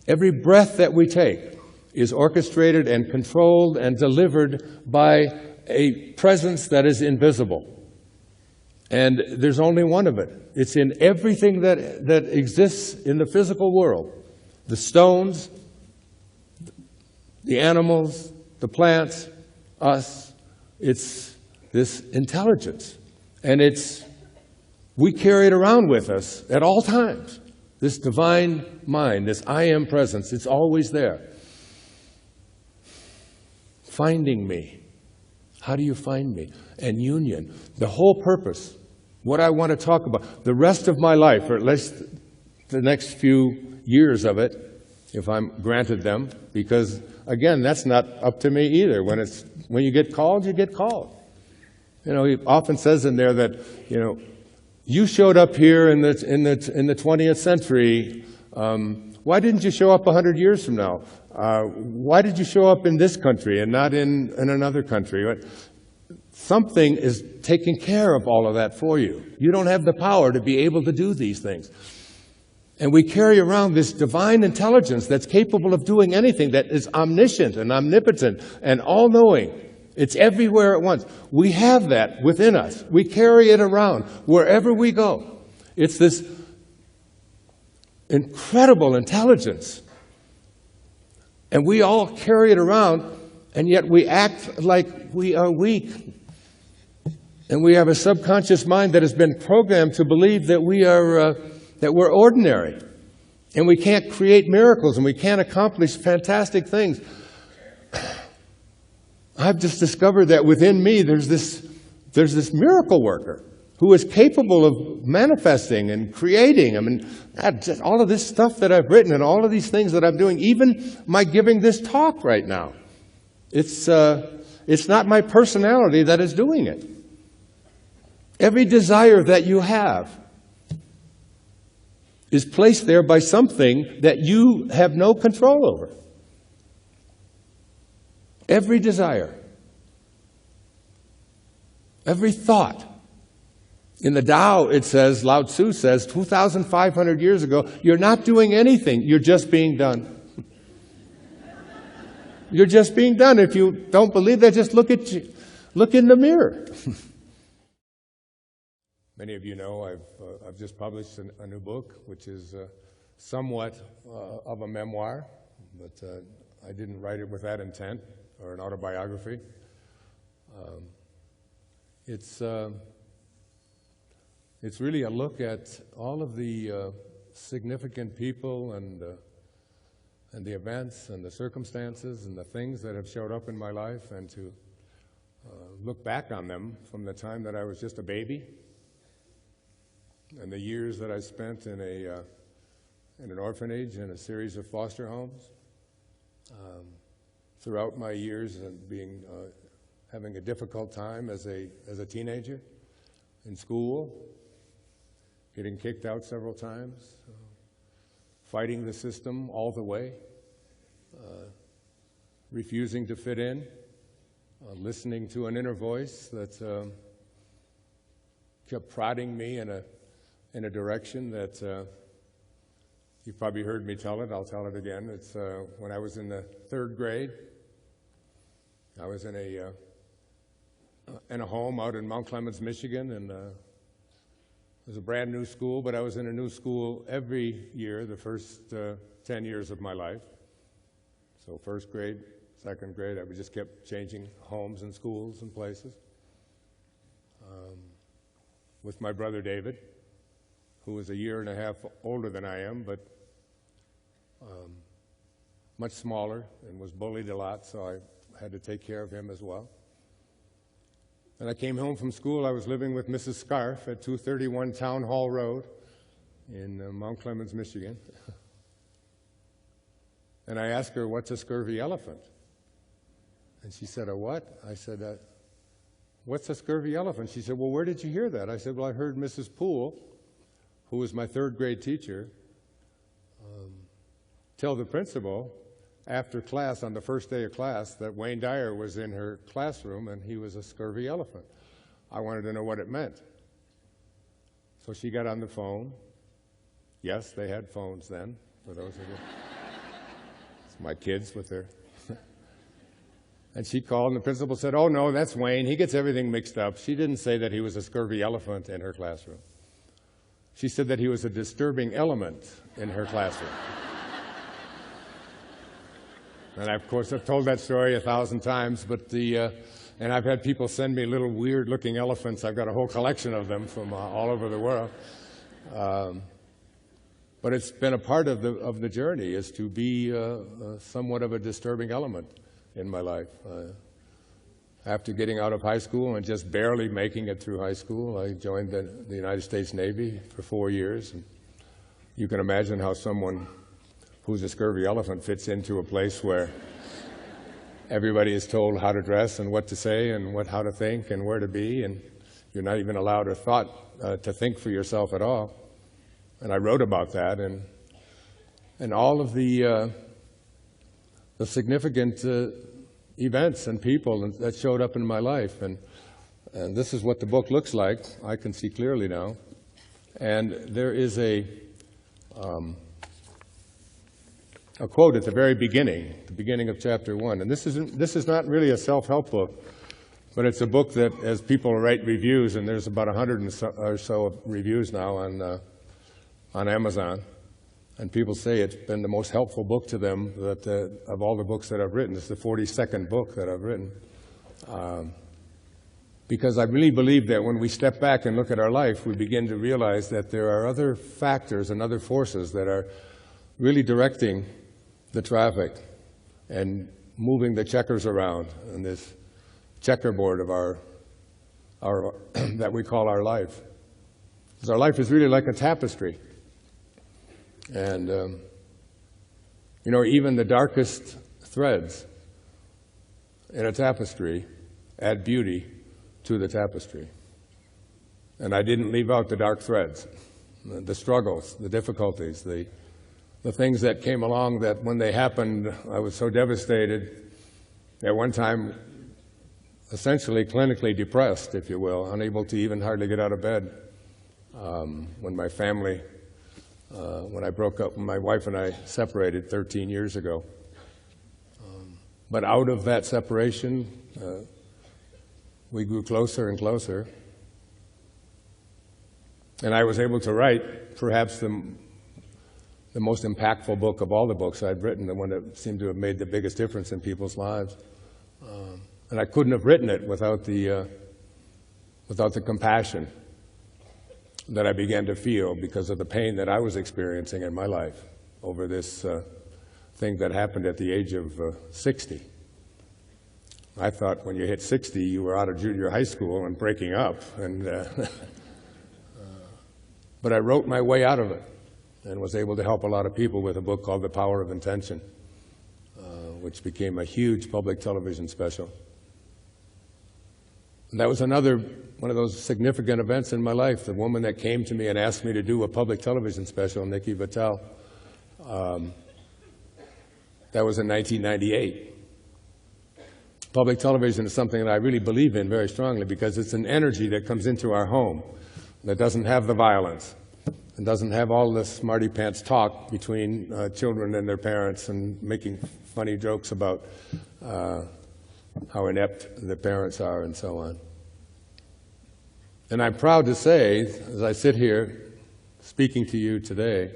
Every breath that we take is orchestrated and controlled and delivered by a presence that is invisible. And there's only one of it. It's in everything that exists in the physical world. The stones, the animals, the plants, us. It's this intelligence. And we carry it around with us at all times. This divine mind, this I am presence, it's always there. Finding me. How do you find me? And union. The whole purpose, what I want to talk about, the rest of my life, or at least the next few years of it, if I'm granted them, because, again, that's not up to me either. When you get called, you get called. You know, he often says in there that, you know, you showed up here in the 20th century. Why didn't you show up 100 years from now? Why did you show up in this country and not in another country? Something is taking care of all of that for you. You don't have the power to be able to do these things. And we carry around this divine intelligence that's capable of doing anything, that is omniscient and omnipotent and all-knowing. It's everywhere at once. We have that within us. We carry it around wherever we go. It's this incredible intelligence. And we all carry it around, and yet we act like we are weak. And we have a subconscious mind that has been programmed to believe that we're ordinary. And we can't create miracles, and we can't accomplish fantastic things. I've just discovered that within me there's this miracle worker who is capable of manifesting and creating. I mean, all of this stuff that I've written and all of these things that I'm doing, even my giving this talk right now, it's not my personality that is doing it. Every desire that you have is placed there by something that you have no control over. Every desire, every thought. In the Tao, it says, Lao Tzu says, 2,500 years ago, you're not doing anything, you're just being done. You're just being done. If you don't believe that, just look in the mirror. Many of you know I've just published a new book, which is somewhat of a memoir, but I didn't write it with that intent, or an autobiography. It's really a look at all of the significant people and the events and the circumstances and the things that have showed up in my life, and to look back on them from the time that I was just a baby and the years that I spent in an orphanage and a series of foster homes. Throughout my years and having a difficult time as a teenager in school, getting kicked out several times, fighting the system all the way, refusing to fit in, listening to an inner voice that kept prodding me in a direction that you've probably heard me tell it. I'll tell it again. It's when I was in the 3rd grade. I was in a home out in Mount Clemens, Michigan, and it was a brand new school, but I was in a new school every year, the first 10 years of my life. So 1st grade, 2nd grade, I just kept changing homes and schools and places. With my brother David, who was a year and a half older than I am, but much smaller, and was bullied a lot, so I had to take care of him as well. And I came home from school. I was living with Mrs. Scarf at 231 Town Hall Road in Mount Clemens, Michigan. And I asked her, what's a scurvy elephant? And she said, a what? I said, what's a scurvy elephant? She said, well, where did you hear that? I said, well, I heard Mrs. Poole, who was my 3rd grade teacher, tell the principal after class, on the first day of class, that Wayne Dyer was in her classroom and he was a scurvy elephant. I wanted to know what it meant. So she got on the phone. Yes, they had phones then, for those of you. my kids with their... And she called, and the principal said, "Oh, no, that's Wayne. He gets everything mixed up." She didn't say that he was a scurvy elephant in her classroom. She said that he was a disturbing element in her classroom. And of course, I've told that story 1,000 times, but and I've had people send me little weird-looking elephants. I've got a whole collection of them from all over the world. But it's been a part of the journey, is to be somewhat of a disturbing element in my life. After getting out of high school and just barely making it through high school, I joined the United States Navy for 4 years. And you can imagine how someone who's a scurvy elephant fits into a place where everybody is told how to dress and what to say and how to think and where to be, and you're not even allowed a thought to think for yourself at all. And I wrote about that and all of the significant events and people that showed up in my life. And this is what the book looks like. I can see clearly now. And there is a quote at the very beginning of chapter 1. And this is not really a self-help book, but it's a book that, as people write reviews, and there's about 100 or so reviews now on Amazon, and people say it's been the most helpful book to them of all the books that I've written. It's the 42nd book that I've written. Because I really believe that when we step back and look at our life, we begin to realize that there are other factors and other forces that are really directing the traffic and moving the checkers around in this checkerboard of our that we call our life. Because our life is really like a tapestry. And, you know, even the darkest threads in a tapestry add beauty to the tapestry. And I didn't leave out the dark threads, the struggles, the difficulties, the things that came along that when they happened, I was so devastated, at one time, essentially clinically depressed, if you will, unable to even hardly get out of bed. When my family, when I broke up, my wife and I separated 13 years ago. But out of that separation, we grew closer and closer. And I was able to write perhaps the most impactful book of all the books I'd written, the one that seemed to have made the biggest difference in people's lives. And I couldn't have written it without the compassion that I began to feel because of the pain that I was experiencing in my life over this thing that happened at the age of 60. I thought when you hit 60, you were out of junior high school and breaking up. And but I wrote my way out of it and was able to help a lot of people with a book called The Power of Intention, which became a huge public television special. And that was another one of those significant events in my life. The woman that came to me and asked me to do a public television special, Nikki Vitale, that was in 1998. Public television is something that I really believe in very strongly because it's an energy that comes into our home that doesn't have the violence and doesn't have all the smarty pants talk between children and their parents and making funny jokes about how inept the parents are and so on. And I'm proud to say, as I sit here speaking to you today,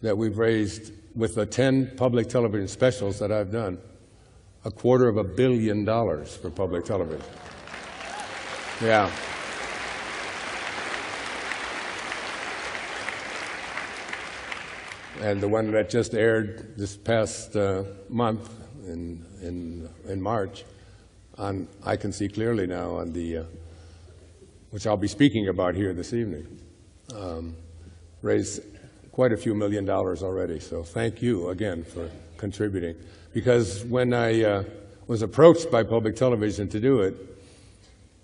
that we've raised, with the 10 public television specials that I've done, $250 million for public television. Yeah. And the one that just aired this past month in March, on I Can See Clearly Now, on the which I'll be speaking about here this evening, raised quite a few $1 million already. So thank you again for contributing. Because when I was approached by public television to do it,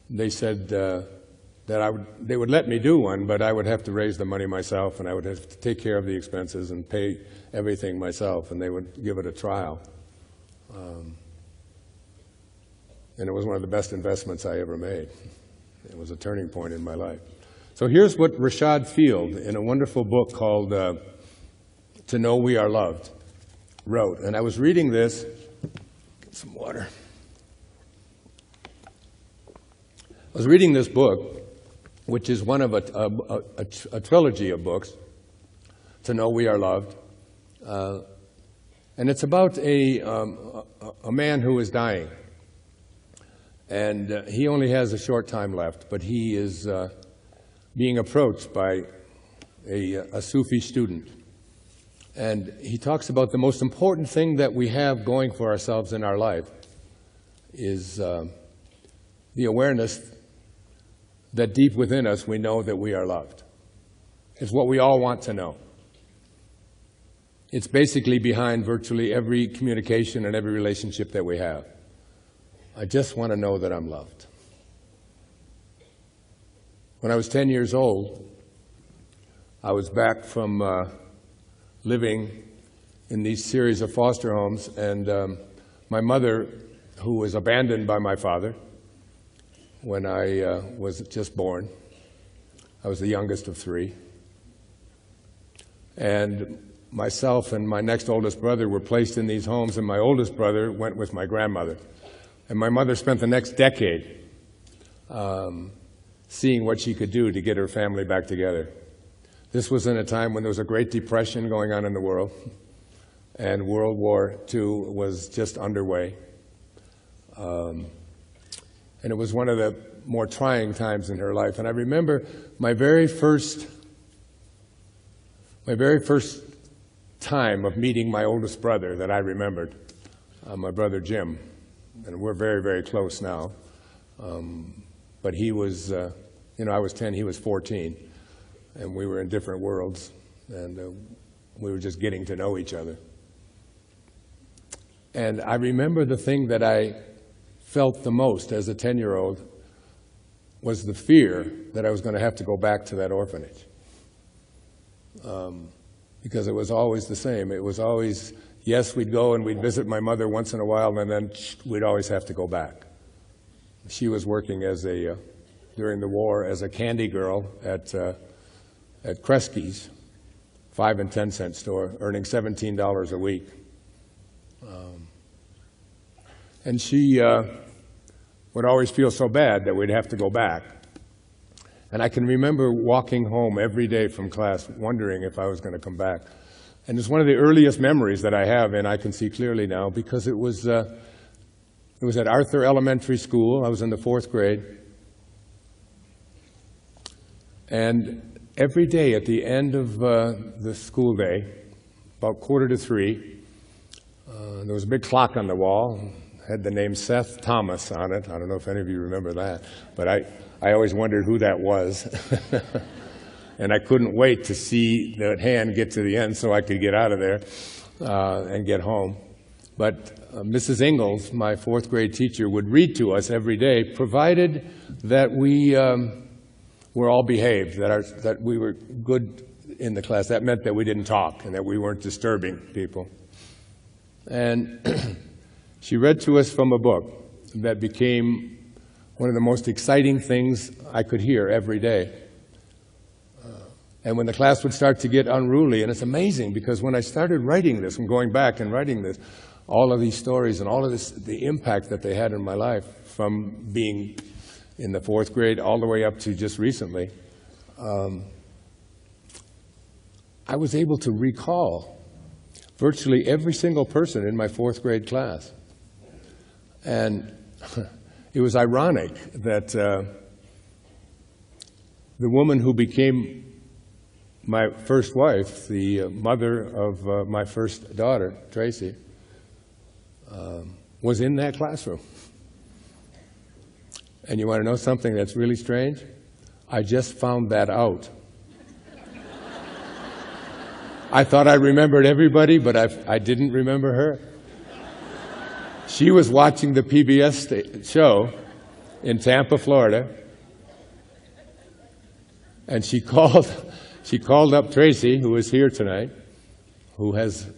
they said that they would let me do one, but I would have to raise the money myself, and I would have to take care of the expenses and pay everything myself, and they would give it a trial. And it was one of the best investments I ever made. It was a turning point in my life. So here's what Rashad Field, in a wonderful book called To Know We Are Loved, wrote. And I was reading this, get some water. I was reading this book, which is one of a trilogy of books, To Know We Are Loved. And it's about a man who is dying. And he only has a short time left, but he is being approached by a Sufi student. And he talks about the most important thing that we have going for ourselves in our life is the awareness that deep within us we know that we are loved. It's what we all want to know. It's basically behind virtually every communication and every relationship that we have. I just want to know that I'm loved. When I was 10 years old, I was back from living in these series of foster homes, and my mother, who was abandoned by my father when I was just born, I was the youngest of three, and myself and my next oldest brother were placed in these homes, and my oldest brother went with my grandmother. And my mother spent the next decade seeing what she could do to get her family back together. This was in a time when there was a Great Depression going on in the world, and World War II was just underway. And it was one of the more trying times in her life. And I remember my very first time of meeting my oldest brother that I remembered, my brother Jim. And we're very, very close now. But he was, I was 10, he was 14. And we were in different worlds. And we were just getting to know each other. And I remember the thing that I felt the most as a 10-year-old was the fear that I was going to have to go back to that orphanage. Because it was always the same. It was always, yes, we'd go and we'd visit my mother once in a while, and then we'd always have to go back. She was working during the war as a candy girl at Kresge's 5 and 10 cent store, earning $17 a week. And she would always feel so bad that we'd have to go back. And I can remember walking home every day from class wondering if I was going to come back. And it's one of the earliest memories that I have, and I can see clearly now, because it was at Arthur Elementary School. I was in the 4th grade. And every day at the end of the school day, about 2:45, there was a big clock on the wall. Had the name Seth Thomas on it. I don't know if any of you remember that, but I always wondered who that was. And I couldn't wait to see that hand get to the end so I could get out of there and get home. But Mrs. Ingalls, my 4th grade teacher, would read to us every day, provided that we were all behaved, that we were good in the class. That meant that we didn't talk and that we weren't disturbing people. And she read to us from a book that became one of the most exciting things I could hear every day. And when the class would start to get unruly, and it's amazing because when I started writing this and going back and writing this, all of these stories and all of this, the impact that they had in my life from being in the 4th grade all the way up to just recently, I was able to recall virtually every single person in my 4th grade class. And it was ironic that the woman who became my first wife, the mother of my first daughter, Tracy, was in that classroom. And you want to know something that's really strange? I just found that out. I thought I remembered everybody, but I didn't remember her. She was watching the PBS show in Tampa, Florida, and she called up Tracy, who is here tonight, who has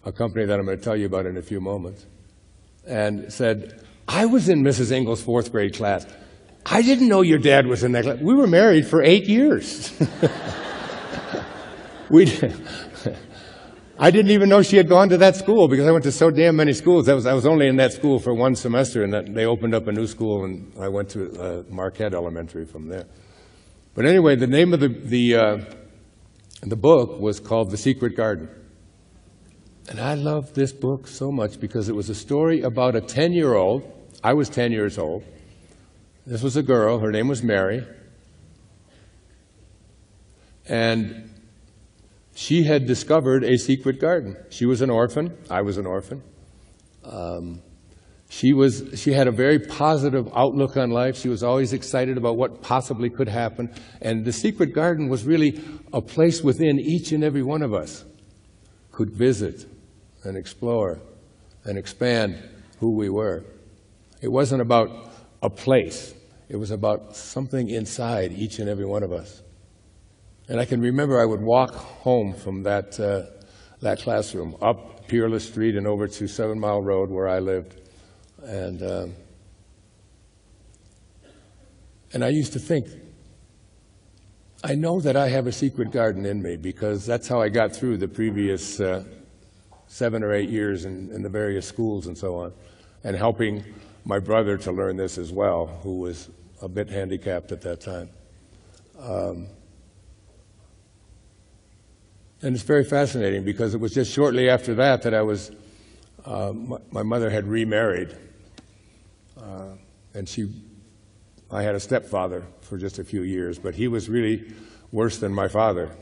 a company that I'm going to tell you about in a few moments, and said, I was in Mrs. Ingalls' 4th grade class. I didn't know your dad was in that class. We were married for 8 years. I didn't even know she had gone to that school because I went to so damn many schools. I was only in that school for one semester, and they opened up a new school, and I went to Marquette Elementary from there. But anyway, the name of the book was called The Secret Garden. And I loved this book so much because it was a story about a 10-year-old. I was 10 years old. This was a girl. Her name was Mary. And she had discovered a secret garden. She was an orphan. I was an orphan. She had a very positive outlook on life. She was always excited about what possibly could happen. And the secret garden was really a place within each and every one of us could visit and explore and expand who we were. It wasn't about a place. It was about something inside each and every one of us. And I can remember I would walk home from that classroom, up Peerless Street and over to 7 Mile Road where I lived. And I used to think, I know that I have a secret garden in me because that's how I got through the previous 7 or 8 years in the various schools and so on, and helping my brother to learn this as well, who was a bit handicapped at that time. And it's very fascinating because it was just shortly after that I was, my mother had remarried, and I had a stepfather for just a few years, but he was really worse than my father,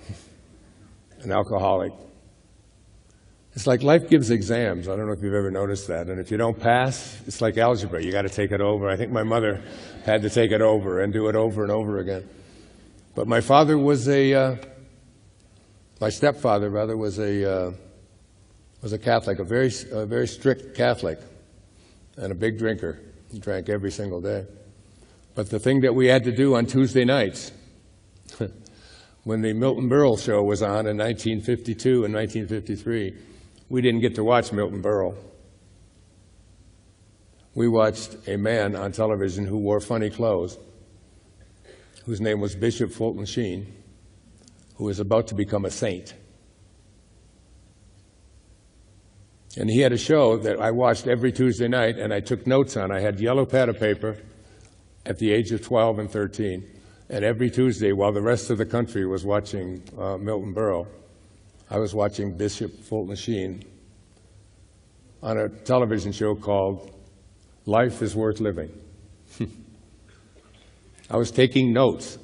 an alcoholic. It's like life gives exams. I don't know if you've ever noticed that. And if you don't pass, it's like algebra. You got to take it over. I think my mother had to take it over and do it over and over again. But my father was my stepfather rather was a Catholic, a very strict Catholic, and a big drinker. He drank every single day. But the thing that we had to do on Tuesday nights, when the Milton Berle show was on in 1952 and 1953, we didn't get to watch Milton Berle. We watched a man on television who wore funny clothes, whose name was Bishop Fulton Sheen, who was about to become a saint. And he had a show that I watched every Tuesday night, and I took notes on. I had yellow pad of paper at the age of 12 and 13. And every Tuesday, while the rest of the country was watching Milton Berle, I was watching Bishop Fulton Sheen on a television show called Life is Worth Living. I was taking notes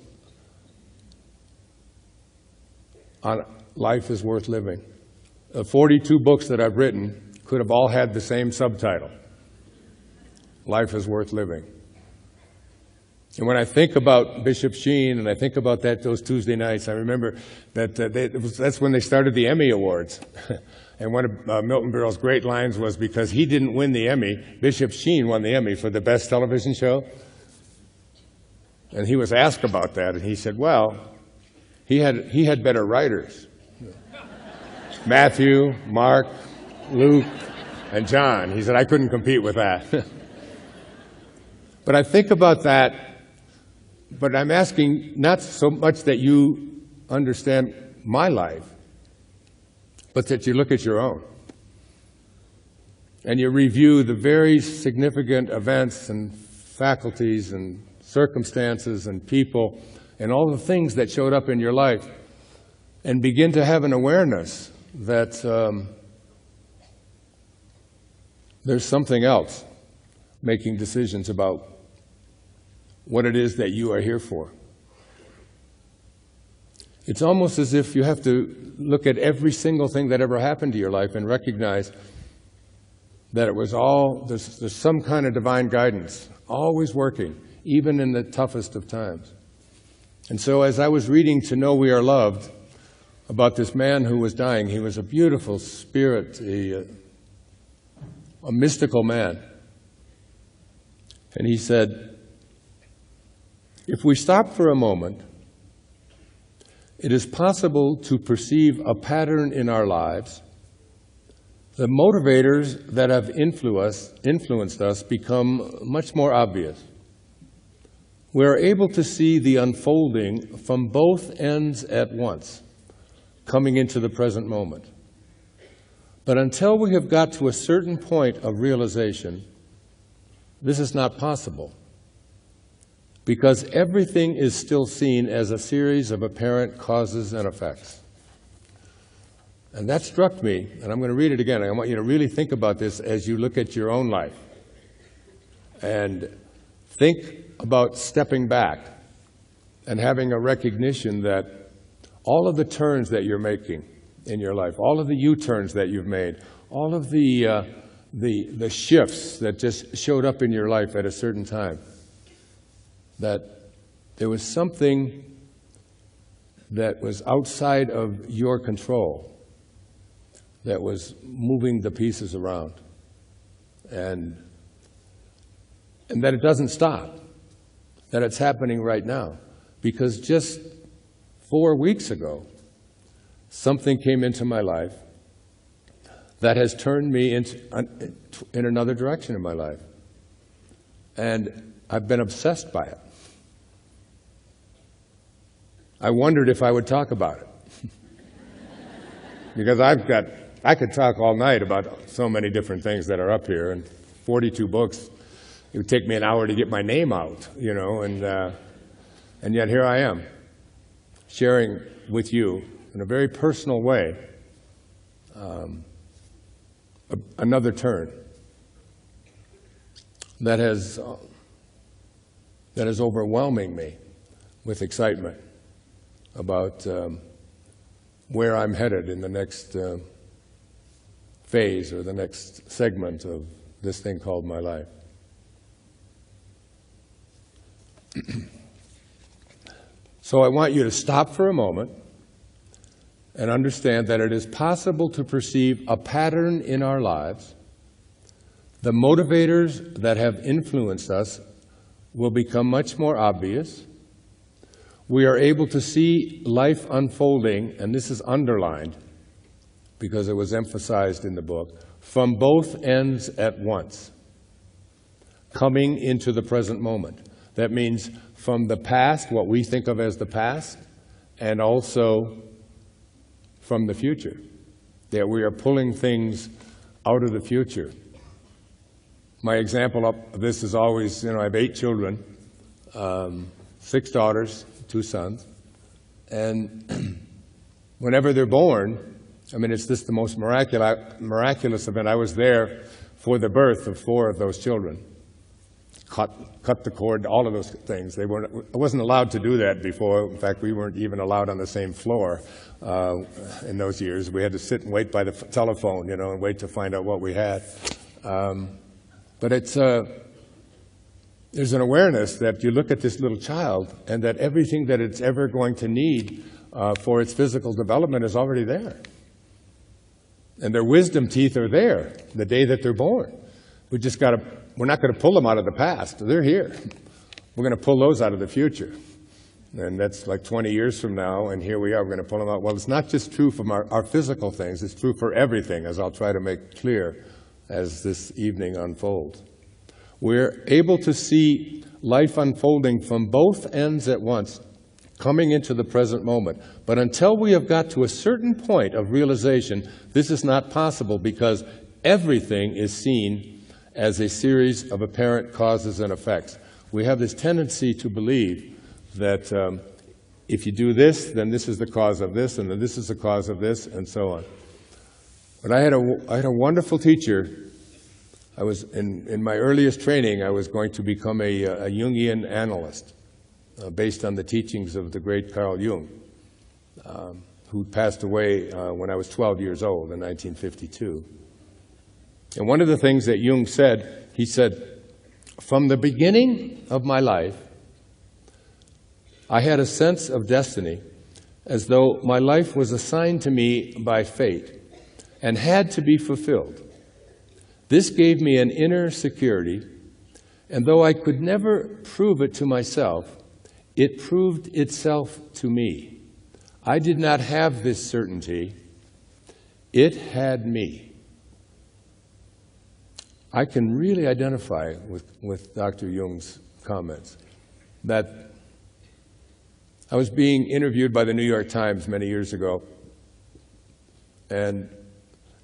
on Life is Worth Living. The 42 books that I've written could have all had the same subtitle, Life is Worth Living. And when I think about Bishop Sheen and I think about those Tuesday nights, I remember that that's when they started the Emmy Awards. And one of Milton Berle's great lines was, because he didn't win the Emmy, Bishop Sheen won the Emmy for the best television show. And he was asked about that, and he said, well, he had better writers. Matthew, Mark, Luke, and John. He said, I couldn't compete with that. But I think about that. But I'm asking not so much that you understand my life, but that you look at your own. And you review the very significant events and faculties and circumstances and people and all the things that showed up in your life, and begin to have an awareness that there's something else making decisions about what it is that you are here for. It's almost as if you have to look at every single thing that ever happened to your life and recognize that it was all, there's some kind of divine guidance, always working, even in the toughest of times. And so as I was reading To Know We Are Loved, about this man who was dying, he was a beautiful spirit, a mystical man. And he said, if we stop for a moment, it is possible to perceive a pattern in our lives. The motivators that have influenced us become much more obvious. We are able to see the unfolding from both ends at once, coming into the present moment. But until we have got to a certain point of realization, this is not possible, because everything is still seen as a series of apparent causes and effects. And that struck me, and I'm going to read it again. I want you to really think about this as you look at your own life. And think about stepping back and having a recognition that all of the turns that you're making in your life, all of the U-turns that you've made, all of the shifts that just showed up in your life at a certain time, that there was something that was outside of your control that was moving the pieces around, and that it doesn't stop, that it's happening right now. Because just 4 weeks ago, something came into my life that has turned me in another direction in my life. And I've been obsessed by it. I wondered if I would talk about it. Because I could talk all night about so many different things that are up here, and 42 books. It would take me an hour to get my name out, you know, and yet here I am, sharing with you in a very personal way another turn that is overwhelming me with excitement about where I'm headed in the next phase or the next segment of this thing called my life. So I want you to stop for a moment and understand that it is possible to perceive a pattern in our lives. The motivators that have influenced us will become much more obvious. We are able to see life unfolding, and this is underlined because it was emphasized in the book, from both ends at once, coming into the present moment. That means from the past, what we think of as the past, and also from the future, that we are pulling things out of the future. My example of this is always, you know, I have 8 children, 6 daughters, 2 sons, and whenever they're born, I mean, it's just the most miraculous event. I was there for the birth of 4 of those children. Cut the cord, all of those things. I wasn't allowed to do that before. In fact, we weren't even allowed on the same floor in those years. We had to sit and wait by the telephone, you know, and wait to find out what we had. But it's there's an awareness that you look at this little child and that everything that it's ever going to need for its physical development is already there. And their wisdom teeth are there the day that they're born. We're not going to pull them out of the past. They're here. We're going to pull those out of the future. And that's like 20 years from now, and here we are, we're going to pull them out. Well, it's not just true from our physical things, it's true for everything, as I'll try to make clear as this evening unfolds. We're able to see life unfolding from both ends at once, coming into the present moment. But until we have got to a certain point of realization, this is not possible, because everything is seen as a series of apparent causes and effects. We have this tendency to believe that if you do this, then this is the cause of this, and then this is the cause of this, and so on. But I had a wonderful teacher. I was in my earliest training, I was going to become a Jungian analyst based on the teachings of the great Carl Jung, who passed away when I was 12 years old in 1952. And one of the things that Jung said, he said, from the beginning of my life, I had a sense of destiny, as though my life was assigned to me by fate and had to be fulfilled. This gave me an inner security, and though I could never prove it to myself, it proved itself to me. I did not have this certainty. It had me. I can really identify with Dr. Jung's comments. That I was being interviewed by the New York Times many years ago, and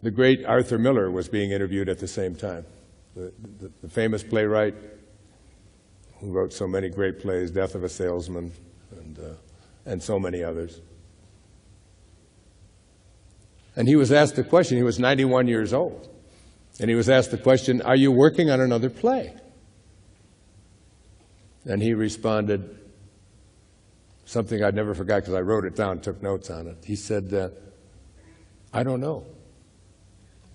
the great Arthur Miller was being interviewed at the same time. The famous playwright who wrote so many great plays, Death of a Salesman, and so many others. And he was asked the question, he was 91 years old, and he was asked the question, are you working on another play? And he responded, something I'd never forgot because I wrote it down, took notes on it. He said, I don't know,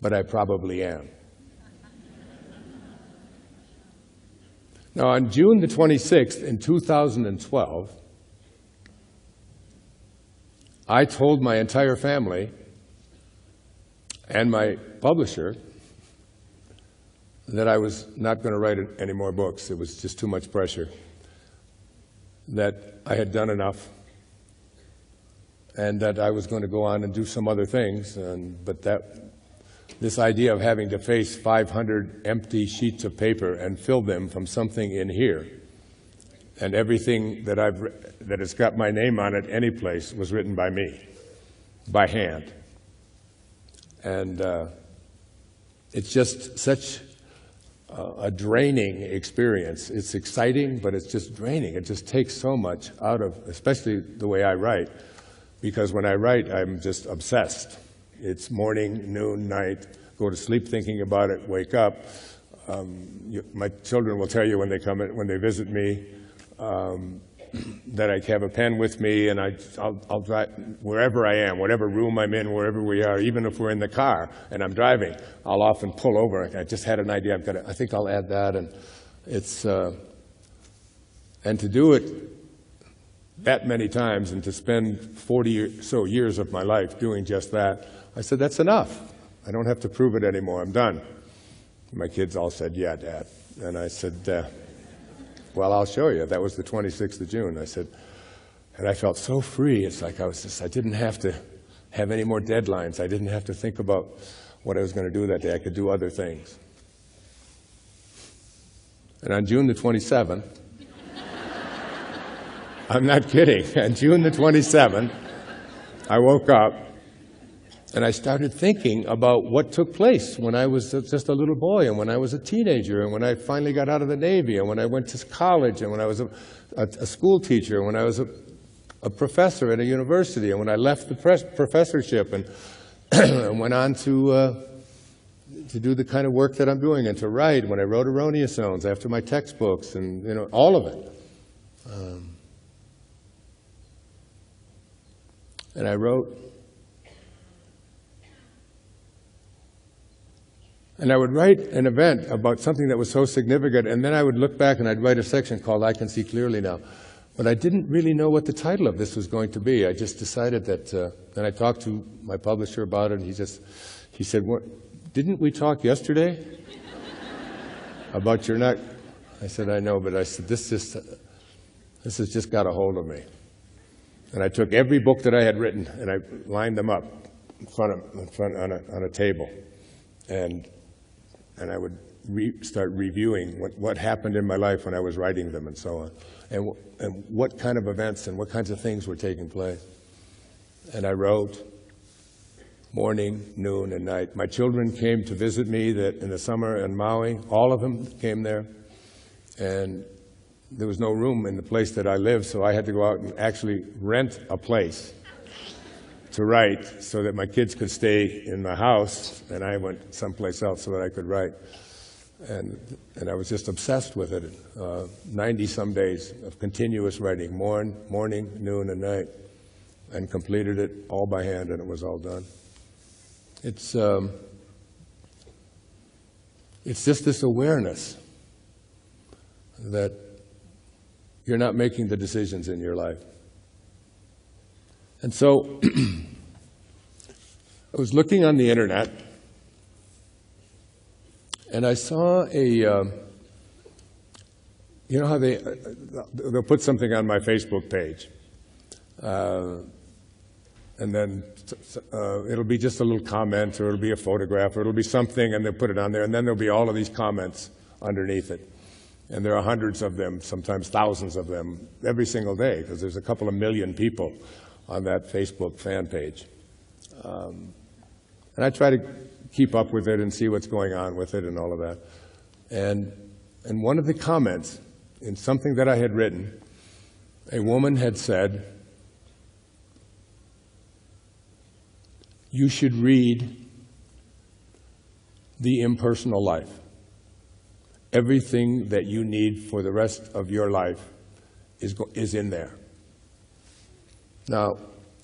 but I probably am. Now, on June the 26th in 2012, I told my entire family and my publisher that I was not going to write any more books. It was just too much pressure. That I had done enough, and that I was going to go on and do some other things. But this idea of having to face 500 empty sheets of paper and fill them from something in here, and everything that has got my name on it any place was written by me, by hand. And it's just such a draining experience. It's exciting, but it's just draining. It just takes so much out of, especially the way I write, because when I write, I'm just obsessed. It's morning, noon, night, go to sleep thinking about it, wake up. My children will tell you when they visit me, that I have a pen with me, and I'll drive wherever I am, whatever room I'm in, wherever we are, even if we're in the car and I'm driving, I'll often pull over. I just had an idea. I think I'll add that, and it's and to do it that many times and to spend 40 or so years of my life doing just that, I said, that's enough. I don't have to prove it anymore. I'm done. My kids all said, yeah, Dad. And I said, well, I'll show you. That was the 26th of June. I said, and I felt so free. It's like I didn't have to have any more deadlines. I didn't have to think about what I was going to do that day. I could do other things. And on June the 27th, I'm not kidding, on June the 27th, I woke up and I started thinking about what took place when I was just a little boy, and when I was a teenager, and when I finally got out of the Navy, and when I went to college, and when I was a school teacher, and when I was a professor at a university, and when I left the professorship and went on to do the kind of work that I'm doing and to write, when I wrote Erroneous Zones after my textbooks, and all of it. And I wrote. And I would write an event about something that was so significant, and then I would look back and I'd write a section called I Can See Clearly Now. But I didn't really know what the title of this was going to be. I just decided that, then I talked to my publisher about it, and he said, didn't we talk yesterday about your neck? I said, I know, but I said, this has just got a hold of me. And I took every book that I had written, and I lined them up in front on a table. And I would start reviewing what happened in my life when I was writing them and so on, and what kind of events and what kinds of things were taking place. And I wrote morning, noon, and night. My children came to visit me in the summer in Maui. All of them came there. And there was no room in the place that I lived, so I had to go out and actually rent a place to write so that my kids could stay in my house, and I went someplace else so that I could write. And I was just obsessed with it. 90-some days of continuous writing, morning, noon, and night, and completed it all by hand, and it was all done. It's just this awareness that you're not making the decisions in your life. And so I was looking on the internet, and I saw you know how they'll put something on my Facebook page, and then it'll be just a little comment, or it'll be a photograph, or it'll be something, and they'll put it on there, and then there'll be all of these comments underneath it. And there are hundreds of them, sometimes thousands of them, every single day, because there's a couple of million people on that Facebook fan page. And I try to keep up with it and see what's going on with it and all of that. And one of the comments in something that I had written, a woman had said, "You should read The Impersonal Life. Everything that you need for the rest of your life is in there." Now,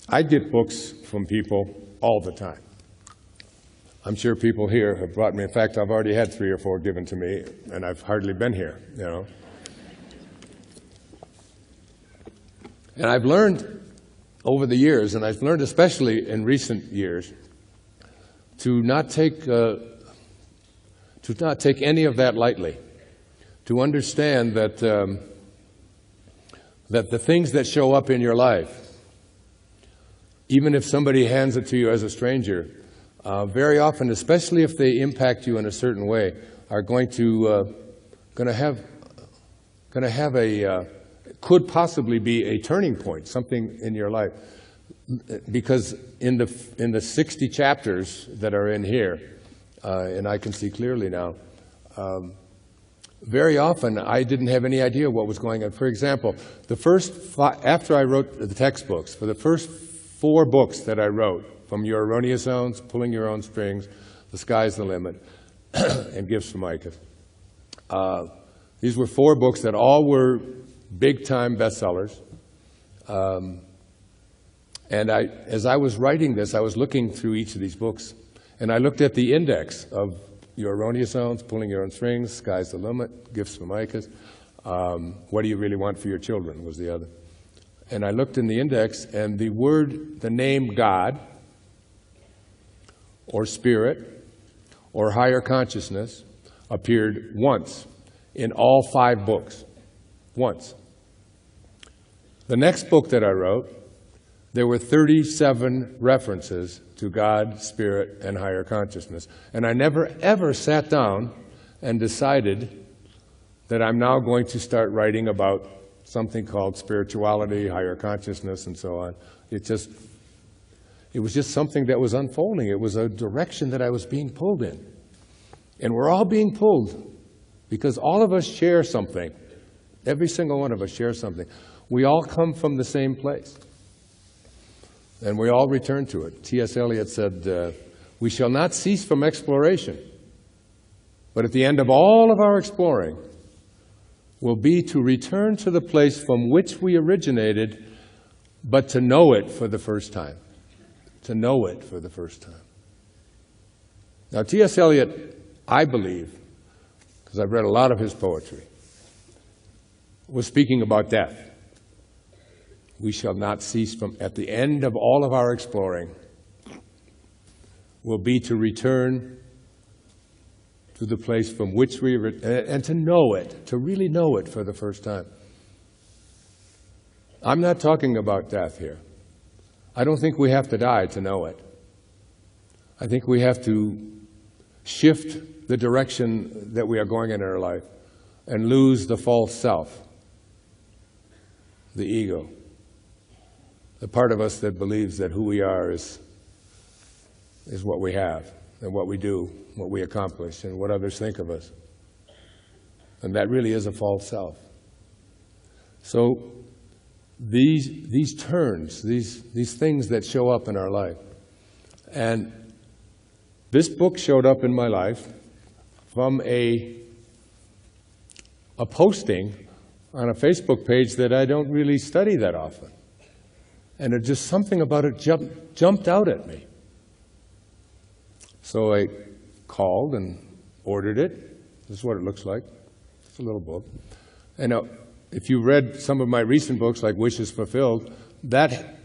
I get books from people all the time. I'm sure people here have brought me. In fact, I've already had 3 or 4 given to me, and I've hardly been here, you know. And I've learned over the years, and I've learned especially in recent years, to not take any of that lightly. To understand that that the things that show up in your life, even if somebody hands it to you as a stranger, very often, especially if they impact you in a certain way, are going to have a could possibly be a turning point, something in your life, because in the 60 chapters that are in here, and I can see clearly now. Very often, I didn't have any idea what was going on. For example, after I wrote the textbooks, for the first 4 books that I wrote, from Your Erroneous Zones, Pulling Your Own Strings, The Sky's the Limit, and Gifts from Icus. These were 4 books that all were big-time bestsellers. And as I was writing this, I was looking through each of these books, and I looked at the index of Your Erroneous Zones, Pulling Your Own Strings, Sky's the Limit, Gifts from Icus. What Do You Really Want for Your Children was the other. And I looked in the index, and the name God, or Spirit, or Higher Consciousness appeared once in all 5 books. Once. The next book that I wrote, there were 37 references to God, Spirit, and Higher Consciousness. And I never, ever sat down and decided that I'm now going to start writing about something called spirituality, higher consciousness, and so on. It was just something that was unfolding. It was a direction that I was being pulled in. And we're all being pulled because all of us share something. Every single one of us shares something. We all come from the same place. And we all return to it. T.S. Eliot said, "We shall not cease from exploration, but at the end of all of our exploring will be to return to the place from which we originated, but to know it for the first time." To know it for the first time. Now, T.S. Eliot, I believe, because I've read a lot of his poetry, was speaking about death. We shall not cease from, at the end of all of our exploring, will be to return to the place from which we, and to know it, to really know it for the first time. I'm not talking about death here. I don't think we have to die to know it. I think we have to shift the direction that we are going in our life and lose the false self, the ego, the part of us that believes that who we are is what we have and what we do, what we accomplish, and what others think of us. And that really is a false self. So these turns, these things that show up in our life. And this book showed up in my life from a posting on a Facebook page that I don't really study that often. And it just something about it jumped out at me. So I called and ordered it. This is what it looks like. It's a little book. And if you read some of my recent books, like Wishes Fulfilled, that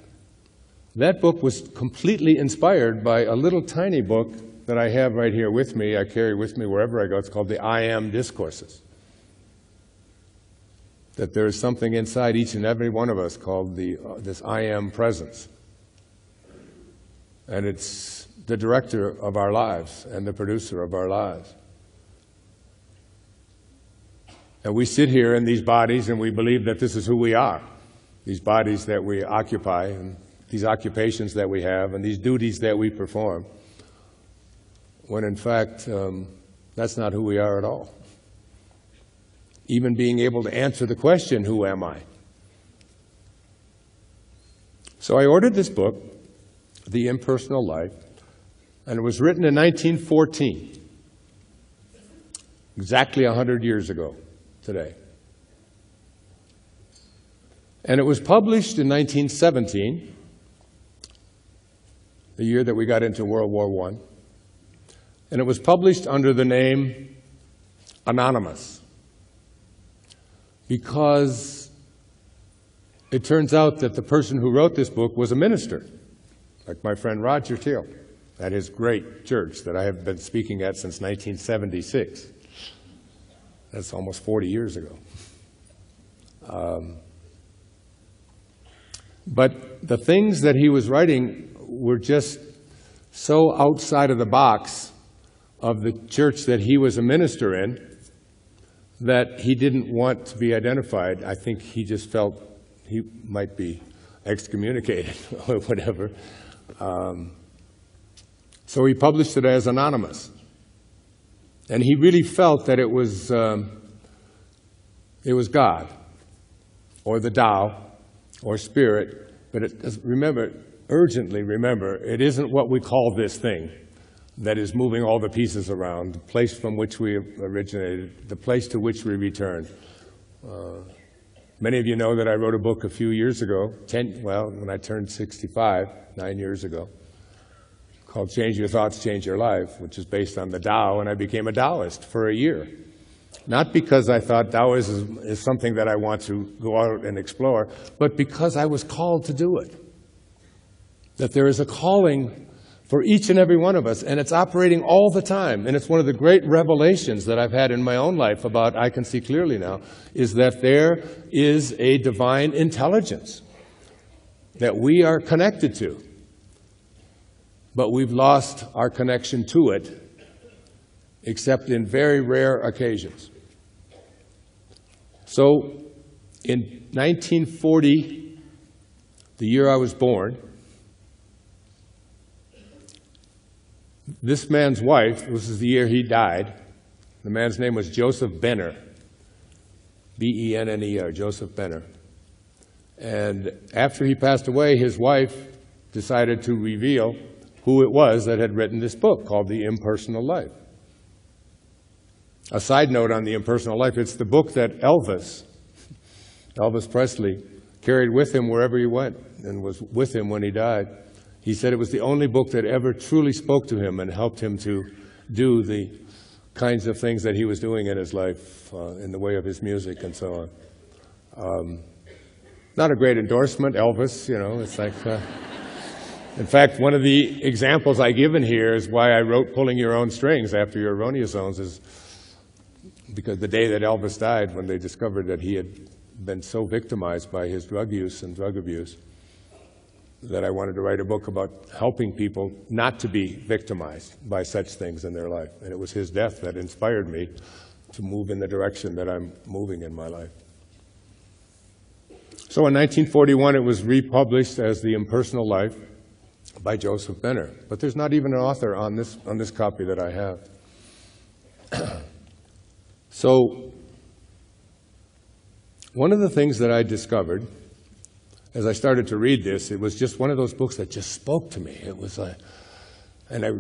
book was completely inspired by a little tiny book that I have right here with me. I carry with me wherever I go. It's called the I Am Discourses. That there is something inside each and every one of us called this I Am presence. And it's the director of our lives and the producer of our lives. And we sit here in these bodies and we believe that this is who we are. These bodies that we occupy and these occupations that we have and these duties that we perform. when in fact that's not who we are at all. Even being able to answer the question, who am I? So I ordered this book, The Impersonal Life, and it was written in 1914, exactly 100 years ago today. And it was published in 1917, the year that we got into World War I. And it was published under the name Anonymous, because it turns out that the person who wrote this book was a minister, like my friend Roger Teal, at his great church that I have been speaking at since 1976. That's almost 40 years ago. But the things that he was writing were just so outside of the box of the church that he was a minister in that he didn't want to be identified. I think he just felt he might be excommunicated or whatever. So he published it as anonymous. And he really felt that it was God, or the Tao, or Spirit. But remember, urgently remember, it isn't what we call this thing that is moving all the pieces around, the place from which we originated, the place to which we return. Many of you know that I wrote a book a few years ago, when I turned 65, 9 years ago, called Change Your Thoughts, Change Your Life, which is based on the Tao, and I became a Taoist for a year. Not because I thought Taoism is something that I want to go out and explore, but because I was called to do it. That there is a calling for each and every one of us, and it's operating all the time. And it's one of the great revelations that I've had in my own life about, I can see clearly now, is that there is a divine intelligence that we are connected to. But we've lost our connection to it, except in very rare occasions. So, in 1940, the year I was born, this man's wife, this is the year he died, the man's name was Joseph Benner, B-E-N-N-E-R, Joseph Benner. And after he passed away, his wife decided to reveal who it was that had written this book called The Impersonal Life. A side note on The Impersonal Life, it's the book that Elvis Presley, carried with him wherever he went and was with him when he died. He said it was the only book that ever truly spoke to him and helped him to do the kinds of things that he was doing in his life in the way of his music and so on. Not a great endorsement, Elvis, you know, it's like... In fact, one of the examples I give in here is why I wrote Pulling Your Own Strings After Your Erroneous Zones, is because the day that Elvis died, when they discovered that he had been so victimized by his drug use and drug abuse, that I wanted to write a book about helping people not to be victimized by such things in their life. And it was his death that inspired me to move in the direction that I'm moving in my life. So in 1941, it was republished as The Impersonal Life by Joseph Benner. But there's not even an author on this copy that I have. So one of the things that I discovered as I started to read this, it was just one of those books that just spoke to me. It was and I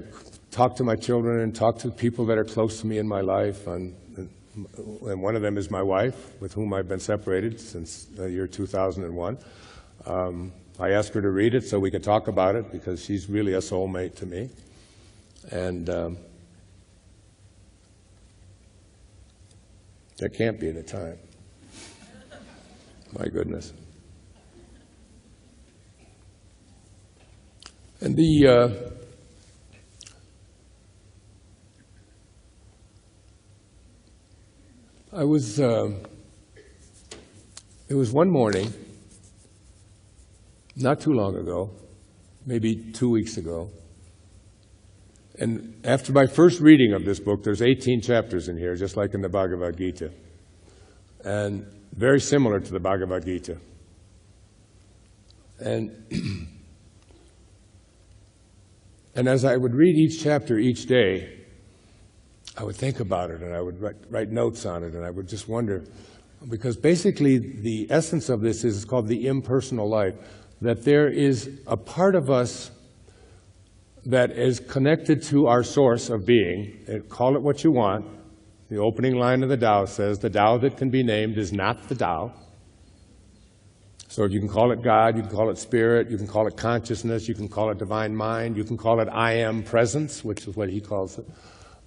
talked to my children and talked to people that are close to me in my life, and one of them is my wife, with whom I've been separated since the year 2001. I asked her to read it so we could talk about it, because she's really a soulmate to me. And that can't be the time. My goodness. And it was one morning, not too long ago, maybe 2 weeks ago, and after my first reading of this book, there's 18 chapters in here, just like in the Bhagavad Gita, and very similar to the Bhagavad Gita. And as I would read each chapter each day, I would think about it, and I would write notes on it, and I would just wonder, because basically the essence of this is called the impersonal life, that there is a part of us that is connected to our source of being. Call it what you want. The opening line of the Tao says, the Tao that can be named is not the Tao. So you can call it God, you can call it spirit, you can call it consciousness, you can call it divine mind, you can call it I am presence, which is what he calls it.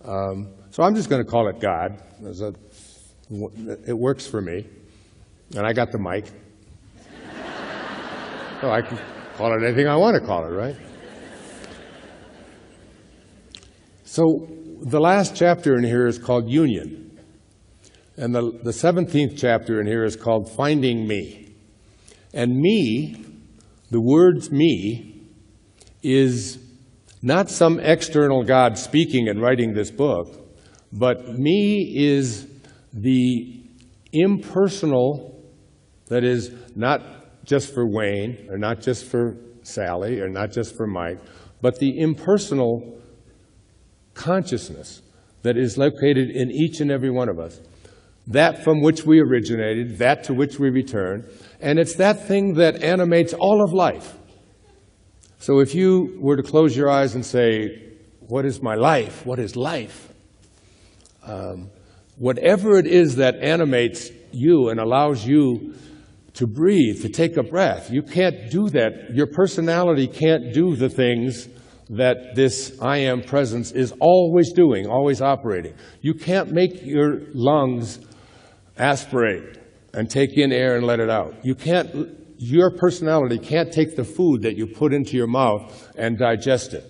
So I'm just going to call it God. It works for me. And I got the mic. So I can call it anything I want to call it, right? So the last chapter in here is called Union. And the 17th chapter in here is called Finding Me. And me, the word me, is not some external God speaking and writing this book, but me is the impersonal, that is not just for Wayne, or not just for Sally, or not just for Mike, but the impersonal consciousness that is located in each and every one of us. That from which we originated, that to which we return, and it's that thing that animates all of life. So if you were to close your eyes and say, what is my life? What is life? Whatever it is that animates you and allows you to breathe, to take a breath, you can't do that. Your personality can't do the things that this I am presence is always doing, always operating. You can't make your lungs aspirate and take in air and let it out. You can't, your personality can't take the food that you put into your mouth and digest it.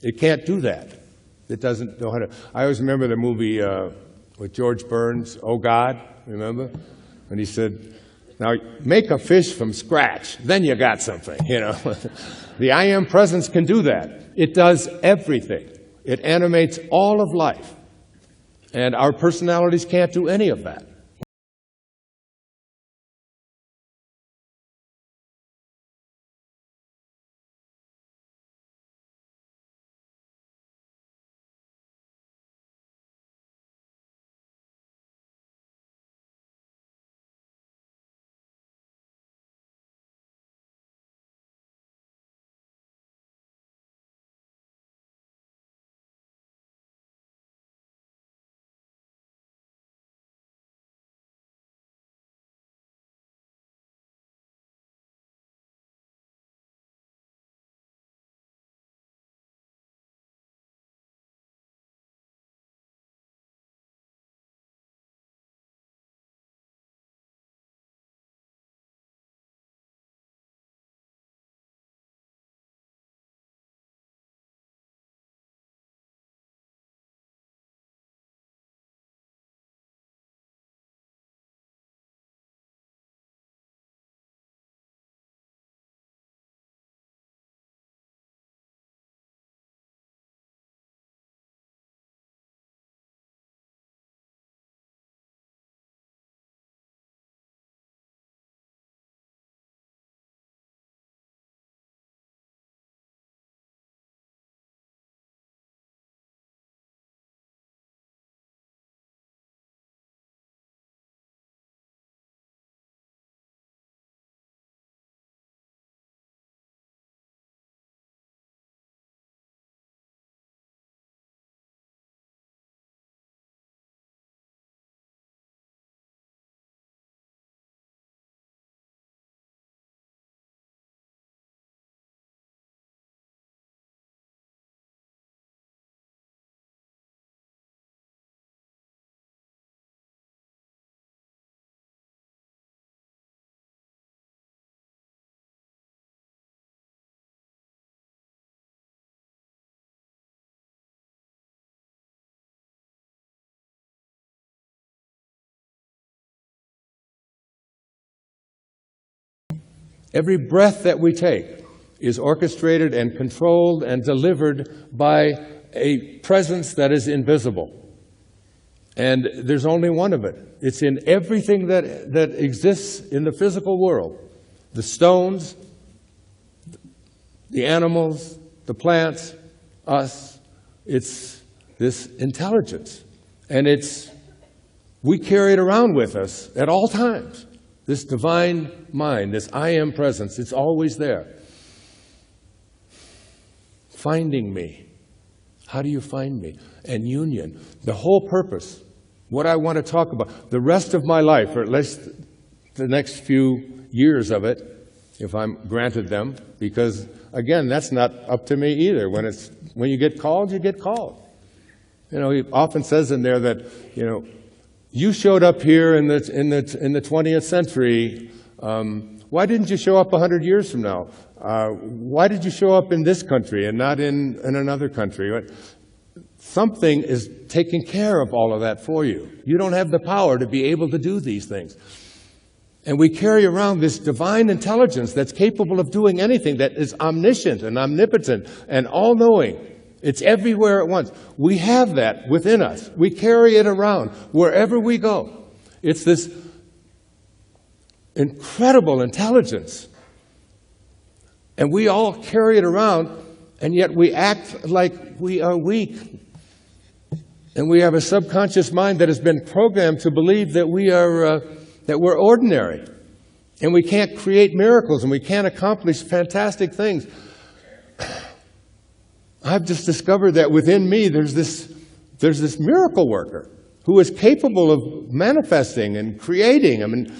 It can't do that. It doesn't know how to. I always remember the movie with George Burns, Oh God, remember? And he said, now make a fish from scratch, then you got something, you know. The I am presence can do that. It does everything. It animates all of life. And our personalities can't do any of that. Every breath that we take is orchestrated and controlled and delivered by a presence that is invisible. And there's only one of it. It's in everything that exists in the physical world. The stones, the animals, the plants, us. It's this intelligence. And we carry it around with us at all times. This divine mind, this I am presence, it's always there. Finding me. How do you find me? And union. The whole purpose, what I want to talk about, the rest of my life, or at least the next few years of it, if I'm granted them, because, again, that's not up to me either. When you get called, you get called. You know, he often says in there that, you know, you showed up here in the 20th century. Why didn't you show up 100 years from now? Why did you show up in this country and not in another country? Something is taking care of all of that for you. You don't have the power to be able to do these things. And we carry around this divine intelligence that's capable of doing anything, that is omniscient and omnipotent and all-knowing. It's everywhere at once. We have that within us. We carry it around wherever we go. It's this incredible intelligence. And we all carry it around, and yet we act like we are weak. And we have a subconscious mind that has been programmed to believe that we're ordinary. And we can't create miracles, and we can't accomplish fantastic things. I've just discovered that within me there's this miracle worker who is capable of manifesting and creating. I mean,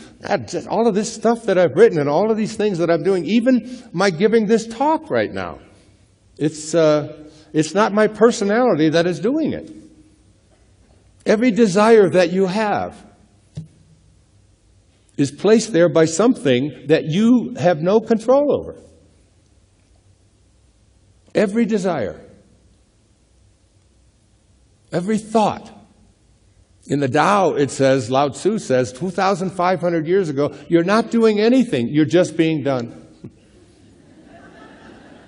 all of this stuff that I've written and all of these things that I'm doing, even my giving this talk right now, it's not my personality that is doing it. Every desire that you have is placed there by something that you have no control over. Every desire, every thought. In the Tao, it says, Lao Tzu says, 2,500 years ago, you're not doing anything, you're just being done.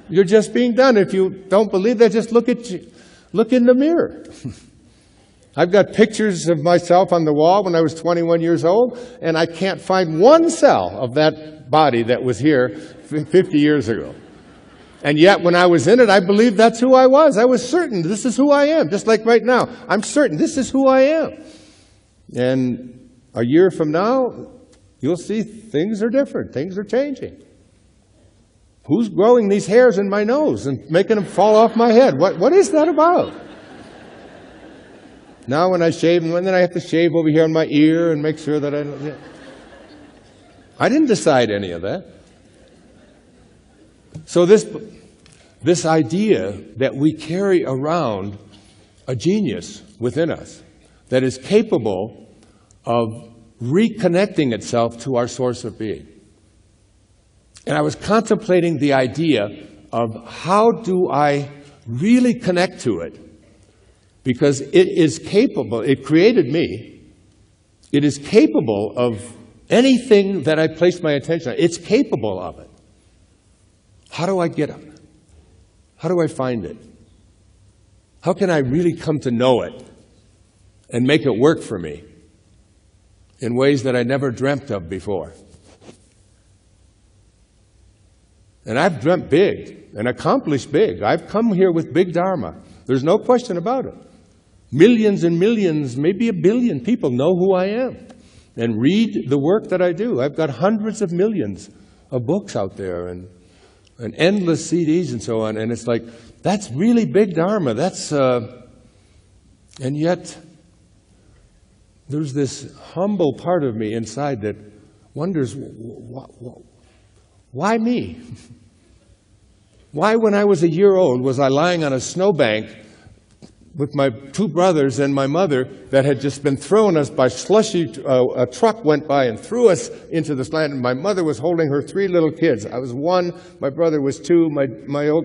You're just being done. If you don't believe that, just look in the mirror. I've got pictures of myself on the wall when I was 21 years old, and I can't find one cell of that body that was here 50 years ago. And yet, when I was in it, I believed that's who I was. I was certain this is who I am, just like right now. I'm certain this is who I am. And a year from now, you'll see things are different. Things are changing. Who's growing these hairs in my nose and making them fall off my head? What is that about? Now when I shave, and then I have to shave over here on my ear and make sure that I don't... I didn't decide any of that. So this idea that we carry around a genius within us that is capable of reconnecting itself to our source of being. And I was contemplating the idea of how do I really connect to it, because it is capable, it created me, it is capable of anything that I place my attention on. It's capable of it. How do I get it? How do I find it? How can I really come to know it and make it work for me in ways that I never dreamt of before? And I've dreamt big and accomplished big. I've come here with big dharma. There's no question about it. Millions and millions, maybe 1 billion people know who I am and read the work that I do. I've got hundreds of millions of books out there and endless CDs and so on. And it's like, that's really big dharma. And yet, there's this humble part of me inside that wonders, why me? Why, when I was a year old, was I lying on a snowbank with my 2 brothers and my mother that had just been thrown us by slushy, a truck went by and threw us into this land, and my mother was holding her 3 little kids. I was 1, my brother was 2, my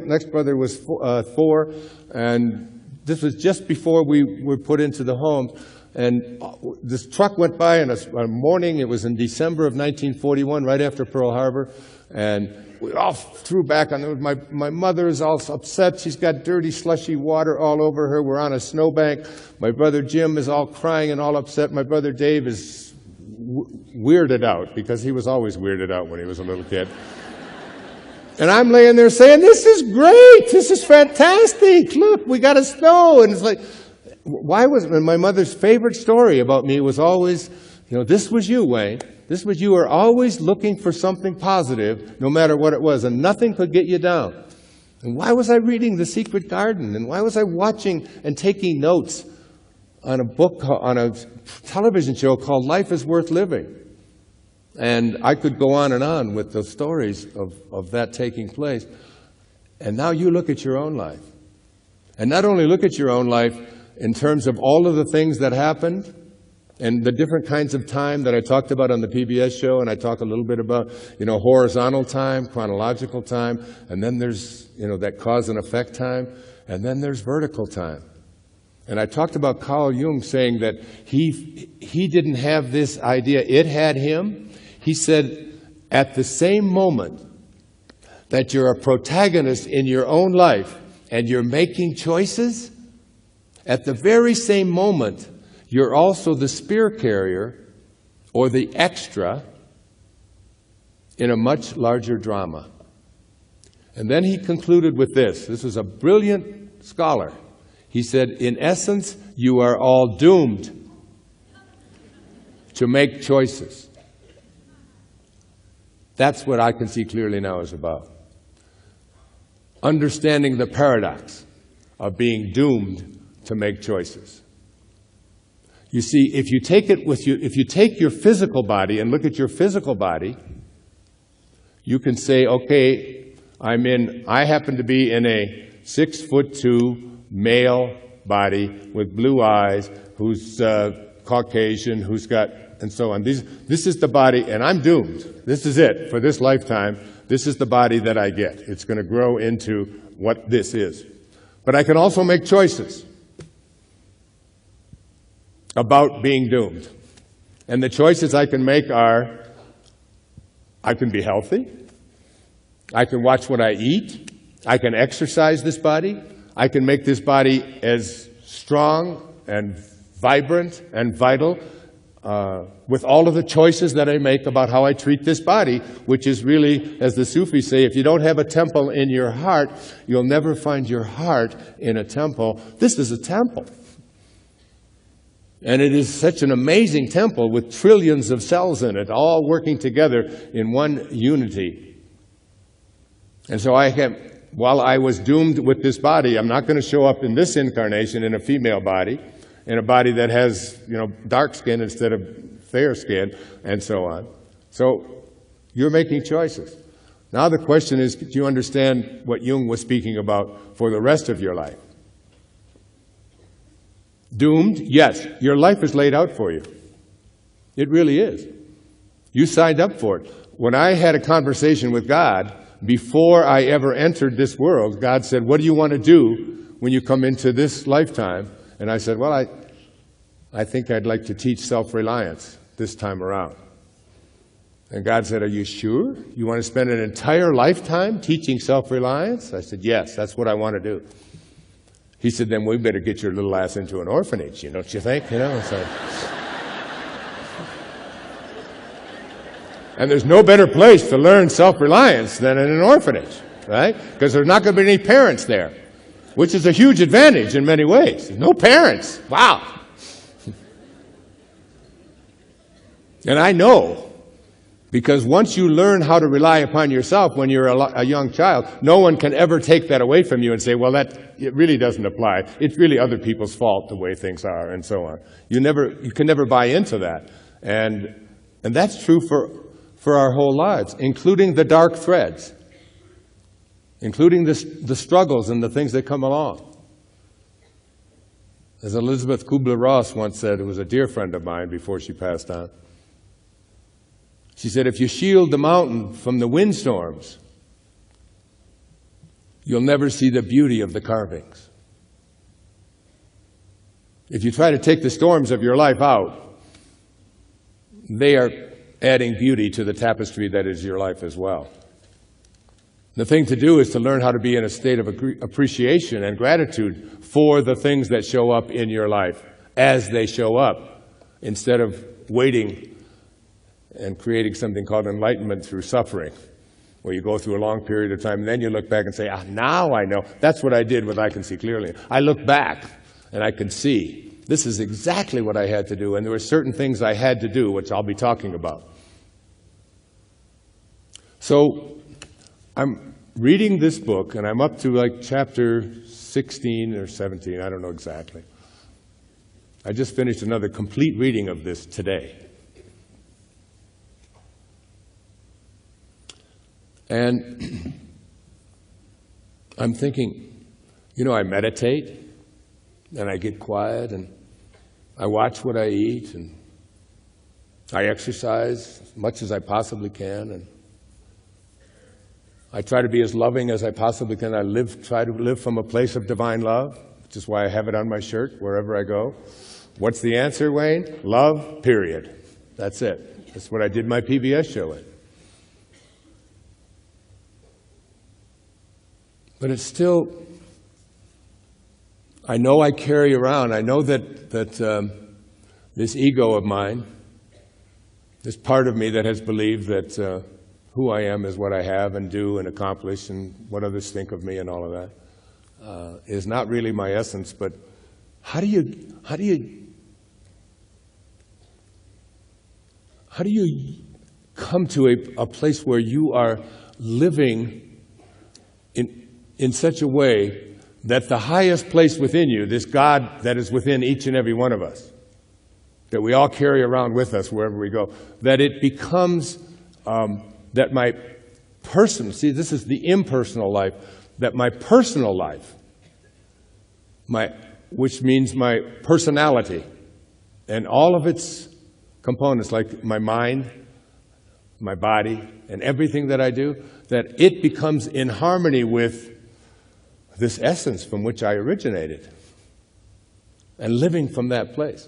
next brother was 4, and this was just before we were put into the homes. And this truck went by on a morning, it was in December of 1941, right after Pearl Harbor, and we all threw back on them. My mother is all upset. She's got dirty, slushy water all over her. We're on a snowbank. My brother Jim is all crying and all upset. My brother Dave is weirded out, because he was always weirded out when he was a little kid. And I'm laying there saying, this is great. This is fantastic. Look, we got a snow. And it's like, why was, my mother's favorite story about me was always, this was you, Wayne. This was, you were always looking for something positive, no matter what it was, and nothing could get you down. And why was I reading The Secret Garden? And why was I watching and taking notes on a television show called Life is Worth Living? And I could go on with the stories of that taking place. And now you look at your own life. And not only look at your own life in terms of all of the things that happened and the different kinds of time that I talked about on the PBS show, and I talk a little bit about, horizontal time, chronological time, and then there's, that cause and effect time, and then there's vertical time. And I talked about Carl Jung saying that he didn't have this idea, it had him. He said, at the same moment that you're a protagonist in your own life and you're making choices, at the very same moment, you're also the spear carrier or the extra in a much larger drama. And then he concluded with this. This was a brilliant scholar. He said, in essence, you are all doomed to make choices. That's what I Can See Clearly Now is about. Understanding the paradox of being doomed to make choices. You see, if you take your physical body and look at your physical body, you can say, okay, I happen to be in a 6'2" male body with blue eyes, who's Caucasian, who's got, and so on. This is the body, and I'm doomed. This is it for this lifetime. This is the body that I get. It's going to grow into what this is. But I can also make choices about being doomed. And the choices I can make are, I can be healthy. I can watch what I eat. I can exercise this body. I can make this body as strong and vibrant and vital with all of the choices that I make about how I treat this body, which is really, as the Sufis say, if you don't have a temple in your heart, you'll never find your heart in a temple. This is a temple. And it is such an amazing temple with trillions of cells in it, all working together in one unity. And so while I was doomed with this body, I'm not going to show up in this incarnation in a female body, in a body that has, dark skin instead of fair skin, and so on. So you're making choices. Now the question is, do you understand what Jung was speaking about for the rest of your life? Doomed? Yes. Your life is laid out for you. It really is. You signed up for it. When I had a conversation with God, before I ever entered this world, God said, what do you want to do when you come into this lifetime? And I said, well, I think I'd like to teach self-reliance this time around. And God said, are you sure? You want to spend an entire lifetime teaching self-reliance? I said, yes, that's what I want to do. He said, then we better get your little ass into an orphanage, don't you think? So. And there's no better place to learn self-reliance than in an orphanage, right? Because there's not going to be any parents there, which is a huge advantage in many ways. No parents. Wow. And I know, because once you learn how to rely upon yourself when you're a young child, no one can ever take that away from you and say, well, it really doesn't apply. It's really other people's fault the way things are, and so on. You can never buy into that. And that's true for our whole lives, including the dark threads, including the struggles and the things that come along. As Elizabeth Kubler-Ross once said, who was a dear friend of mine before she passed on, she said, if you shield the mountain from the windstorms, you'll never see the beauty of the carvings. If you try to take the storms of your life out, they are adding beauty to the tapestry that is your life as well. The thing to do is to learn how to be in a state of appreciation and gratitude for the things that show up in your life as they show up, instead of waiting and creating something called enlightenment through suffering, where you go through a long period of time and then you look back and say, now I know. That's what I did with I Can See Clearly. I look back And I could see this is exactly what I had to do, and there were certain things I had to do, which I'll be talking about. So I'm reading this book, and I'm up to like chapter 16 or 17, I don't know exactly. I just finished another complete reading of this today. And I'm thinking, you know, I meditate, and I get quiet, and I watch what I eat, and I exercise as much as I possibly can, and I try to be as loving as I possibly can. I try to live from a place of divine love, which is why I have it on my shirt wherever I go. What's the answer, Wayne? Love, period. That's it. That's what I did my PBS show in. But it's still, I know I carry around, I know that this ego of mine, this part of me that has believed that who I am is what I have and do and accomplish and what others think of me and all of that, is not really my essence. But how do you come to a place where you are living in such a way that the highest place within you, this God that is within each and every one of us, that we all carry around with us wherever we go, that it becomes that my personal, see, this is the impersonal life, that my personal life, which means my personality and all of its components, like my mind, my body, and everything that I do, that it becomes in harmony with this essence from which I originated and living from that place.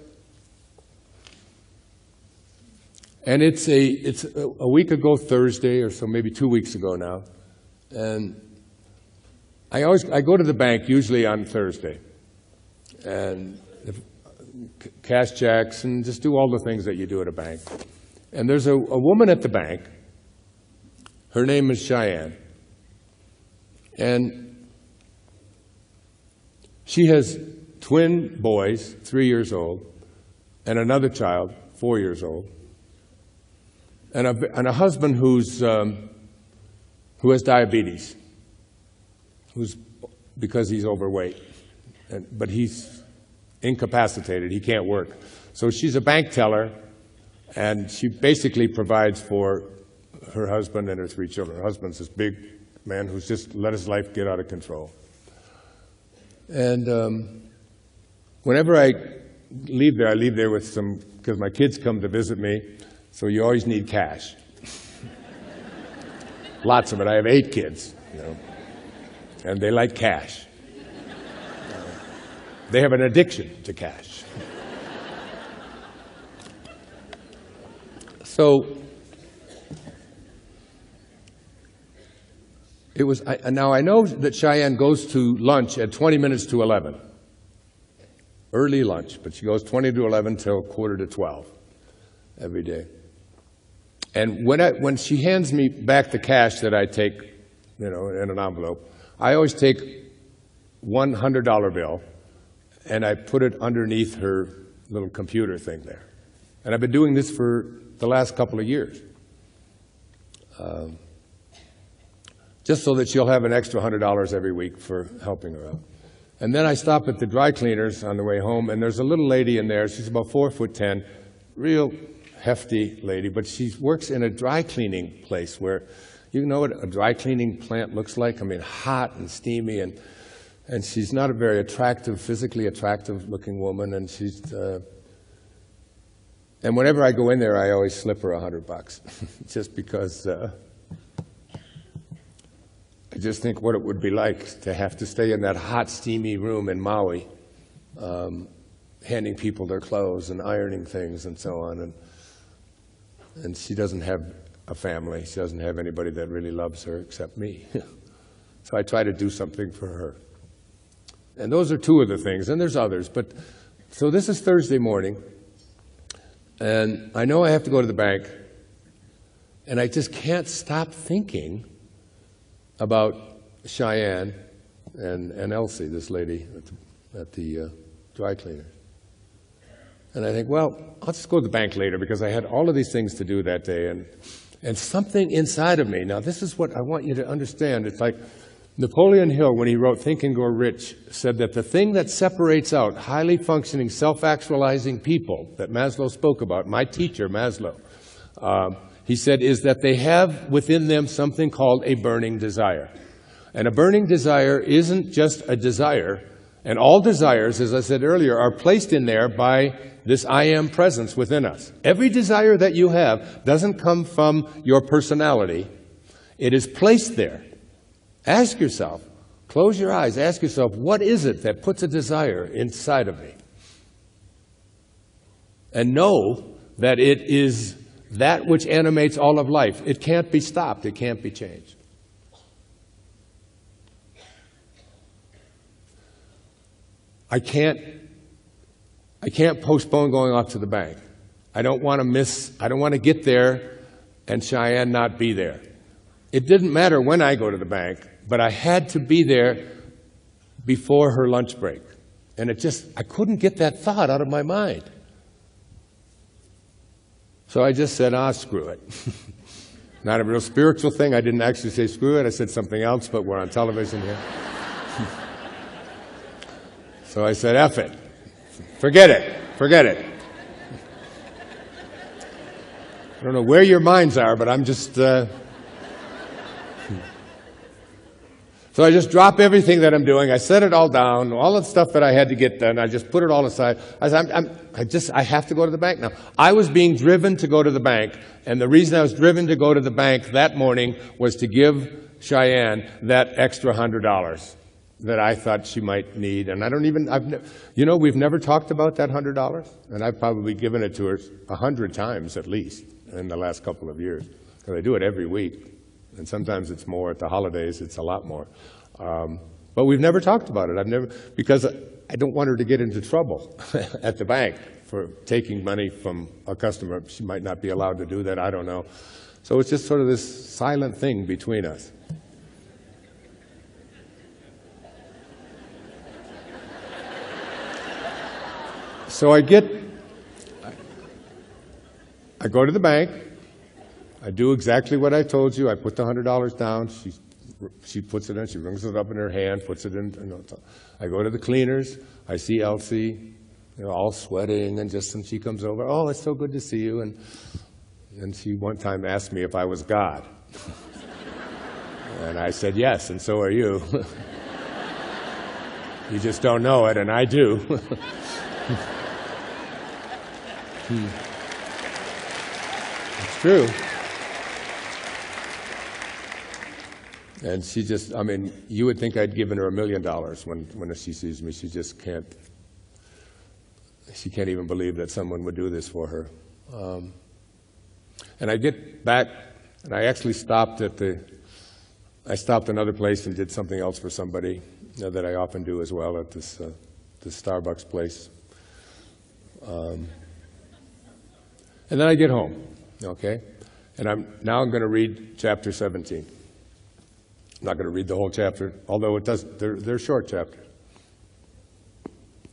And it's a week ago Thursday, or so, maybe 2 weeks ago now, and I go to the bank usually on Thursday, and cash checks and just do all the things that you do at a bank. And there's a woman at the bank. Her name is Cheyenne, and she has twin boys, 3 years old, and another child, 4 years old. And a husband who has diabetes, because he's overweight, but he's incapacitated, he can't work. So she's a bank teller, and she basically provides for her husband and her 3 children. Her husband's this big man who's just let his life get out of control. And whenever I leave there with some, because my kids come to visit me, so you always need cash. Lots of it. I have 8 kids, you know, and they like cash. They have an addiction to cash. So it was. Now I know that Cheyenne goes to lunch at 20 minutes to 11. Early lunch, but she goes 20 to 11 till 11:45 every day. And when she hands me back the cash that I take, you know, in an envelope, I always take $100 bill, and I put it underneath her little computer thing there. And I've been doing this for the last couple of years, just so that she'll have an extra $100 every week for helping her out. And then I stop at the dry cleaners on the way home, and there's a little lady in there. She's about 4'10", real hefty lady, but she works in a dry cleaning place where, you know what a dry cleaning plant looks like? I mean, hot and steamy, and she's not a very attractive, physically attractive looking woman, and and whenever I go in there, I always slip her $100, just because I just think what it would be like to have to stay in that hot, steamy room in Maui, handing people their clothes and ironing things and so on. And she doesn't have a family. She doesn't have anybody that really loves her except me. So I try to do something for her. And those are 2 of the things, and there's others. But so this is Thursday morning, and I know I have to go to the bank, and I just can't stop thinking about Cheyenne and Elsie, this lady at the dry cleaners. And I think, well, I'll just go to the bank later because I had all of these things to do that day. And something inside of me, now this is what I want you to understand. It's like Napoleon Hill, when he wrote Think and Grow Rich, said that the thing that separates out highly functioning, self-actualizing people that Maslow spoke about, my teacher, Maslow, he said, is that they have within them something called a burning desire. And a burning desire isn't just a desire. And all desires, as I said earlier, are placed in there by this I am presence within us. Every desire that you have doesn't come from your personality. It is placed there. Ask yourself, close your eyes, ask yourself, what is it that puts a desire inside of me? And know that it is that which animates all of life. It can't be stopped. It can't be changed. I can't postpone going off to the bank. I don't want to get there and Cheyenne not be there. It didn't matter when I go to the bank, but I had to be there before her lunch break. And I couldn't get that thought out of my mind. So I just said, screw it. Not a real spiritual thing. I didn't actually say screw it. I said something else, but we're on television here. So I said, F it. Forget it. Forget it. I don't know where your minds are, but I'm just... So I just drop everything that I'm doing. I set it all down, all the stuff that I had to get done. I just put it all aside. I said, I have to go to the bank now. I was being driven to go to the bank, and the reason I was driven to go to the bank that morning was to give Cheyenne that extra $100 that I thought she might need. And we've never talked about that $100, and I've probably given it to her 100 times at least in the last couple of years, because I do it every week. And sometimes it's more. At the holidays, it's a lot more. But we've never talked about it. Because I don't want her to get into trouble at the bank for taking money from a customer. She might not be allowed to do that. I don't know. So it's just sort of this silent thing between us. So I go to the bank. I do exactly what I told you. I put the $100 down. She puts it in. She brings it up in her hand, puts it in. I go to the cleaners. I see Elsie, all sweating, and she comes over. Oh, it's so good to see you. And she one time asked me if I was God. And I said yes, and so are you. You just don't know it, and I do. It's true. And she just, you would think I'd given her $1 million when she sees me. She just can't even believe that someone would do this for her. And I get back, and I actually stopped another place and did something else for somebody that I often do as well at this Starbucks place. And then I get home, okay? And I'm going to read chapter 17. I'm not going to read the whole chapter, although they're short chapters.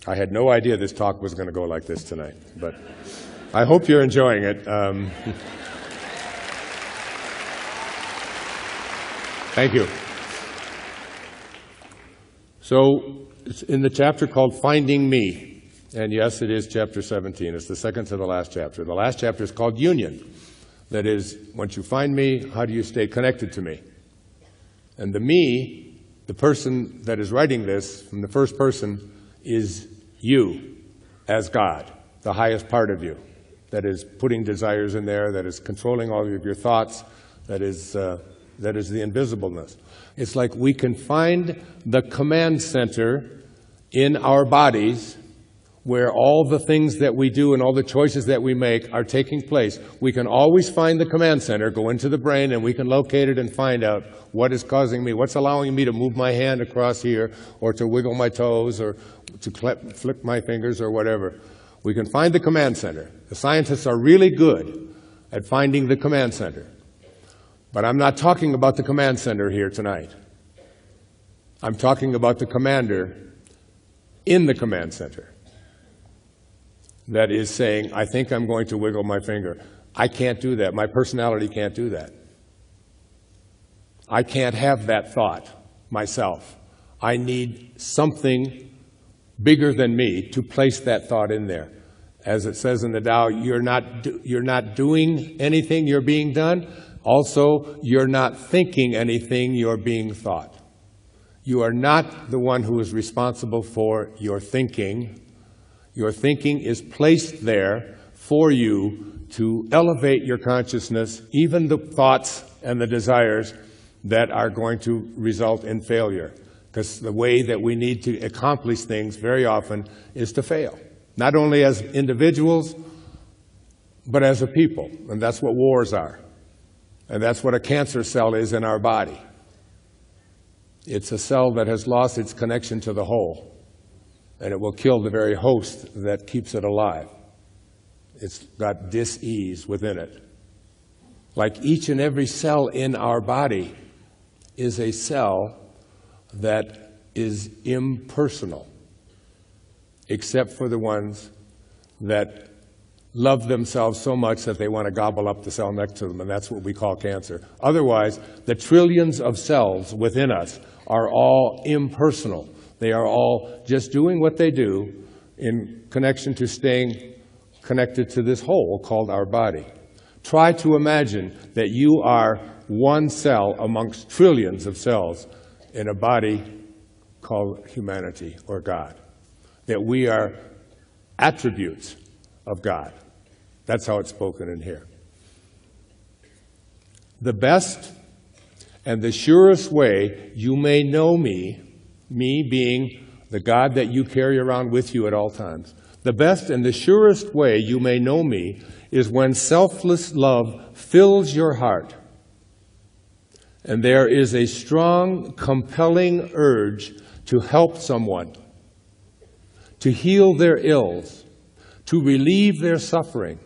I had no idea this talk was going to go like this tonight, but I hope you're enjoying it. Thank you. So it's in the chapter called Finding Me, and yes, it is chapter 17. It's the second to the last chapter. The last chapter is called Union. That is, once you find me, how do you stay connected to me? And the me, the person that is writing this from the first person, is you as God, the highest part of you, that is putting desires in there, that is controlling all of your thoughts, that is the invisibleness. It's like we can find the command center in our bodies where all the things that we do and all the choices that we make are taking place. We can always find the command center, go into the brain, and we can locate it and find out what is causing me, what's allowing me to move my hand across here, or to wiggle my toes, or to flip my fingers, or whatever. We can find the command center. The scientists are really good at finding the command center. But I'm not talking about the command center here tonight. I'm talking about the commander in the command center. that is saying, I think I'm going to wiggle my finger. I can't do that. My personality can't do that. I can't have that thought myself. I need something bigger than me to place that thought in there. As it says in the Tao, you're not doing anything, you're being done. Also, you're not thinking anything, you're being thought. You are not the one who is responsible for your thinking. Your thinking is placed there for you to elevate your consciousness, even the thoughts and the desires that are going to result in failure. Because the way that we need to accomplish things very often is to fail. Not only as individuals, but as a people. And that's what wars are. And that's what a cancer cell is in our body. It's a cell that has lost its connection to the whole. And it will kill the very host that keeps it alive. It's got dis-ease within it. Like each and every cell in our body is a cell that is impersonal, except for the ones that love themselves so much that they want to gobble up the cell next to them, and that's what we call cancer. Otherwise, the trillions of cells within us are all impersonal. They are all just doing what they do in connection to staying connected to this whole called our body. Try to imagine that you are one cell amongst trillions of cells in a body called humanity or God. That we are attributes of God. That's how it's spoken in here. The best and the surest way you may know me being the God that you carry around with you at all times, the best and the surest way you may know me is when selfless love fills your heart and there is a strong, compelling urge to help someone, to heal their ills, to relieve their suffering,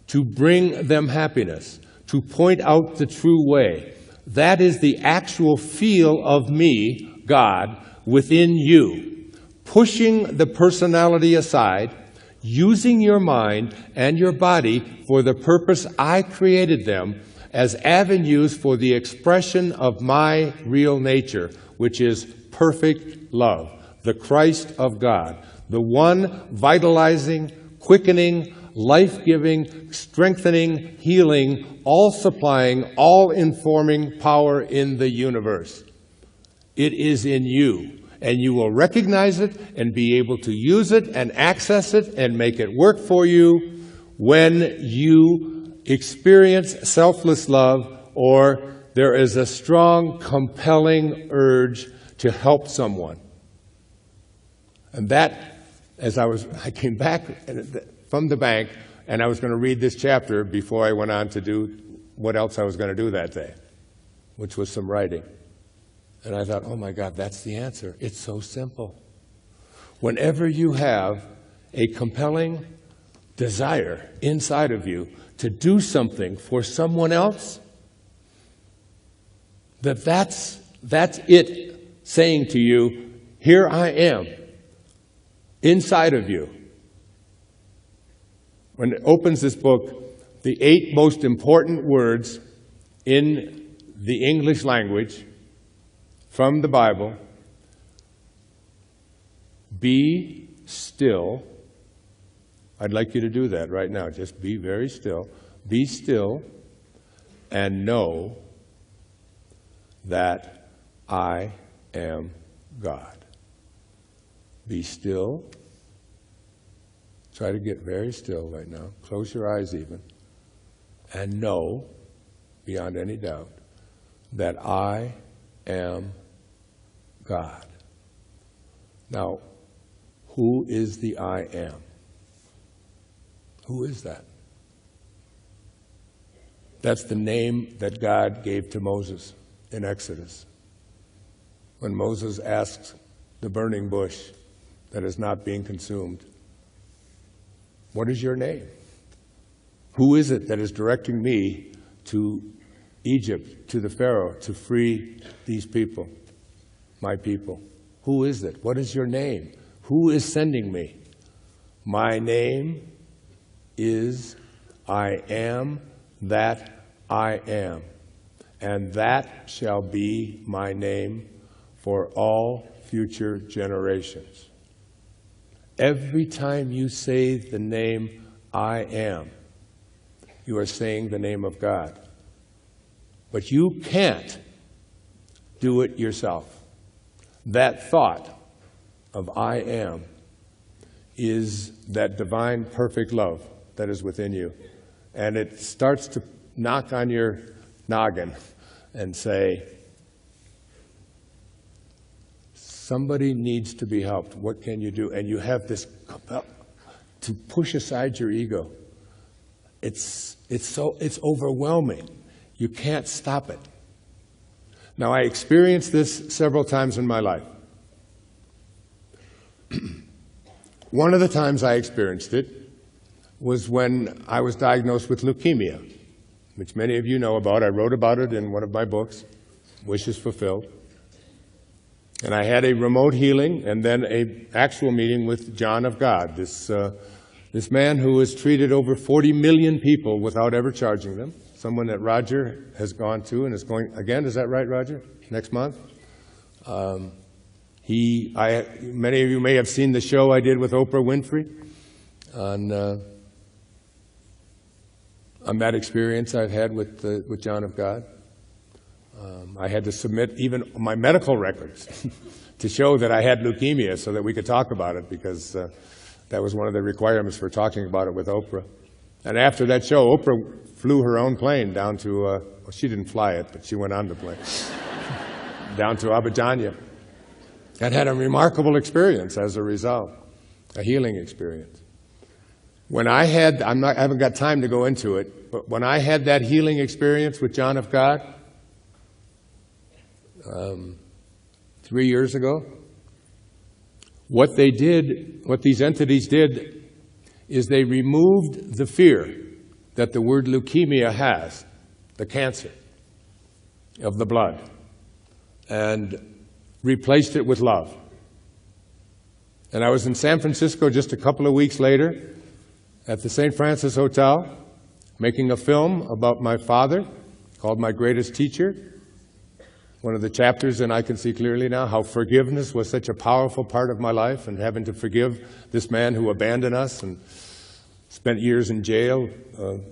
to bring them happiness, to point out the true way. That is the actual feel of me, God, within you, pushing the personality aside, using your mind and your body for the purpose I created them as avenues for the expression of my real nature, which is perfect love, the Christ of God, the one vitalizing, quickening, life-giving, strengthening, healing, all-supplying, all-informing power in the universe. It is in you, and you will recognize it and be able to use it and access it and make it work for you when you experience selfless love or there is a strong, compelling urge to help someone. And that, as I came back from the bank, and I was going to read this chapter before I went on to do what else I was going to do that day, which was some writing. And I thought, oh my God, that's the answer. It's so simple. Whenever you have a compelling desire inside of you to do something for someone else, that's it saying to you, here I am, inside of you. When it opens this book, the 8 most important words in the English language from the Bible: be still. I'd like you to do that right now. Just be very still. Be still and know that I am God. Be still. Try to get very still right now. Close your eyes even. And know, beyond any doubt, that I am God. Now, who is the I am? Who is that? That's the name that God gave to Moses in Exodus. When Moses asks the burning bush that is not being consumed, what is your name? Who is it that is directing me to Egypt, to the Pharaoh, to free these people, my people? Who is it? What is your name? Who is sending me? My name is I am that I am, and that shall be my name for all future generations. Every time you say the name I am, you are saying the name of God. But you can't do it yourself. That thought of I am is that divine perfect love that is within you. And it starts to knock on your noggin and say, somebody needs to be helped. What can you do? And you have this to push aside your ego. It's overwhelming. You can't stop it. Now, I experienced this several times in my life. One of the times I experienced it was when I was diagnosed with leukemia, which many of you know about. I wrote about it in one of my books, Wishes Fulfilled. And I had a remote healing and then an actual meeting with John of God, this man who has treated over 40 million people without ever charging them, someone that Roger has gone to and is going, again, is that right, Roger? Next month? Many of you may have seen the show I did with Oprah Winfrey on that experience I've had with John of God. I had to submit even my medical records to show that I had leukemia so that we could talk about it, because that was one of the requirements for talking about it with Oprah. And after that show, Oprah flew her own plane down to, well, she didn't fly it, but she went on the plane, down to Abidjan, and had a remarkable experience as a result, a healing experience. When I haven't got time to go into it, but when I had that healing experience with John of God, 3 years ago, what these entities did is they removed the fear that the word leukemia has, the cancer of the blood, and replaced it with love. And I was in San Francisco just a couple of weeks later at the St. Francis Hotel making a film about my father called My Greatest Teacher. One of the chapters, and I can see clearly now how forgiveness was such a powerful part of my life, and having to forgive this man who abandoned us and spent years in jail,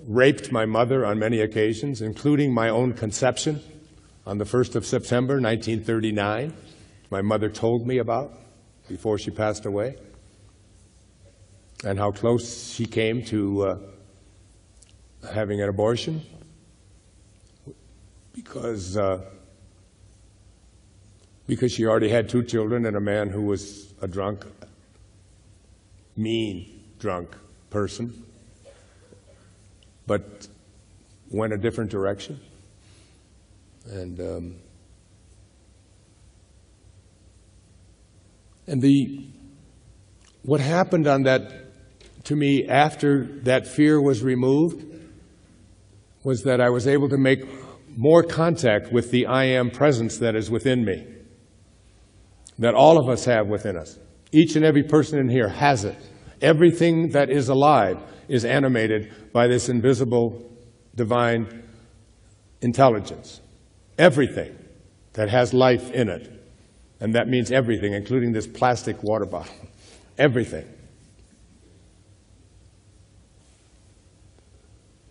raped my mother on many occasions, including my own conception on the 1st of September, 1939. My mother told me about before she passed away, and how close she came to having an abortion because she already had 2 children and a man who was a drunk, mean drunk person, but went a different direction. And what happened on that, to me, after that fear was removed, was that I was able to make more contact with the I am presence that is within me, that all of us have within us. Each and every person in here has it. Everything that is alive is animated by this invisible divine intelligence. Everything that has life in it. And that means everything, including this plastic water bottle. Everything.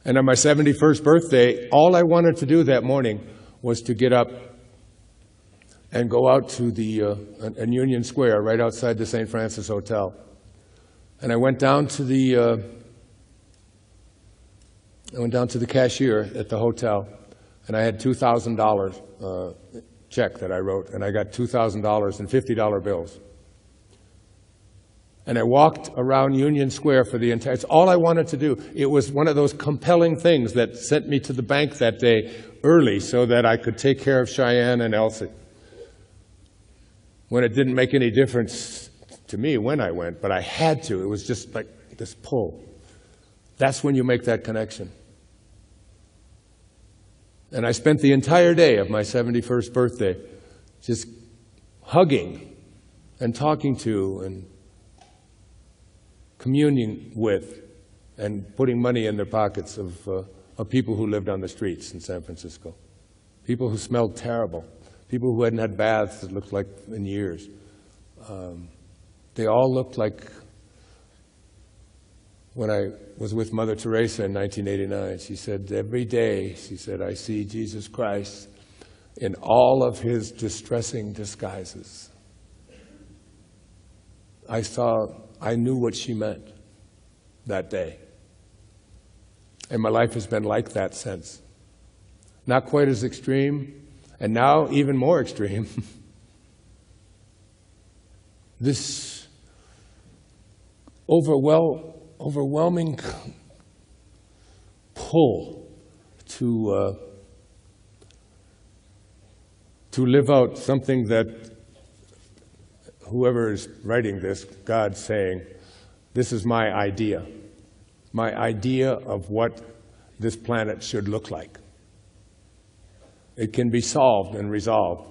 And on my 71st birthday, all I wanted to do that morning was to get up and go out to in Union Square, right outside the St. Francis Hotel. And I went down to the cashier at the hotel, and I had $2,000 check that I wrote, and I got $2,000 in $50 bills. And I walked around Union Square for the entire, it's all I wanted to do. It was one of those compelling things that sent me to the bank that day early so that I could take care of Cheyenne and Elsie. When it didn't make any difference to me when I went, but I had to. It was just like this pull. That's when you make that connection. And I spent the entire day of my 71st birthday just hugging and talking to and communing with and putting money in their pockets of people who lived on the streets in San Francisco. People who smelled terrible. People who hadn't had baths that looked like in years. They all looked like when I was with Mother Teresa in 1989. She said, every day, she said, I see Jesus Christ in all of his distressing disguises. I knew what she meant that day. And my life has been like that since. Not quite as extreme, and now even more extreme. This overwhelming pull to live out something that whoever is writing this, God's saying, this is my idea of what this planet should look like. It can be solved and resolved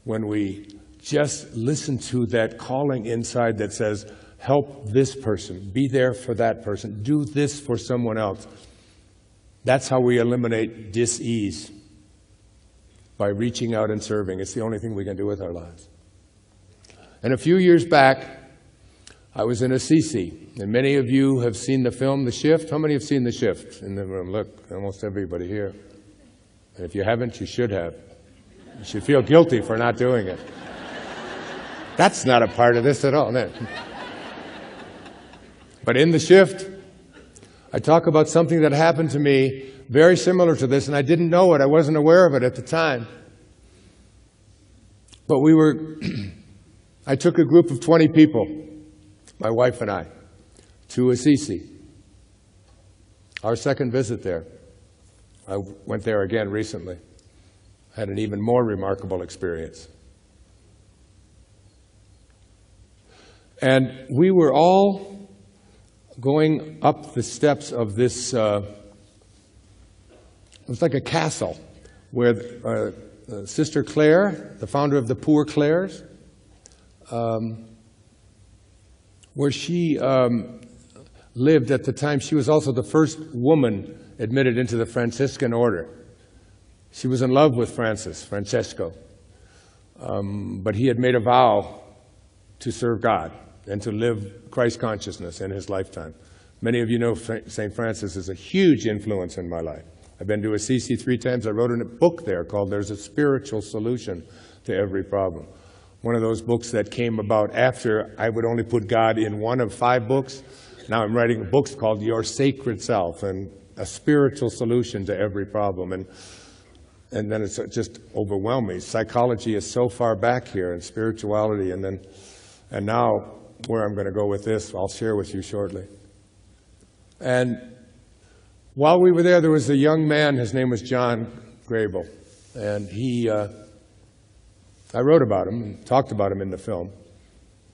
when we just listen to that calling inside that says, help this person, be there for that person, do this for someone else. That's how we eliminate dis-ease, by reaching out and serving. It's the only thing we can do with our lives. And a few years back, I was in Assisi, and many of you have seen the film The Shift. How many have seen The Shift in the room? Look, almost everybody here. And if you haven't, you should have. You should feel guilty for not doing it. That's not a part of this at all. No. But in The Shift, I talk about something that happened to me very similar to this, and I didn't know it. I wasn't aware of it at the time. But I took a group of 20 people, my wife and I, to Assisi. Our second visit there. I went there again recently. Had an even more remarkable experience. And we were all going up the steps of this, it was like a castle, where Sister Claire, the founder of the Poor Clares, where she lived at the time. She was also the first woman admitted into the Franciscan order. She was in love with Francesco, but he had made a vow to serve God and to live Christ consciousness in his lifetime. Many of you know St. Francis is a huge influence in my life. I've been to Assisi 3 times. I wrote a book there called There's a Spiritual Solution to Every Problem. One of those books that came about after I would only put God in one of 5 books. Now I'm writing books called Your Sacred Self and a spiritual solution to every problem. And then it's just overwhelming. Psychology is so far back here, and spirituality, and now where I'm going to go with this, I'll share with you shortly. And while we were there, there was a young man. His name was John Grael, and I wrote about him and talked about him in the film.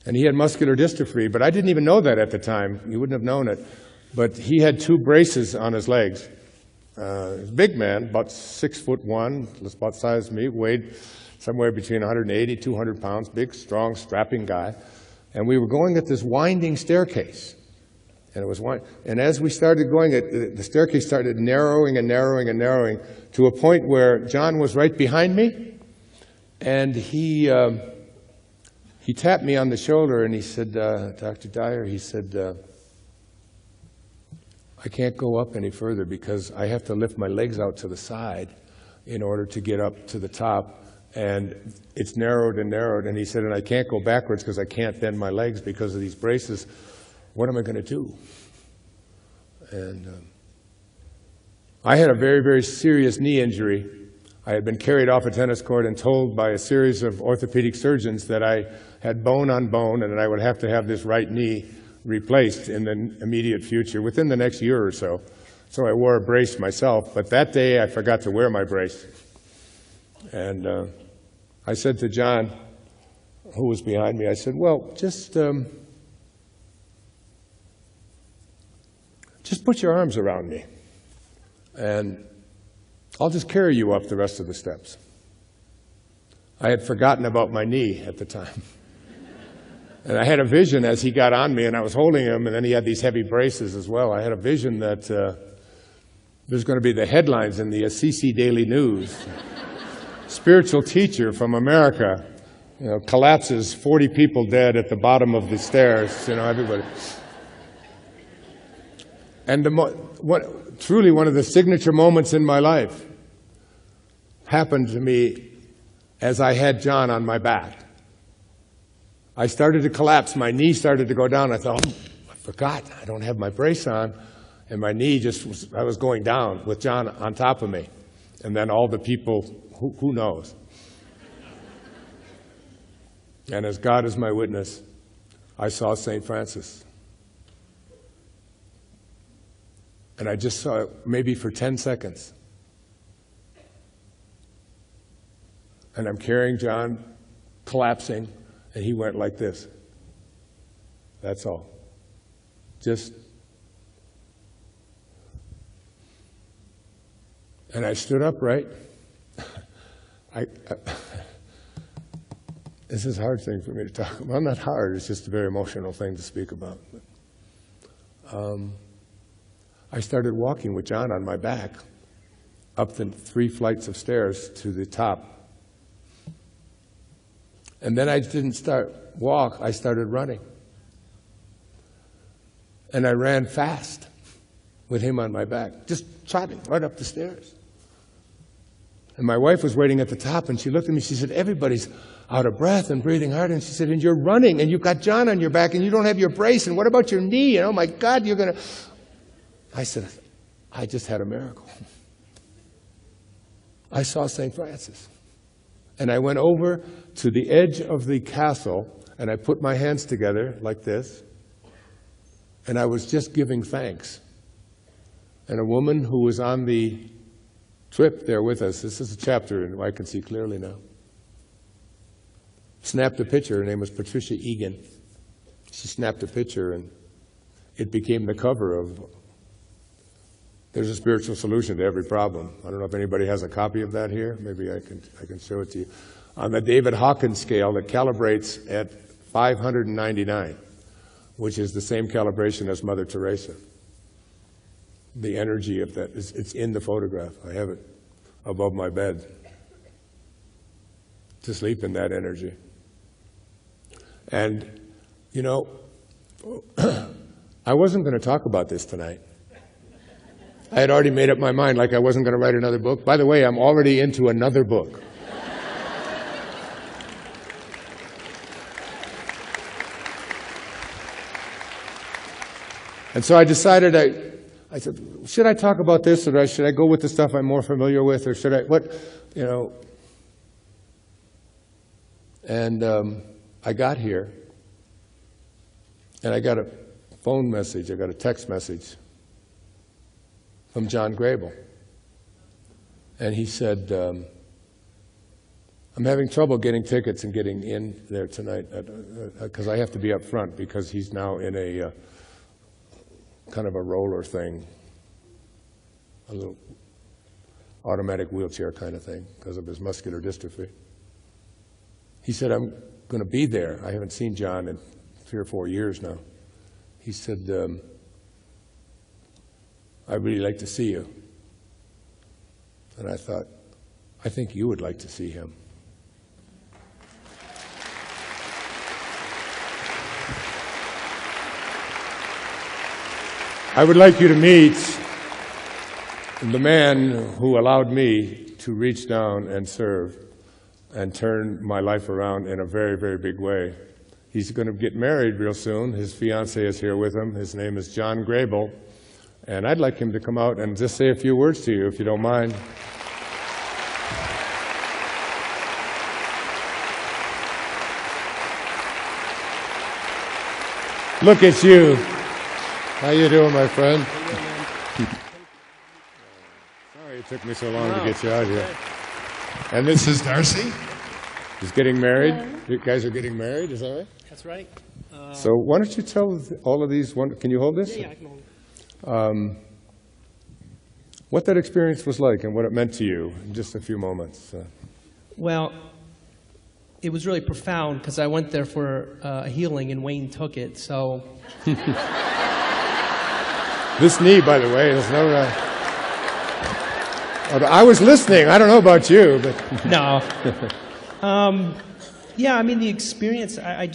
And he had muscular dystrophy, but I didn't even know that at the time. You wouldn't have known it. But he had 2 braces on his legs. He was a big man, about 6'1", about the size of me, weighed somewhere between 180, 200 pounds, big, strong, strapping guy. And we were going at this winding staircase. And as we started going, the staircase started narrowing and narrowing and narrowing to a point where John was right behind me. And he tapped me on the shoulder and he said, Dr. Dyer, he said, I can't go up any further because I have to lift my legs out to the side in order to get up to the top. And it's narrowed and narrowed. And he said, and I can't go backwards because I can't bend my legs because of these braces. What am I going to do? And I had a very, very serious knee injury. I had been carried off a tennis court and told by a series of orthopedic surgeons that I had bone on bone and that I would have to have this right knee replaced in the immediate future, within the next year or so. So I wore a brace myself, but that day I forgot to wear my brace. And I said to John, who was behind me, I said, well, just put your arms around me, and I'll just carry you up the rest of the steps. I had forgotten about my knee at the time. And I had a vision as he got on me, and I was holding him, and then he had these heavy braces as well. I had a vision that there's going to be the headlines in the Assisi Daily News. Spiritual teacher from America, collapses, 40 people dead at the bottom of the stairs, everybody. And truly one of the signature moments in my life happened to me as I had John on my back. I started to collapse. My knee started to go down. I thought, I forgot. I don't have my brace on. And my knee I was going down with John on top of me. And then all the people, who knows? And as God is my witness, I saw St. Francis. And I just saw it maybe for 10 seconds. And I'm carrying John, collapsing, and he went like this. That's all. And I stood upright. This is a hard thing for me to talk about. Well, not hard, it's just a very emotional thing to speak about. I started walking with John on my back up the 3 flights of stairs to the top. And then I didn't walk, I started running. And I ran fast with him on my back, just trotting right up the stairs. And my wife was waiting at the top, and she looked at me, she said, everybody's out of breath and breathing hard. And she said, and you're running, and you've got John on your back, and you don't have your brace, and what about your knee? And oh my God, you're going to... I said, I just had a miracle. I saw St. Francis. And I went over to the edge of the castle, and I put my hands together like this, and I was just giving thanks. And a woman who was on the trip there with us, this is a chapter, and I can see clearly now, snapped a picture. Her name was Patricia Egan. She snapped a picture, and it became the cover of There's a Spiritual Solution to Every Problem. I don't know if anybody has a copy of that here. Maybe I can show it to you. On the David Hawkins scale that calibrates at 599, which is the same calibration as Mother Teresa. The energy of that, it's in the photograph. I have it above my bed. To sleep in that energy. And, I wasn't going to talk about this tonight. I had already made up my mind like I wasn't going to write another book. By the way, I'm already into another book. And so I decided, I said, should I talk about this, or should I go with the stuff I'm more familiar with, or should I, And I got here, and I got a phone message, I got a text message from John Grael. And he said, I'm having trouble getting tickets and getting in there tonight, because I have to be up front, because he's now in a kind of a roller thing, a little automatic wheelchair kind of thing, because of his muscular dystrophy. He said, I'm going to be there. I haven't seen John in 3 or 4 years now. He said, I'd really like to see you. And I thought, I think you would like to see him. I would like you to meet the man who allowed me to reach down and serve and turn my life around in a very, very big way. He's going to get married real soon. His fiancée is here with him. His name is John Grael. And I'd like him to come out and just say a few words to you, if you don't mind. Look at you. How you doing, my friend? Sorry it took me so long to get you out here. And this is Darcy. He's getting married. Hello. You guys are getting married, is that right? That's right. So why don't you tell all of these, can you hold this? Yeah, I can hold it. What that experience was like and what it meant to you in just a few moments. Well, it was really profound because I went there for a healing and Wayne took it. So this knee, by the way, is no. I was listening. I don't know about you, but no. Yeah, I mean the experience. I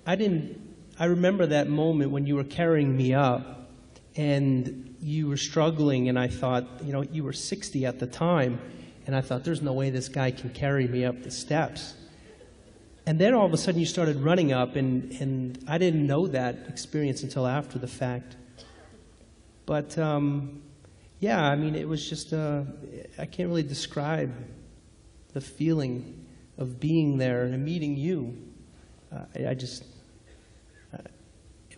didn't. I remember that moment when you were carrying me up, and you were struggling, and I thought, you know, you were 60 at the time, and I thought, there's no way this guy can carry me up the steps. And then all of a sudden you started running up, and I didn't know that experience until after the fact. But yeah, I mean, it was just, I can't really describe the feeling of being there and meeting you. It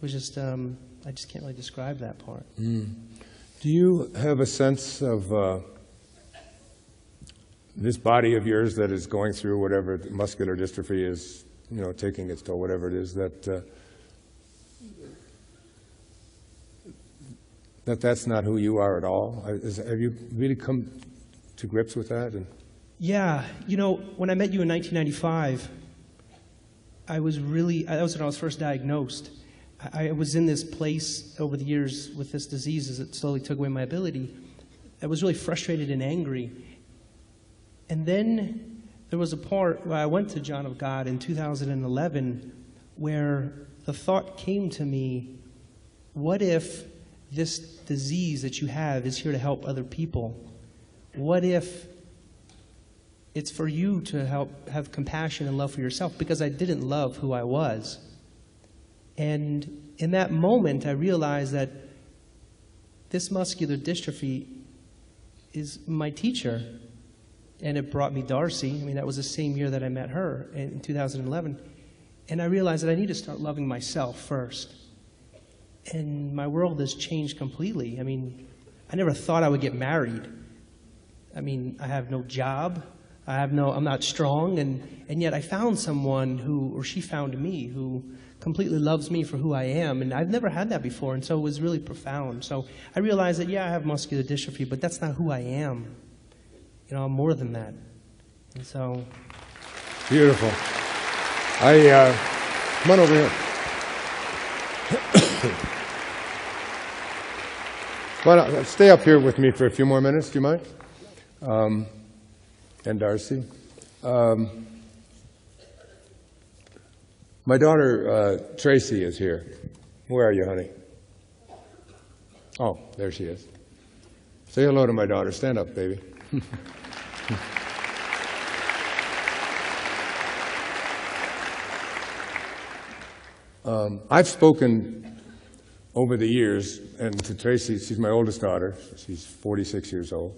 was just, I just can't really describe that part. Mm. Do you have a sense of this body of yours that is going through whatever muscular dystrophy is, you know, taking its toll, whatever it is, that's not who you are at all? Have you really come to grips with that? Yeah, you know, when I met you in 1995, that was when I was first diagnosed. I was in this place over the years with this disease as it slowly took away my ability. I was really frustrated and angry. And then there was a part where I went to John of God in 2011 where the thought came to me, what if this disease that you have is here to help other people? What if it's for you to help have compassion and love for yourself? Because I didn't love who I was. And in that moment, I realized that this muscular dystrophy is my teacher. And it brought me Darcy. I mean, that was the same year that I met her in 2011. And I realized that I need to start loving myself first. And my world has changed completely. I mean, I never thought I would get married. I mean, I have no job. I'm not strong. And yet I found someone or she found me, who completely loves me for who I am. And I've never had that before. And so it was really profound. So I realized that, yeah, I have muscular dystrophy, but that's not who I am. You know, I'm more than that. And so. Beautiful. Come on over here. Well, stay up here with me for a few more minutes, do you mind? And Darcy. My daughter, Tracy, is here. Where are you, honey? Oh, there she is. Say hello to my daughter. Stand up, baby. I've spoken over the years, and to Tracy, she's my oldest daughter. She's 46 years old.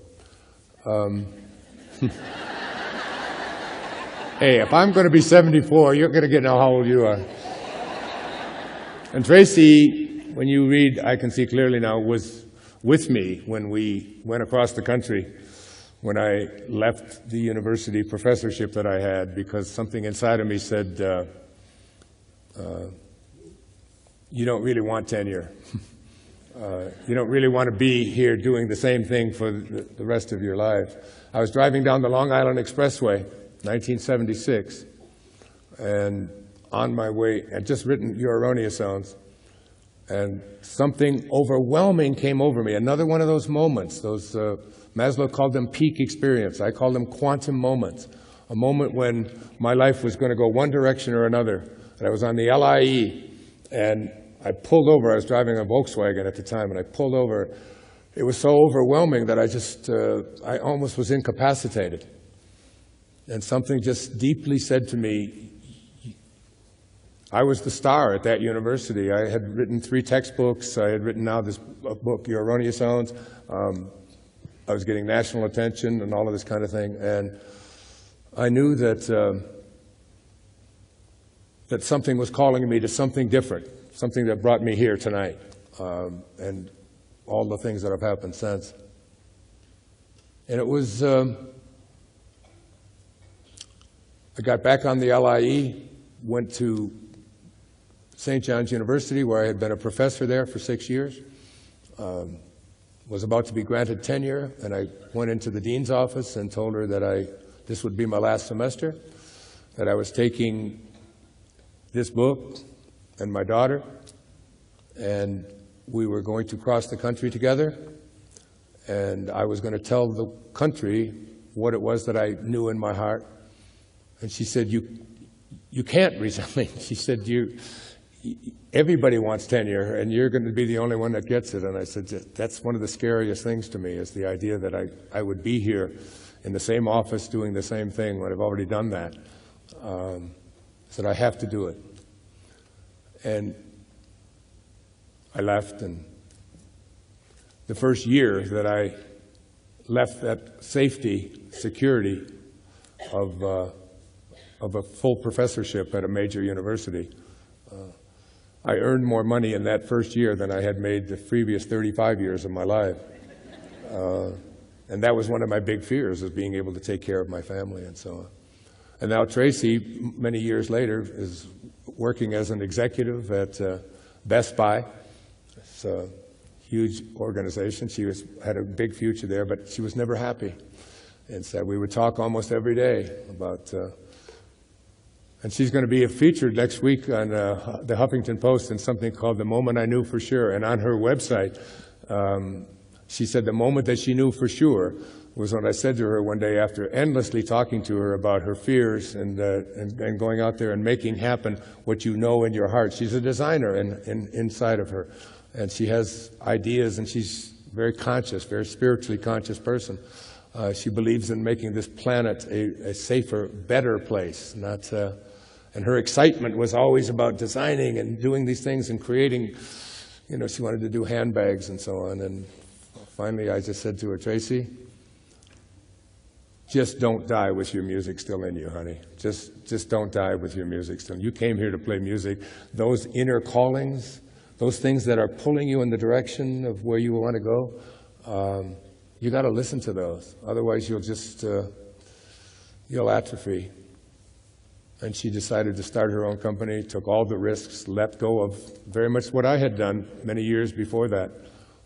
Hey, if I'm going to be 74, you're going to get know how old you are. And Tracy, when you read I Can See Clearly Now, was with me when we went across the country, when I left the university professorship that I had, because something inside of me said, you don't really want tenure. You don't really want to be here doing the same thing for the rest of your life. I was driving down the Long Island Expressway, 1976, and on my way, I'd just written Your Erroneous Zones, and something overwhelming came over me. Another one of those moments, Maslow called them peak experience. I call them quantum moments. A moment when my life was going to go one direction or another. And I was on the LIE, and I pulled over. I was driving a Volkswagen at the time, and I pulled over. It was so overwhelming that I almost was incapacitated. And something just deeply said to me, I was the star at that university. I had written 3 textbooks. I had written now this book, Your Erroneous Zones. I was getting national attention and all of this kind of thing. And I knew that that something was calling me to something different, something that brought me here tonight, and all the things that have happened since. And it was, I got back on the LIE, went to St. John's University, where I had been a professor there for 6 years. Was about to be granted tenure, and I went into the dean's office and told her that this would be my last semester. that I was taking this book and my daughter, and we were going to cross the country together, and I was going to tell the country what it was that I knew in my heart. And she said, you can't resign. She said, everybody wants tenure, and you're going to be the only one that gets it. And I said, that's one of the scariest things to me, is the idea that I would be here in the same office doing the same thing when I've already done that. I said, I have to do it. And I left, and the first year that I left that safety, security of a full professorship at a major university, I earned more money in that first year than I had made the previous 35 years of my life. And that was one of my big fears, is being able to take care of my family and so on. And now Tracy, many years later, is working as an executive at Best Buy. It's a huge organization. She had a big future there, but she was never happy. And so we would talk almost every day about, and she's going to be featured next week on the Huffington Post in something called The Moment I Knew for Sure. And on her website, she said the moment that she knew for sure was when I said to her one day, after endlessly talking to her about her fears and going out there and making happen what you know in your heart. She's a designer inside of her, and she has ideas, and she's very conscious, very spiritually conscious person. She believes in making this planet a safer, better place. And her excitement was always about designing and doing these things and creating. You know, she wanted to do handbags and so on. And finally, I just said to her, Tracy, just don't die with your music still in you, honey. Just don't die with your music still. You came here to play music. Those inner callings, those things that are pulling you in the direction of where you want to go, you got to listen to those. Otherwise, you'll atrophy. And she decided to start her own company, took all the risks, let go of very much what I had done many years before that.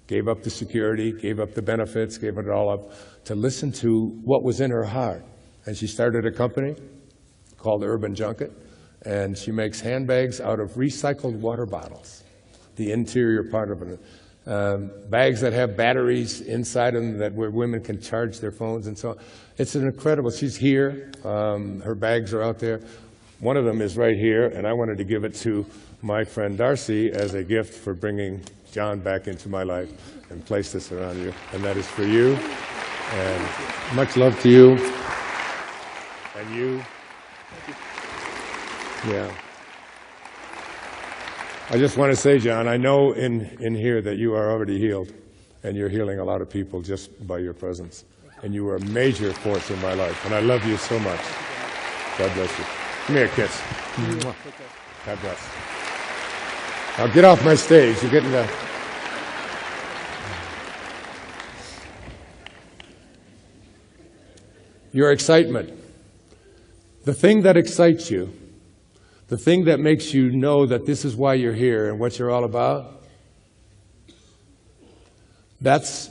Gave up the security, gave up the benefits, gave it all up to listen to what was in her heart. And she started a company called Urban Junket, and she makes handbags out of recycled water bottles, the interior part of it. Bags that have batteries inside them where women can charge their phones and so on. It's an incredible, she's here, her bags are out there. One of them is right here, and I wanted to give it to my friend Darcy as a gift for bringing John back into my life, and place this around you. And that is for you, and much love to you. And you. Yeah. I just want to say, John, I know in here that you are already healed, and you're healing a lot of people just by your presence. And you are a major force in my life, and I love you so much. God bless you. Give me a kiss. God bless. Now get off my stage. You're getting the... Your excitement. The thing that excites you, the thing that makes you know that this is why you're here and what you're all about, that's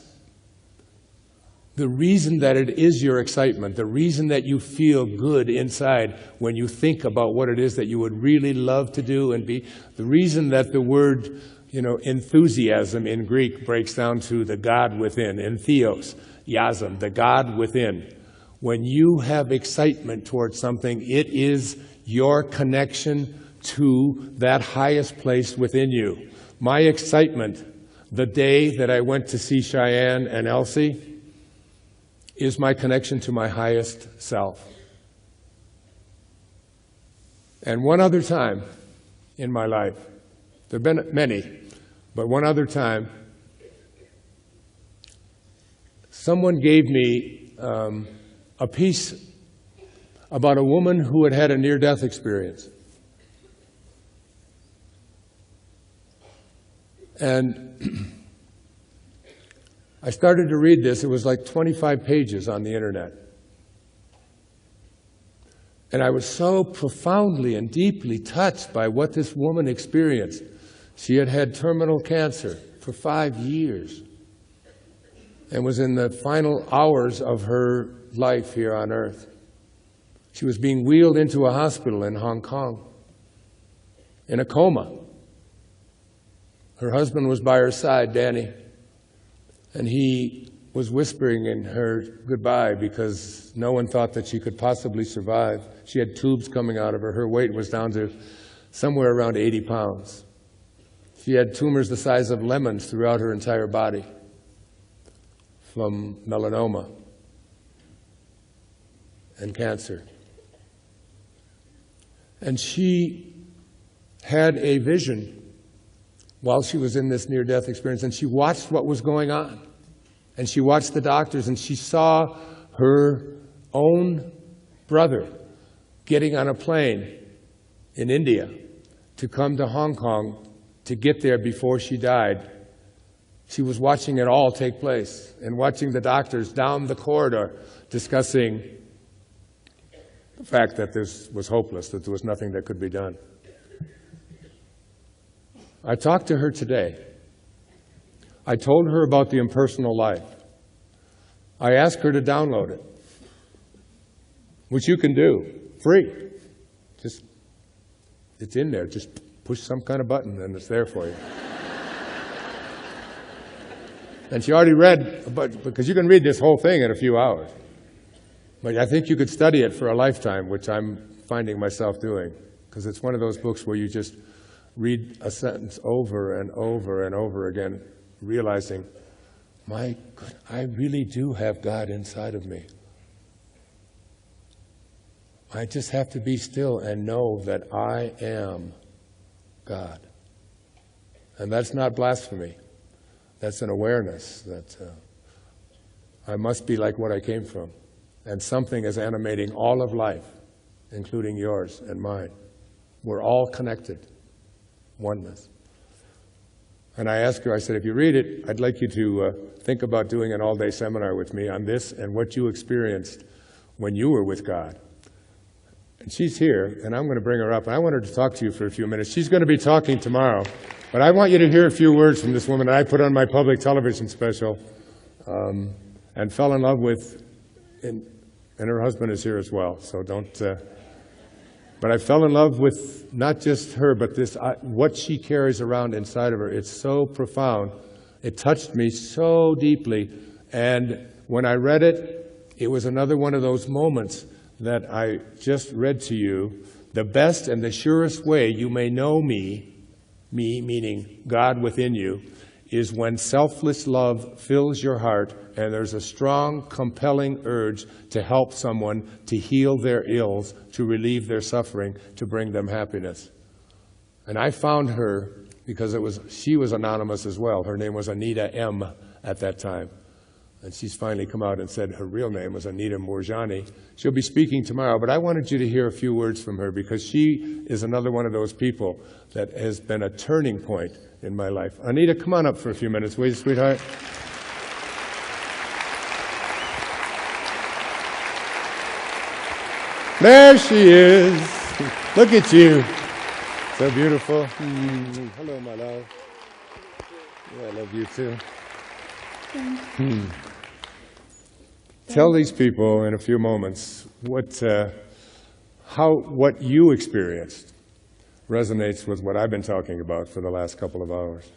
the reason that it is your excitement, the reason that you feel good inside when you think about what it is that you would really love to do and be, the reason that the word, enthusiasm in Greek breaks down to the God within, entheos, yasm, the God within. When you have excitement towards something, it is your connection to that highest place within you. My excitement, the day that I went to see Cheyenne and Elsie, is my connection to my highest self. And one other time in my life, there have been many, but one other time, someone gave me a piece about a woman who had had a near-death experience. And I started to read this. It was like 25 pages on the internet. And I was so profoundly and deeply touched by what this woman experienced. She had had terminal cancer for 5 years and was in the final hours of her life here on earth. She was being wheeled into a hospital in Hong Kong in a coma. Her husband was by her side, Danny, and he was whispering in her goodbye because no one thought that she could possibly survive. She had tubes coming out of her. Her weight was down to somewhere around 80 pounds. She had tumors the size of lemons throughout her entire body from melanoma and cancer. And she had a vision while she was in this near-death experience, and she watched what was going on. And she watched the doctors, and she saw her own brother getting on a plane in India to come to Hong Kong to get there before she died. She was watching it all take place and watching the doctors down the corridor discussing the fact that this was hopeless, that there was nothing that could be done. I talked to her today. I told her about the impersonal life. I asked her to download it, which you can do, free. Just, it's in there. Just push some kind of button and it's there for you. And she already read, because you can read this whole thing in a few hours. But I think you could study it for a lifetime, which I'm finding myself doing, because it's one of those books where you just read a sentence over and over and over again, realizing, my God, I really do have God inside of me. I just have to be still and know that I am God. And that's not blasphemy. That's an awareness that I must be like what I came from. And something is animating all of life, including yours and mine. We're all connected. Oneness. And I asked her, I said, if you read it, I'd like you to think about doing an all-day seminar with me on this and what you experienced when you were with God. And she's here, and I'm going to bring her up. And I want her to talk to you for a few minutes. She's going to be talking tomorrow. But I want you to hear a few words from this woman that I put on my public television special and fell in love with, and her husband is here as well, so don't... But I fell in love with not just her, but this, what she carries around inside of her. It's so profound. It touched me so deeply. And when I read it, it was another one of those moments that I just read to you. The best and the surest way you may know me meaning God within you, is when selfless love fills your heart and there's a strong, compelling urge to help someone, to heal their ills, to relieve their suffering, to bring them happiness. And I found her because she was anonymous as well. Her name was Anita M. at that time. And she's finally come out and said her real name was Anita Moorjani. She'll be speaking tomorrow, but I wanted you to hear a few words from her because she is another one of those people that has been a turning point in my life. Anita, come on up for a few minutes, will you, sweetheart? There she is. Look at you. So beautiful. Hello, my love. Yeah, I love you too. Tell these people in a few moments what you experienced resonates with what I've been talking about for the last couple of hours.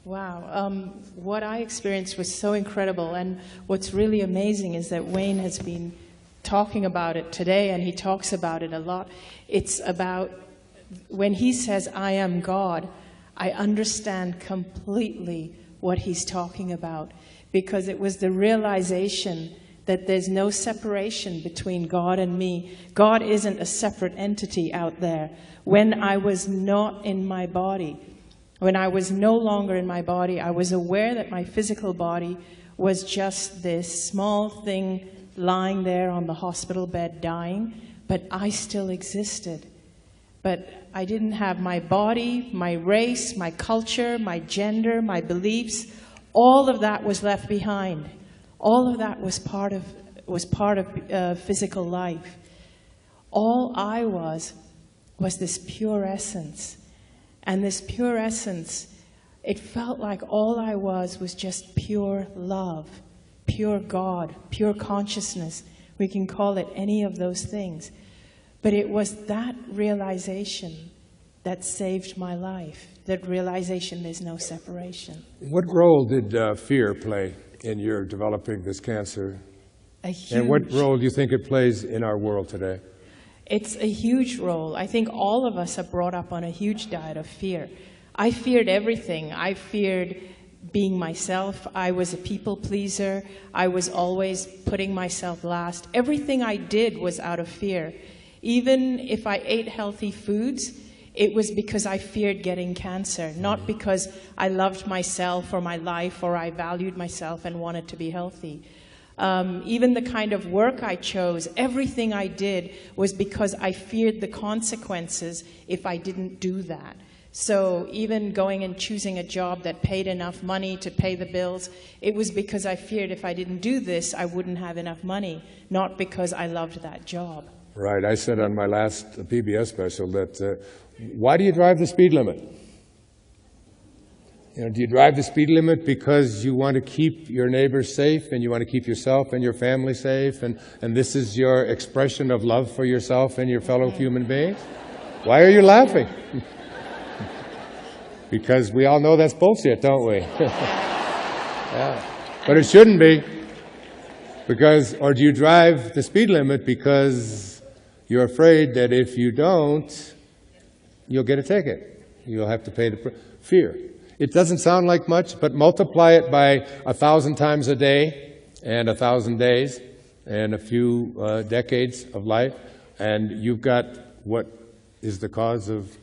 Wow. What I experienced was so incredible, and what's really amazing is that Wayne has been talking about it today, and he talks about it a lot. It's about when he says, I am God, I understand completely what he's talking about, because it was the realization that there's no separation between God and me. God isn't a separate entity out there. When I was not in my body, when I was no longer in my body, I was aware that my physical body was just this small thing lying there on the hospital bed dying, but I still existed. But I didn't have my body, my race, my culture, my gender, my beliefs. All of that was left behind. All of that was part of physical life. All I was this pure essence. And this pure essence, it felt like all I was just pure love, pure God, pure consciousness. We can call it any of those things. But it was that realization that saved my life, that realization there's no separation. What role did fear play in your developing this cancer? A huge. And what role do you think it plays in our world today? It's a huge role. I think all of us are brought up on a huge diet of fear. I feared everything. I feared being myself. I was a people pleaser. I was always putting myself last. Everything I did was out of fear. Even if I ate healthy foods, it was because I feared getting cancer, not because I loved myself or my life or I valued myself and wanted to be healthy. Even the kind of work I chose, everything I did was because I feared the consequences if I didn't do that. So even going and choosing a job that paid enough money to pay the bills, it was because I feared if I didn't do this, I wouldn't have enough money, not because I loved that job. Right. I said on my last PBS special that, why do you drive the speed limit? You know, do you drive the speed limit because you want to keep your neighbors safe and you want to keep yourself and your family safe and this is your expression of love for yourself and your fellow human beings? Why are you laughing? Because we all know that's bullshit, don't we? Yeah. But it shouldn't be. Because, or do you drive the speed limit because you're afraid that if you don't, you'll get a ticket. You'll have to pay the fear. It doesn't sound like much, but multiply it by 1,000 times a day and 1,000 days and a few decades of life, and you've got what is the cause of...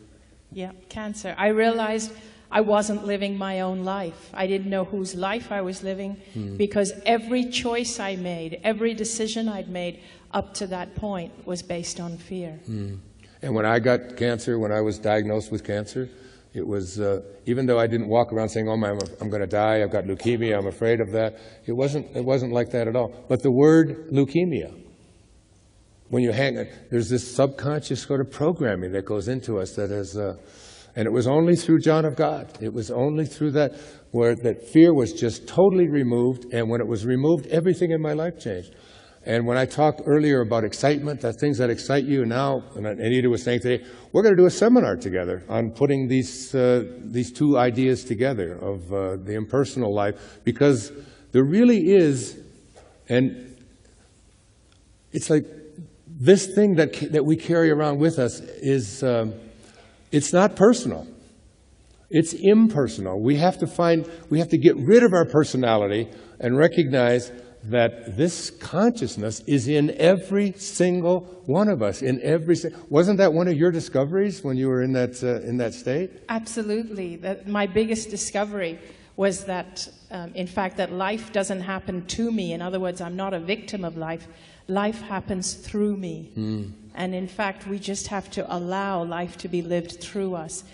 Yeah, cancer. I realized I wasn't living my own life. I didn't know whose life I was living because every choice I made, every decision I'd made up to that point was based on fear. And when I got cancer, when I was diagnosed with cancer, it was, even though I didn't walk around saying, oh, I'm going to die, I've got leukemia, I'm afraid of that, it wasn't like that at all. But the word leukemia, when you hang it, there's this subconscious sort of programming that goes into us that is, and it was only through John of God. It was only through that where that fear was just totally removed, and when it was removed, everything in my life changed. And when I talked earlier about excitement, the things that excite you now, and Anita was saying today, we're going to do a seminar together on putting these two ideas together of the impersonal life, because there really is, and it's like this thing that we carry around with us is, it's not personal. It's impersonal. We have to get rid of our personality and recognize that this consciousness is in every single one of us. Wasn't that one of your discoveries when you were in that state? Absolutely. My biggest discovery was that, in fact, that life doesn't happen to me. In other words, I'm not a victim of life. Life happens through me. And in fact, we just have to allow life to be lived through us.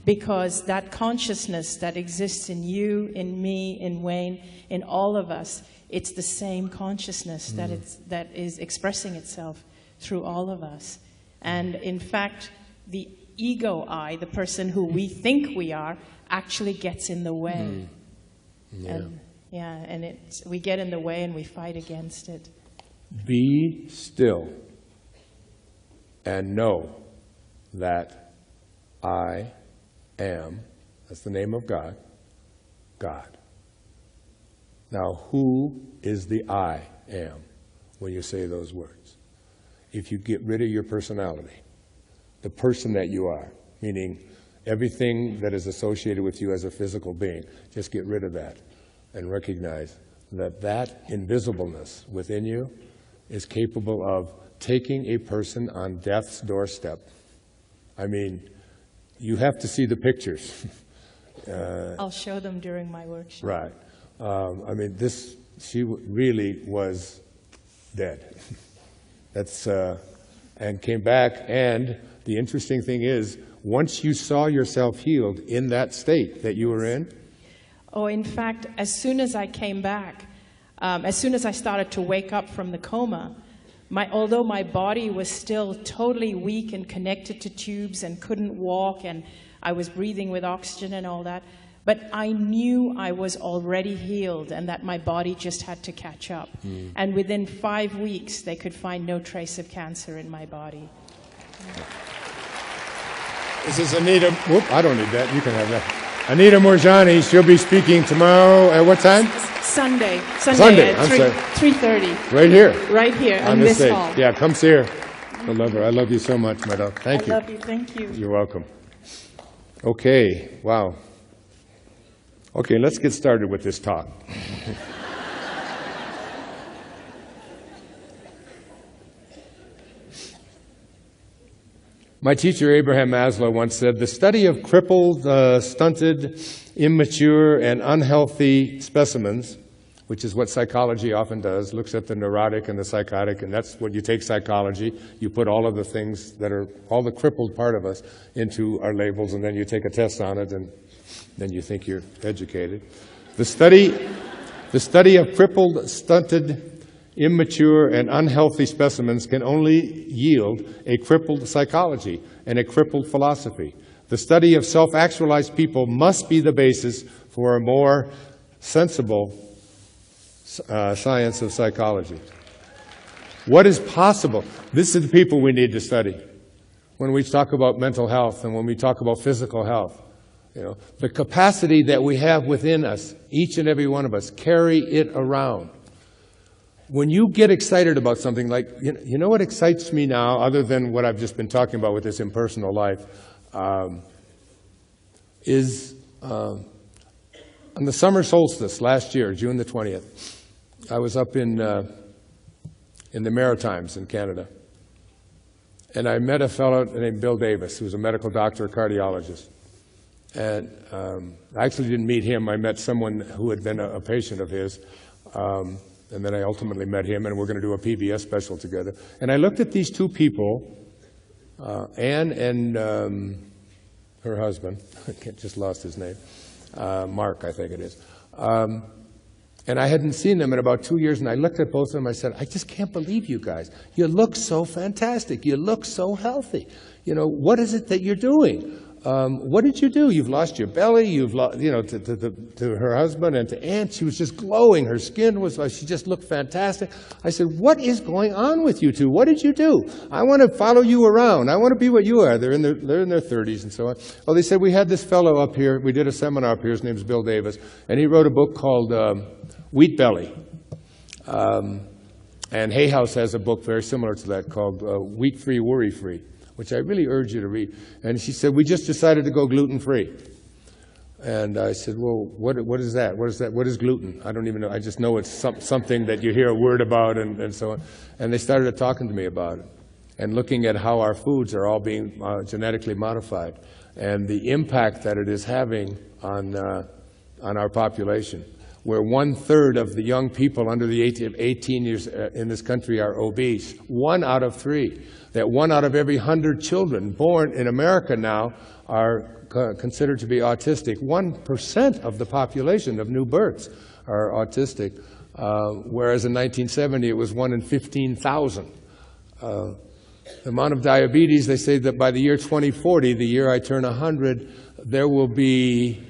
Because that consciousness that exists in you, in me, in Wayne, in all of us, it's the same consciousness that is expressing itself through all of us. And in fact, the ego I, the person who we think we are, actually gets in the way. And we get in the way and we fight against it. Be still and know that I am, that's the name of God, God. Now, who is the I am when you say those words? If you get rid of your personality, the person that you are, meaning everything that is associated with you as a physical being, just get rid of that and recognize that that invisibleness within you is capable of taking a person on death's doorstep. I mean, you have to see the pictures. I'll show them during my workshop. Right. I mean, she really was dead. And came back, and the interesting thing is, once you saw yourself healed in that state that you were in? Oh, in fact, as soon as I came back, as soon as I started to wake up from the coma, although my body was still totally weak and connected to tubes and couldn't walk, and I was breathing with oxygen and all that, but I knew I was already healed and that my body just had to catch up. And within 5 weeks, they could find no trace of cancer in my body. This is Anita. Whoop, I don't need that. You can have that. Anita Morjani. She'll be speaking tomorrow at what time? Sunday I'm at sorry. 3:30. Right here. Right here On in this this stage. hall. Yeah, come see her. I love her. I love you so much, my dog. Thank you. I love you. Thank you. You're welcome. Okay. Wow. Okay, let's get started with this talk. My teacher, Abraham Maslow, once said, the study of crippled, stunted, immature, and unhealthy specimens, which is what psychology often does, looks at the neurotic and the psychotic, and that's what you take psychology. You put all of the things that are, all the crippled part of us into our labels, and then you take a test on it, and then you think you're educated. The study of crippled, stunted, immature, and unhealthy specimens can only yield a crippled psychology and a crippled philosophy. The study of self-actualized people must be the basis for a more sensible science of psychology. What is possible? This is the people we need to study. When we talk about mental health and when we talk about physical health, you know, the capacity that we have within us, each and every one of us, carry it around. When you get excited about something, like, you know what excites me now, other than what I've just been talking about with this impersonal life, is on the summer solstice last year, June the 20th, I was up in the Maritimes in Canada, and I met a fellow named Bill Davis, who was a medical doctor, a cardiologist. And I actually didn't meet him. I met someone who had been a patient of his. And then I ultimately met him, and we're going to do a PBS special together. And I looked at these two people, Anne and her husband. I just lost his name. Mark, I think it is. And I hadn't seen them in about 2 years, and I looked at both of them. I said, I just can't believe you guys. You look so fantastic. You look so healthy. You know, what is it that you're doing? What did you do? You've lost your belly. You've lost, you know, to her husband and to Aunt. She was just glowing. Her skin was, she just looked fantastic. I said, what is going on with you two? What did you do? I want to follow you around. I want to be what you are. They're in their 30s and so on. Well, they said, we had this fellow up here. We did a seminar up here. His name's Bill Davis. And he wrote a book called Wheat Belly. And Hay House has a book very similar to that called Wheat Free, Worry Free, which I really urge you to read. And she said, we just decided to go gluten-free. And I said, well, what is that? What is that? What is gluten? I don't even know. I just know it's something that you hear a word about and so on. And they started talking to me about it and looking at how our foods are all being genetically modified and the impact that it is having on our population, where 1/3 of the young people under the 18 years in this country are obese. 1 out of 3. That 1 out of every 100 children born in America now are considered to be autistic. 1% of the population of new births are autistic, whereas in 1970 it was 1 in 15,000. The amount of diabetes, they say that by the year 2040, the year I turn 100, there will be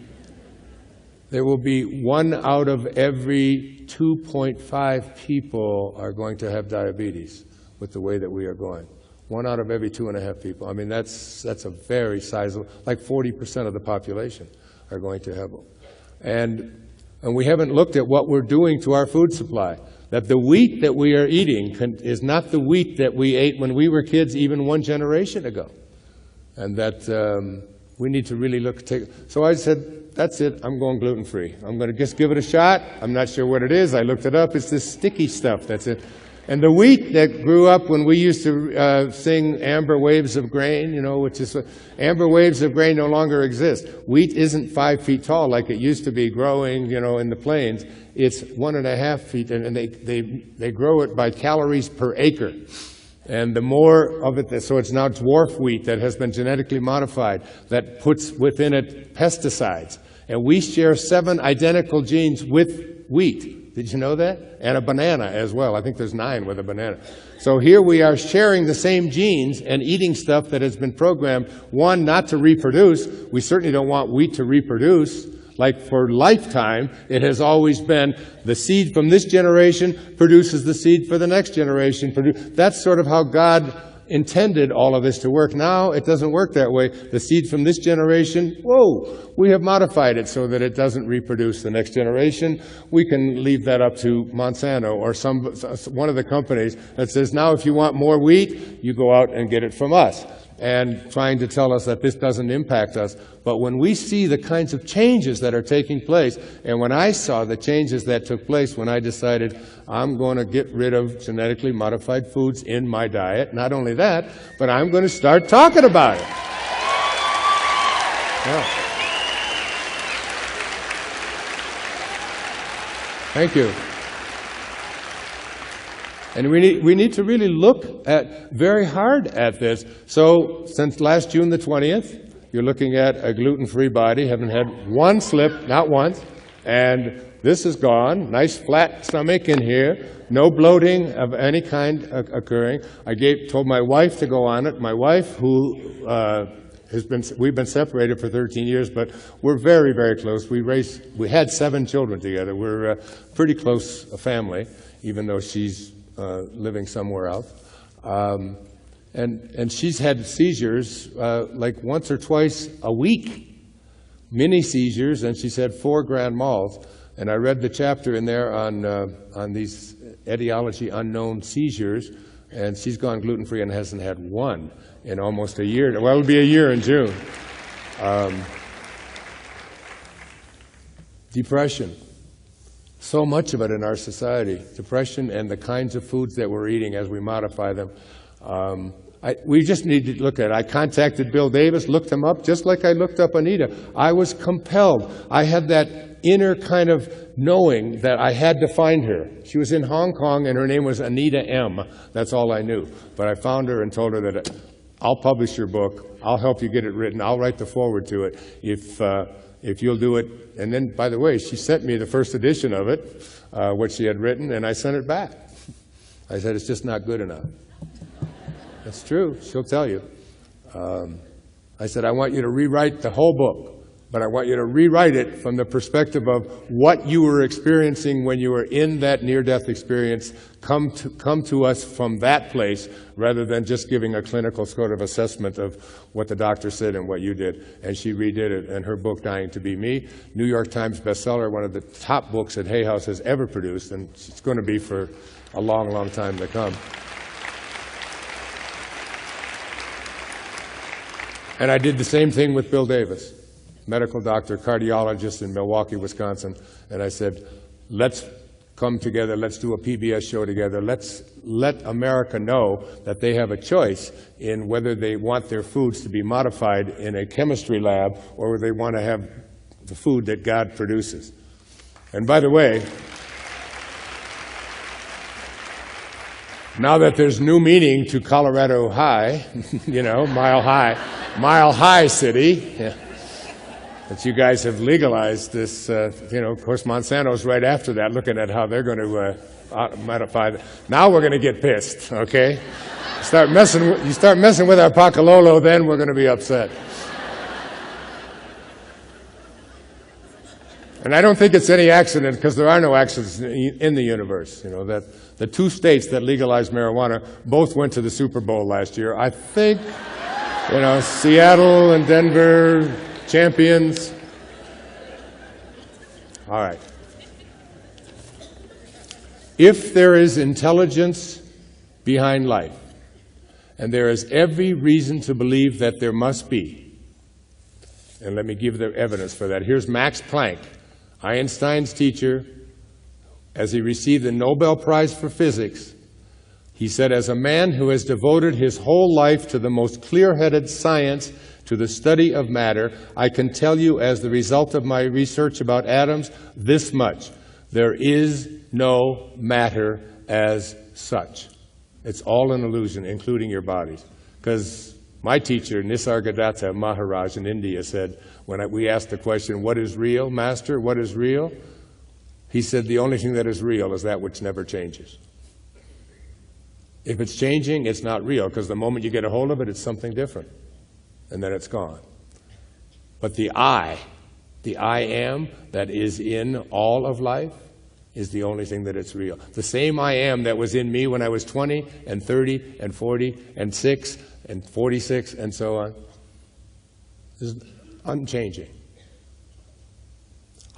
1 out of every 2.5 people are going to have diabetes with the way that we are going. 1 out of every 2.5 people. I mean, that's a very sizable, like 40% of the population are going to have them. And we haven't looked at what we're doing to our food supply. That the wheat that we are eating is not the wheat that we ate when we were kids even 1 generation ago. And that we need to really so I said, that's it, I'm going gluten-free. I'm going to just give it a shot. I'm not sure what it is. I looked it up. It's this sticky stuff. That's it. And the wheat that grew up when we used to sing Amber Waves of Grain, you know, which is, Amber Waves of Grain no longer exist. Wheat isn't 5 feet tall like it used to be growing, you know, in the plains. It's 1.5 feet, and they grow it by calories per acre. And the more of it, so it's now dwarf wheat that has been genetically modified, that puts within it pesticides. And we share 7 identical genes with wheat. Did you know that? And a banana as well. I think there's 9 with a banana. So here we are sharing the same genes and eating stuff that has been programmed, 1, not to reproduce. We certainly don't want wheat to reproduce. Like for lifetime, it has always been the seed from this generation produces the seed for the next generation. That's sort of how God intended all of this to work. Now it doesn't work that way. The seed from this generation, whoa, we have modified it so that it doesn't reproduce the next generation. We can leave that up to Monsanto or one of the companies that says, now if you want more wheat, you go out and get it from us, and trying to tell us that this doesn't impact us. But when we see the kinds of changes that are taking place, and when I saw the changes that took place when I decided I'm going to get rid of genetically modified foods in my diet, not only that, but I'm going to start talking about it. Yeah. Thank you. And we need to really look very hard at this. So since last June the 20th, you're looking at a gluten-free body. Haven't had one slip, not once. And this is gone. Nice flat stomach in here. No bloating of any kind occurring. I told my wife to go on it. My wife, who we've been separated for 13 years, but we're very, very close. We had 7 children together. We're a pretty close family, even though she's living somewhere else. And she's had seizures like once or twice a week, mini seizures, and she's had 4 grand mal. And I read the chapter in there on these etiology unknown seizures, and she's gone gluten-free and hasn't had one in almost a year. Well, it'll be a year in June. Depression. So much of it in our society, depression and the kinds of foods that we're eating as we modify them. We just need to look at it. I contacted Bill Davis, looked him up, just like I looked up Anita. I was compelled. I had that inner kind of knowing that I had to find her. She was in Hong Kong, and her name was Anita M. That's all I knew. But I found her and told her that I'll publish your book. I'll help you get it written. I'll write the foreword to it if you'll do it. And then, by the way, she sent me the first edition of it, what she had written, and I sent it back. I said, it's just not good enough. That's true. She'll tell you. I said, I want you to rewrite the whole book, but I want you to rewrite it from the perspective of what you were experiencing when you were in that near-death experience. Come to us from that place rather than just giving a clinical sort of assessment of what the doctor said and what you did. And she redid it, and her book, Dying to Be Me, New York Times bestseller, one of the top books that Hay House has ever produced, and it's going to be for a long, long time to come. And I did the same thing with Bill Davis, medical doctor, cardiologist in Milwaukee, Wisconsin. And I said, let's come together, let's do a PBS show together, let's let America know that they have a choice in whether they want their foods to be modified in a chemistry lab or they want to have the food that God produces. And by the way, now that there's new meaning to Colorado High, you know, Mile High City, yeah, that you guys have legalized this, you know, of course Monsanto's right after that, looking at how they're going to modify it. Now we're going to get pissed, okay? You start messing with our Pakalolo, then we're going to be upset. And I don't think it's any accident, because there are no accidents in the universe, you know, that the 2 states that legalized marijuana both went to the Super Bowl last year. I think, you know, Seattle and Denver, champions. All right. If there is intelligence behind life, and there is every reason to believe that there must be, and let me give the evidence for that. Here's Max Planck, Einstein's teacher, as he received the Nobel Prize for Physics. He said, as a man who has devoted his whole life to the most clear-headed science, to the study of matter, I can tell you as the result of my research about atoms this much: there is no matter as such. It's all an illusion, including your bodies. Because my teacher, Nisargadatta Maharaj in India, said, when we asked the question, what is real, Master, what is real? He said, the only thing that is real is that which never changes. If it's changing, it's not real, because the moment you get a hold of it, it's something different, and then it's gone. But the I am that is in all of life, is the only thing that it's real. The same I am that was in me when I was 20 and 30 and 40 and 6 and 46 and so on is unchanging.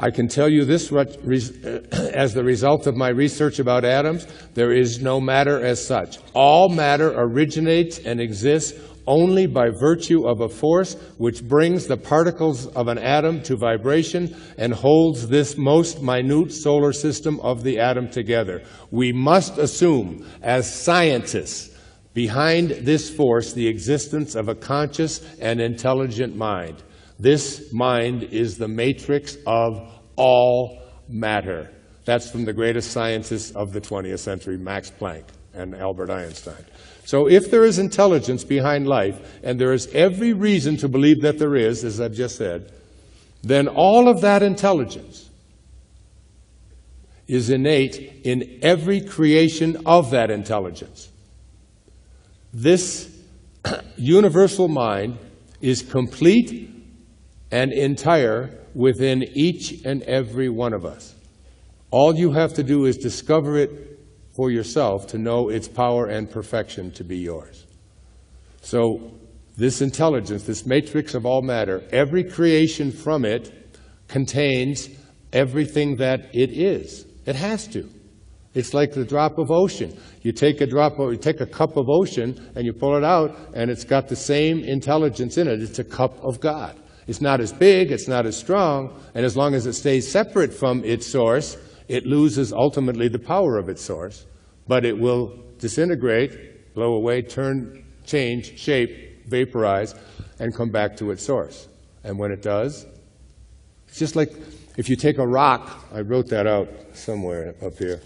I can tell you this, as the result of my research about atoms, there is no matter as such. All matter originates and exists only by virtue of a force which brings the particles of an atom to vibration and holds this most minute solar system of the atom together. We must assume, as scientists, behind this force the existence of a conscious and intelligent mind. This mind is the matrix of all matter. That's from the greatest scientists of the 20th century, Max Planck and Albert Einstein. So if there is intelligence behind life, and there is every reason to believe that there is, as I've just said, then all of that intelligence is innate in every creation of that intelligence. This universal mind is complete and entire within each and every one of us. All you have to do is discover it for yourself to know its power and perfection to be yours. So this intelligence, this matrix of all matter, every creation from it contains everything that it is. It has to. It's like the drop of ocean. You take a cup of ocean and you pull it out and it's got the same intelligence in it. It's a cup of God. It's not as big, it's not as strong, and as long as it stays separate from its source, it loses ultimately the power of its source, but it will disintegrate, blow away, turn, change, shape, vaporize, and come back to its source. And when it does, it's just like if you take a rock, I wrote that out somewhere up here.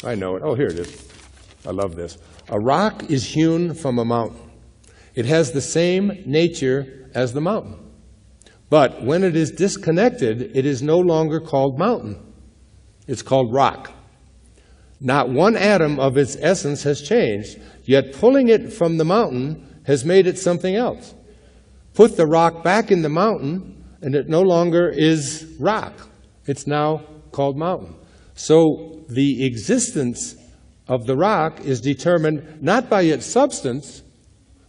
I know it. Oh, here it is. I love this. A rock is hewn from a mountain. It has the same nature as the mountain. But when it is disconnected, it is no longer called mountain. It's called rock. Not one atom of its essence has changed, yet pulling it from the mountain has made it something else. Put the rock back in the mountain, and it no longer is rock. It's now called mountain. So the existence of the rock is determined not by its substance,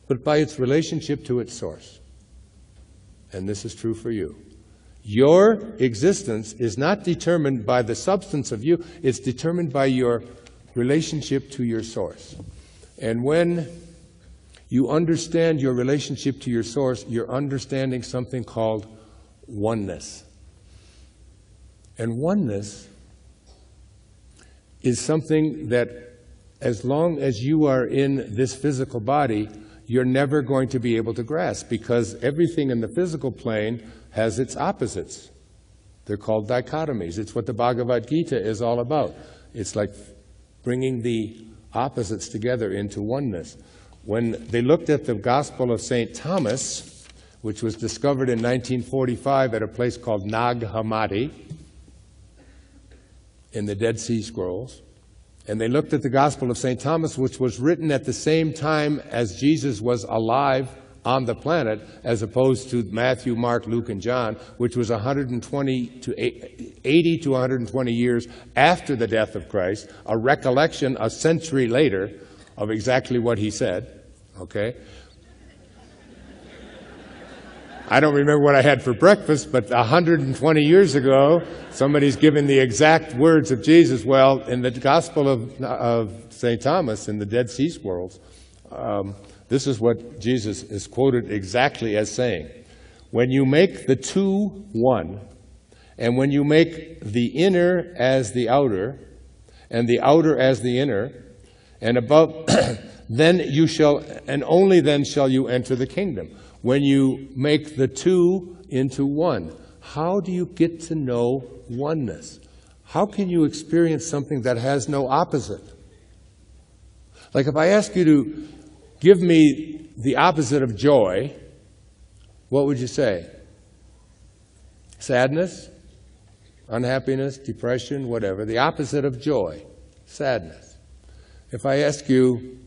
but by its relationship to its source. And this is true for you. Your existence is not determined by the substance of you, it's determined by your relationship to your source. And when you understand your relationship to your source, you're understanding something called oneness. And oneness is something that as long as you are in this physical body, you're never going to be able to grasp, because everything in the physical plane has its opposites. They're called dichotomies. It's what the Bhagavad Gita is all about. It's like bringing the opposites together into oneness. When they looked at the Gospel of St. Thomas, which was discovered in 1945 at a place called Nag Hammadi in the Dead Sea Scrolls, and they looked at the Gospel of St. Thomas, which was written at the same time as Jesus was alive on the planet, as opposed to Matthew, Mark, Luke, and John, which was 120 to 80 to 120 years after the death of Christ, a recollection a century later of exactly what he said, okay? I don't remember what I had for breakfast, but 120 years ago, somebody's given the exact words of Jesus. Well, in the Gospel of St. Thomas, in the Dead Sea Scrolls, this is what Jesus is quoted exactly as saying. When you make the two one, and when you make the inner as the outer, and the outer as the inner, and above, then you shall, and only then shall you enter the kingdom. When you make the two into one, how do you get to know oneness? How can you experience something that has no opposite? Like if I ask you to give me the opposite of joy, what would you say? Sadness, unhappiness, depression, whatever. The opposite of joy, sadness. If I ask you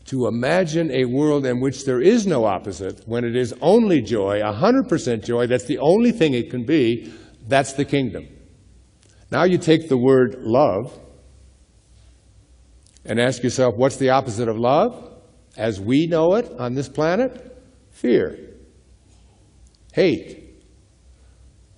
to imagine a world in which there is no opposite, when it is only joy, 100% joy, that's the only thing it can be, that's the kingdom. Now you take the word love and ask yourself, what's the opposite of love as we know it on this planet? Fear, hate.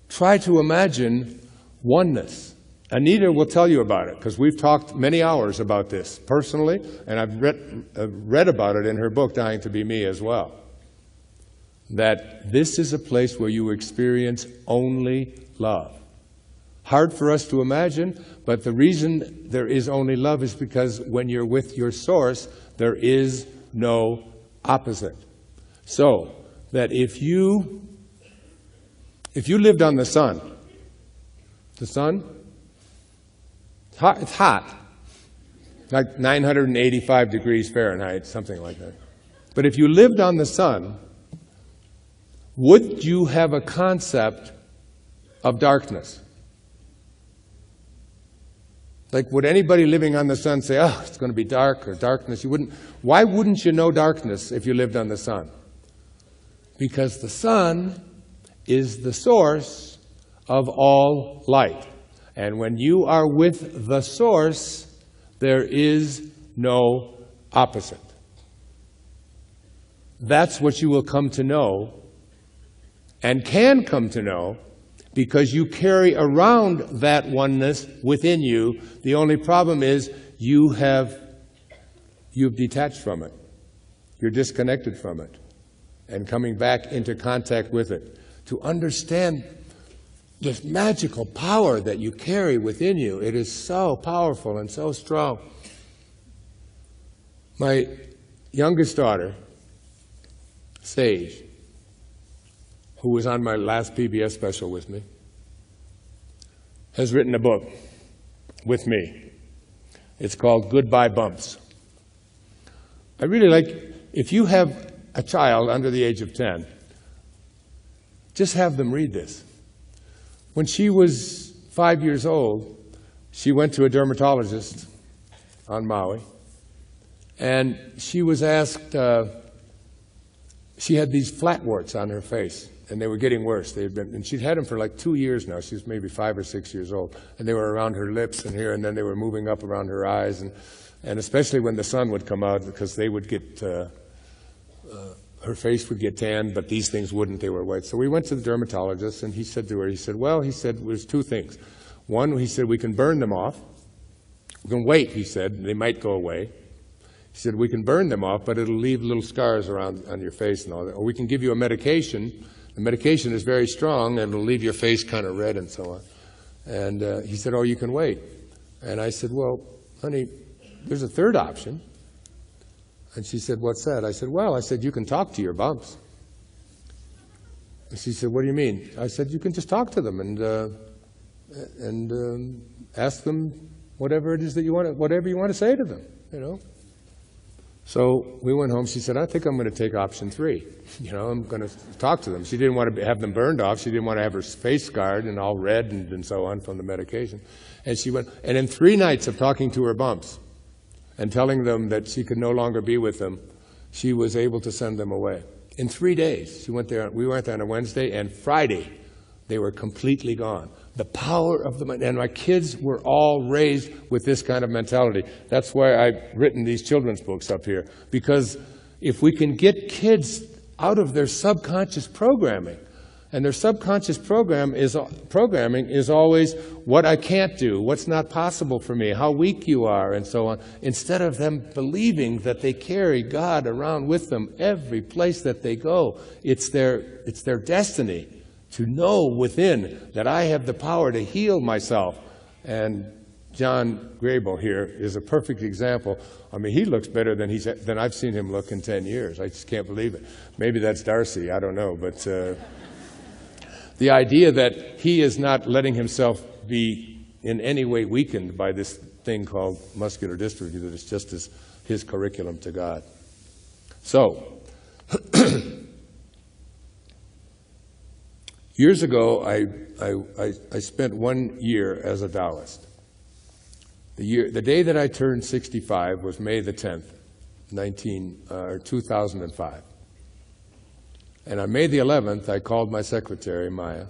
Try to imagine oneness. Anita will tell you about it, because we've talked many hours about this personally, and I've read about it in her book, Dying to Be Me, as well. That this is a place where you experience only love. Hard for us to imagine, but the reason there is only love is because when you're with your source, there is no opposite. So, that if you lived on the sun, it's hot, like 985 degrees Fahrenheit, something like that. But if you lived on the sun, would you have a concept of darkness? Like, would anybody living on the sun say, oh, it's going to be dark or darkness? You wouldn't. Why wouldn't you know darkness if you lived on the sun? Because the sun is the source of all light. And when you are with the source, there is no opposite. That's what you will come to know and can come to know, because you carry around that oneness within you. The only problem is you've detached from it. You're disconnected from it and coming back into contact with it. To understand this magical power that you carry within you, it is so powerful and so strong. My youngest daughter, Sage, who was on my last PBS special with me, has written a book with me. It's called Goodbye Bumps. I really like, if you have a child under the age of 10, just have them read this. When she was 5 years old, she went to a dermatologist on Maui, and she was asked, she had these flatwarts on her face, and they were getting worse. And she'd had them for like 2 years now. She was maybe 5 or 6 years old, and they were around her lips and here, and then they were moving up around her eyes, and especially when the sun would come out, because they would get, her face would get tanned, but these things wouldn't, they were white. So we went to the dermatologist, and he said to her, he said, there's two things. One, he said, we can burn them off. We can wait, he said, they might go away. He said, we can burn them off, but it'll leave little scars around on your face and all that. Or we can give you a medication. The medication is very strong, and it'll leave your face kind of red and so on. And he said, oh, you can wait. And I said, well, honey, there's a third option. And she said, what's that? I said, you can talk to your bumps. And she said, what do you mean? I said, you can just talk to them and ask them whatever it is that you want, whatever you want to say to them, you know. So we went home. She said, I think I'm going to take option 3. You know, I'm going to talk to them. She didn't want to have them burned off. She didn't want to have her face scarred and all red and so on from the medication. And she went, and in 3 nights of talking to her bumps and telling them that she could no longer be with them, she was able to send them away. In 3 days, she went there. We went there on a Wednesday, and Friday, they were completely gone. The power of the mind. And my kids were all raised with this kind of mentality. That's why I've written these children's books up here. Because if we can get kids out of their subconscious programming, and their subconscious programming is always what I can't do, what's not possible for me, how weak you are, and so on, instead of them believing that they carry God around with them every place that they go. It's their destiny to know within that I have the power to heal myself. And John Grael here is a perfect example. I mean, he looks better than I've seen him look in 10 years. I just can't believe it. Maybe that's Darcy, I don't know. But the idea that he is not letting himself be in any way weakened by this thing called muscular dystrophy, that it's just his curriculum to God. So, years ago, I spent 1 year as a Taoist. The day that I turned 65 was May the 10th, 2005. And on May the 11th, I called my secretary, Maya,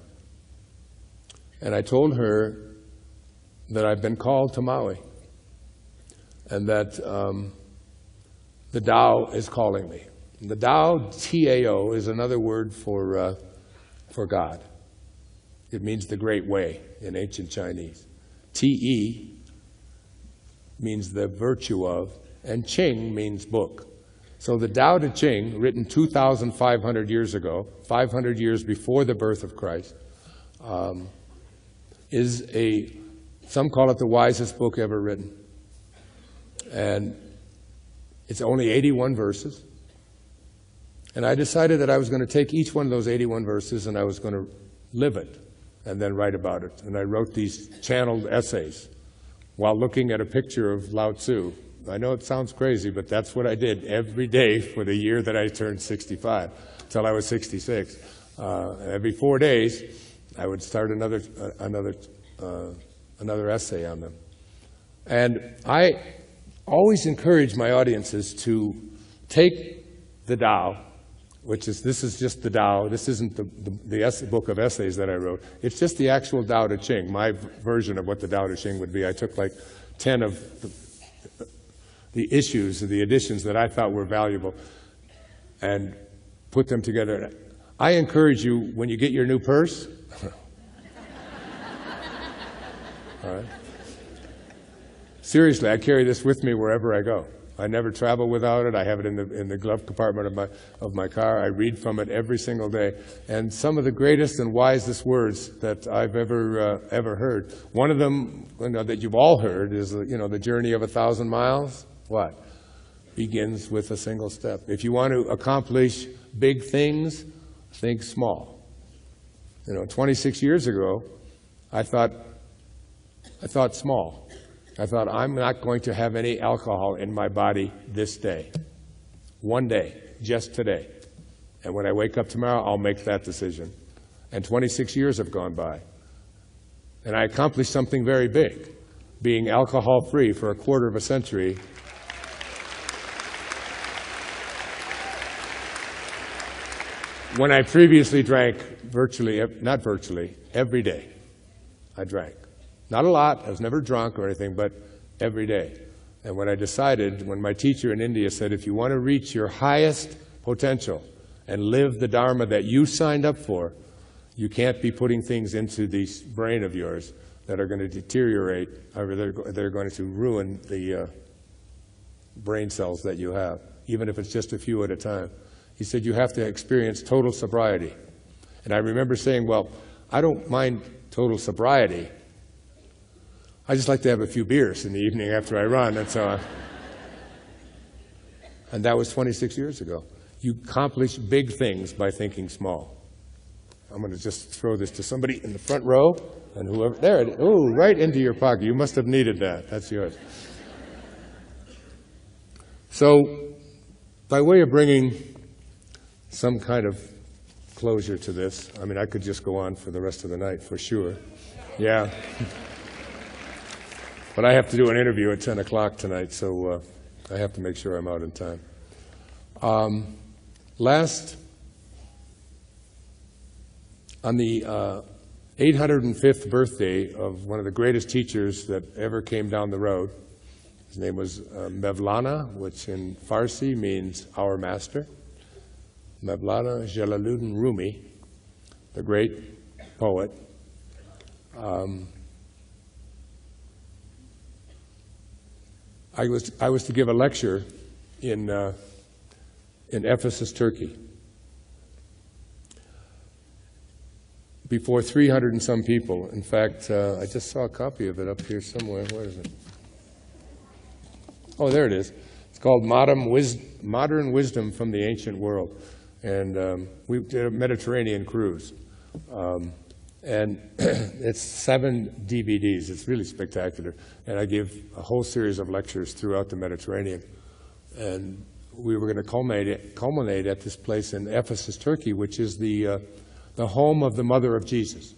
and I told her that I've been called to Maui, and that the Tao is calling me. The Tao, T-A-O, is another word for God. It means the Great Way in ancient Chinese. T-E means the virtue of, and Ching means book. So the Tao Te Ching, written 2,500 years ago, 500 years before the birth of Christ, is some call it the wisest book ever written. And it's only 81 verses. And I decided that I was going to take each one of those 81 verses and I was going to live it and then write about it. And I wrote these channeled essays while looking at a picture of Lao Tzu. I know it sounds crazy, but that's what I did every day for the year that I turned 65, till I was 66. Every 4 days, I would start another essay on them. And I always encourage my audiences to take the Tao, this is just the Tao. This isn't the book of essays that I wrote. It's just the actual Tao Te Ching, my version of what the Tao Te Ching would be. I took like 10 of the issues, the editions that I thought were valuable, and put them together. I encourage you, when you get your new purse, all right. Seriously, I carry this with me wherever I go. I never travel without it. I have it in the glove compartment of my car. I read from it every single day. And some of the greatest and wisest words that I've ever heard. One of them, that you've all heard, is the journey of 1,000 miles. What? Begins with a single step. If you want to accomplish big things, think small. 26 years ago, I thought small. I thought, I'm not going to have any alcohol in my body this day. One day, just today. And when I wake up tomorrow, I'll make that decision. And 26 years have gone by. And I accomplished something very big, being alcohol-free for a quarter of a century. When I previously drank every day, I drank. Not a lot, I was never drunk or anything, but every day. And when I decided, when my teacher in India said, if you want to reach your highest potential and live the Dharma that you signed up for, you can't be putting things into this brain of yours that are going to deteriorate, or they're going to ruin the brain cells that you have, even if it's just a few at a time. He said, you have to experience total sobriety. And I remember saying, well, I don't mind total sobriety. I just like to have a few beers in the evening after I run, and so on. And that was 26 years ago. You accomplish big things by thinking small. I'm going to just throw this to somebody in the front row, and whoever, there it is. Oh, right into your pocket. You must have needed that. That's yours. So, by way of bringing some kind of closure to this, I mean, I could just go on for the rest of the night, for sure. Yeah. But I have to do an interview at 10 o'clock tonight, so I have to make sure I'm out in time. On the 805th birthday of one of the greatest teachers that ever came down the road, his name was Mevlana, which in Farsi means our master. Mevlana Jalaluddin Rumi, the great poet. I was to give a lecture in Ephesus, Turkey, before 300 and some people. In fact, I just saw a copy of it up here somewhere. Where is it? Oh, there it is. It's called Modern Wisdom from the Ancient World. And we did a Mediterranean cruise. And it's 7 DVDs. It's really spectacular. And I give a whole series of lectures throughout the Mediterranean. And we were going to culminate at this place in Ephesus, Turkey, which is the home of the mother of Jesus.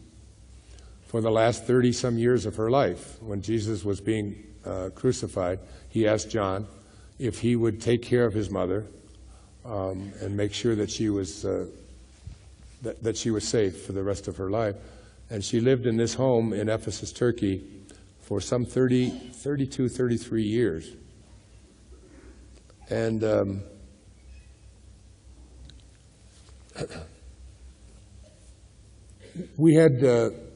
For the last 30-some years of her life, when Jesus was being crucified, he asked John if he would take care of his mother and make sure that she was safe for the rest of her life. And she lived in this home in Ephesus, Turkey, for some 32, 33 years. And we had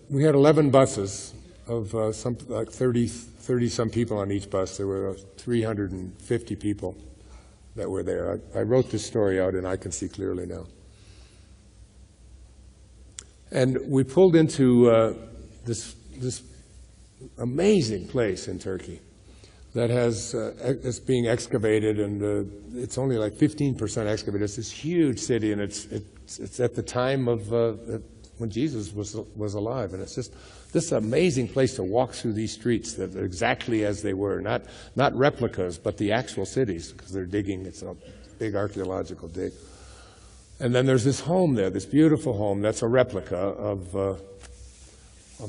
11 buses of something like 30 some people on each bus. There were 350 people that were there. I wrote this story out, and I can see clearly now. And we pulled into this amazing place in Turkey that is being excavated, and it's only like 15% excavated. It's this huge city, and it's at the time of when Jesus was alive, and it's just this amazing place to walk through these streets that are exactly as they were, not replicas, but the actual cities, because they're digging. It's a big archaeological dig. And then there's this home there, this beautiful home that's a replica of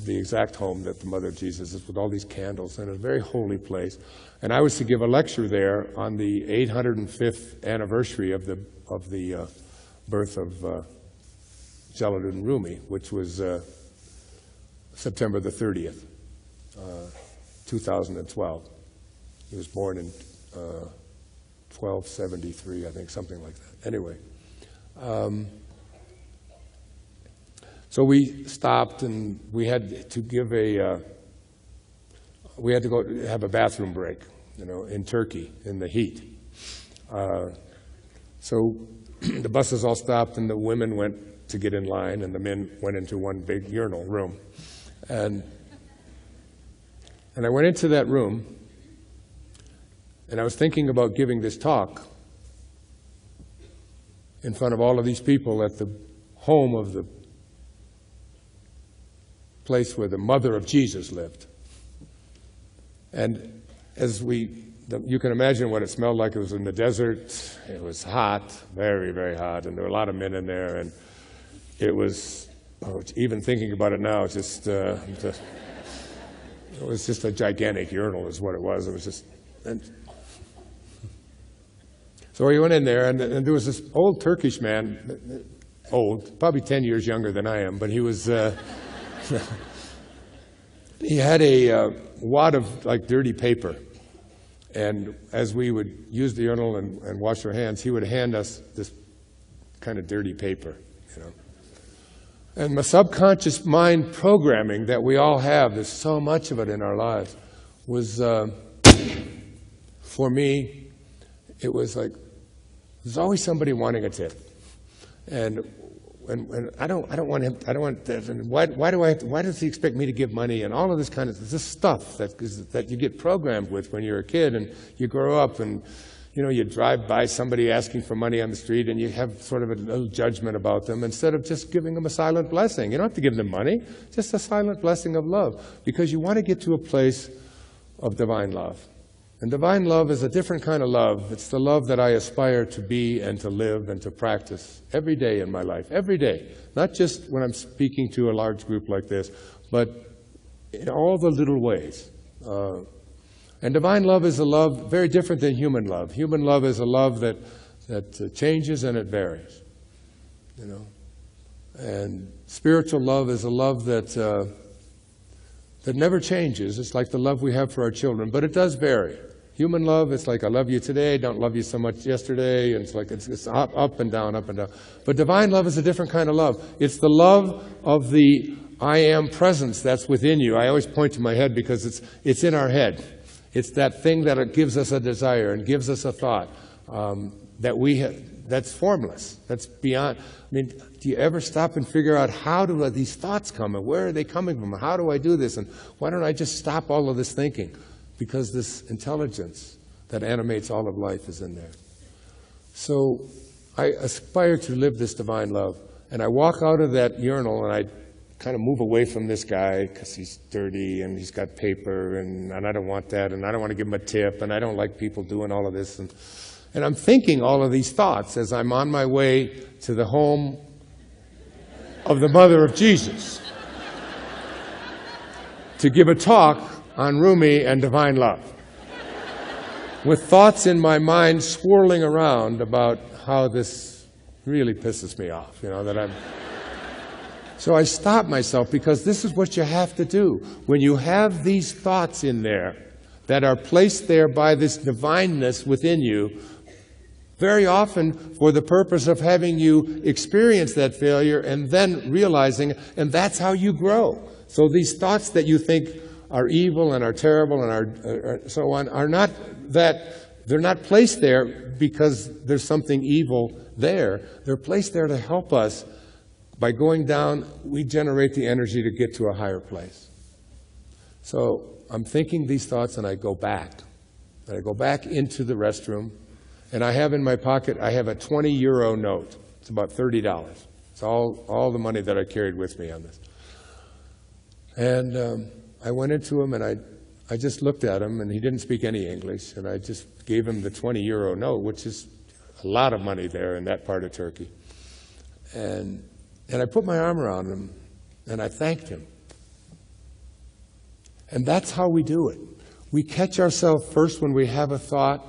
the exact home that the Mother of Jesus is, with all these candles, and a very holy place. And I was to give a lecture there on the 805th anniversary of the birth of Jalaluddin Rumi, which was September the 30th, 2012. He was born in 1273, I think, something like that. Anyway. So we stopped, and we had to go have a bathroom break, in Turkey, in the heat. So the buses all stopped, and the women went to get in line, and the men went into one big urinal room. And I went into that room, and I was thinking about giving this talk in front of all of these people at the home of the place where the Mother of Jesus lived. And you can imagine what it smelled like. It was in the desert. It was hot, very, very hot, and there were a lot of men in there. And it was, even thinking about it now, it was just a gigantic urinal is what it was. It was just... So we went in there, and there was this old Turkish man, old, probably 10 years younger than I am, but he was, he had a wad of dirty paper. And as we would use the urinal and wash our hands, he would hand us this kind of dirty paper, And my subconscious mind programming that we all have, there's so much of it in our lives, was, for me, it was like, there's always somebody wanting a tip, and I don't want him. I don't want that. And why does he expect me to give money? And all of this kind of this stuff that you get programmed with when you're a kid, and you grow up, and you drive by somebody asking for money on the street, and you have sort of a little judgment about them instead of just giving them a silent blessing. You don't have to give them money, just a silent blessing of love, because you want to get to a place of divine love. And divine love is a different kind of love. It's the love that I aspire to be and to live and to practice every day in my life, every day. Not just when I'm speaking to a large group like this, but in all the little ways. And divine love is a love very different than human love. Human love is a love that changes and it varies. And spiritual love is a love that never changes. It's like the love we have for our children, but it does vary. Human love, it's like I love you today, don't love you so much yesterday, and it's like it's up and down, up and down. But divine love is a different kind of love. It's the love of the I am presence that's within you. I always point to my head because it's in our head. It's that thing that gives us a desire and gives us a thought that's formless, that's beyond. Do you ever stop and figure out how do these thoughts come, and where are they coming from, and how do I do this, and why don't I just stop all of this thinking? Because this intelligence that animates all of life is in there. So I aspire to live this divine love, and I walk out of that urinal and I kind of move away from this guy because he's dirty and he's got paper, and I don't want that, and I don't want to give him a tip, and I don't like people doing all of this. And I'm thinking all of these thoughts as I'm on my way to the home of the Mother of Jesus to give a talk on Rumi and divine love, with thoughts in my mind swirling around about how this really pisses me off, that So I stopped myself, because this is what you have to do. When you have these thoughts in there that are placed there by this divineness within you, very often for the purpose of having you experience that failure and then realizing, and that's how you grow. So these thoughts that you think are evil and are terrible and are so on are not that, they're not placed there because there's something evil there. They're placed there to help us. By going down, we generate the energy to get to a higher place. So I'm thinking these thoughts and I go back. And I go back into the restroom, and I have in my pocket, I have a 20 euro note. It's about $30. It's all the money that I carried with me on this. And I went into him and I just looked at him, and he didn't speak any English, and I just gave him the 20 euro note, which is a lot of money there in that part of Turkey. And I put my arm around him, and I thanked him. And that's how we do it. We catch ourselves first when we have a thought,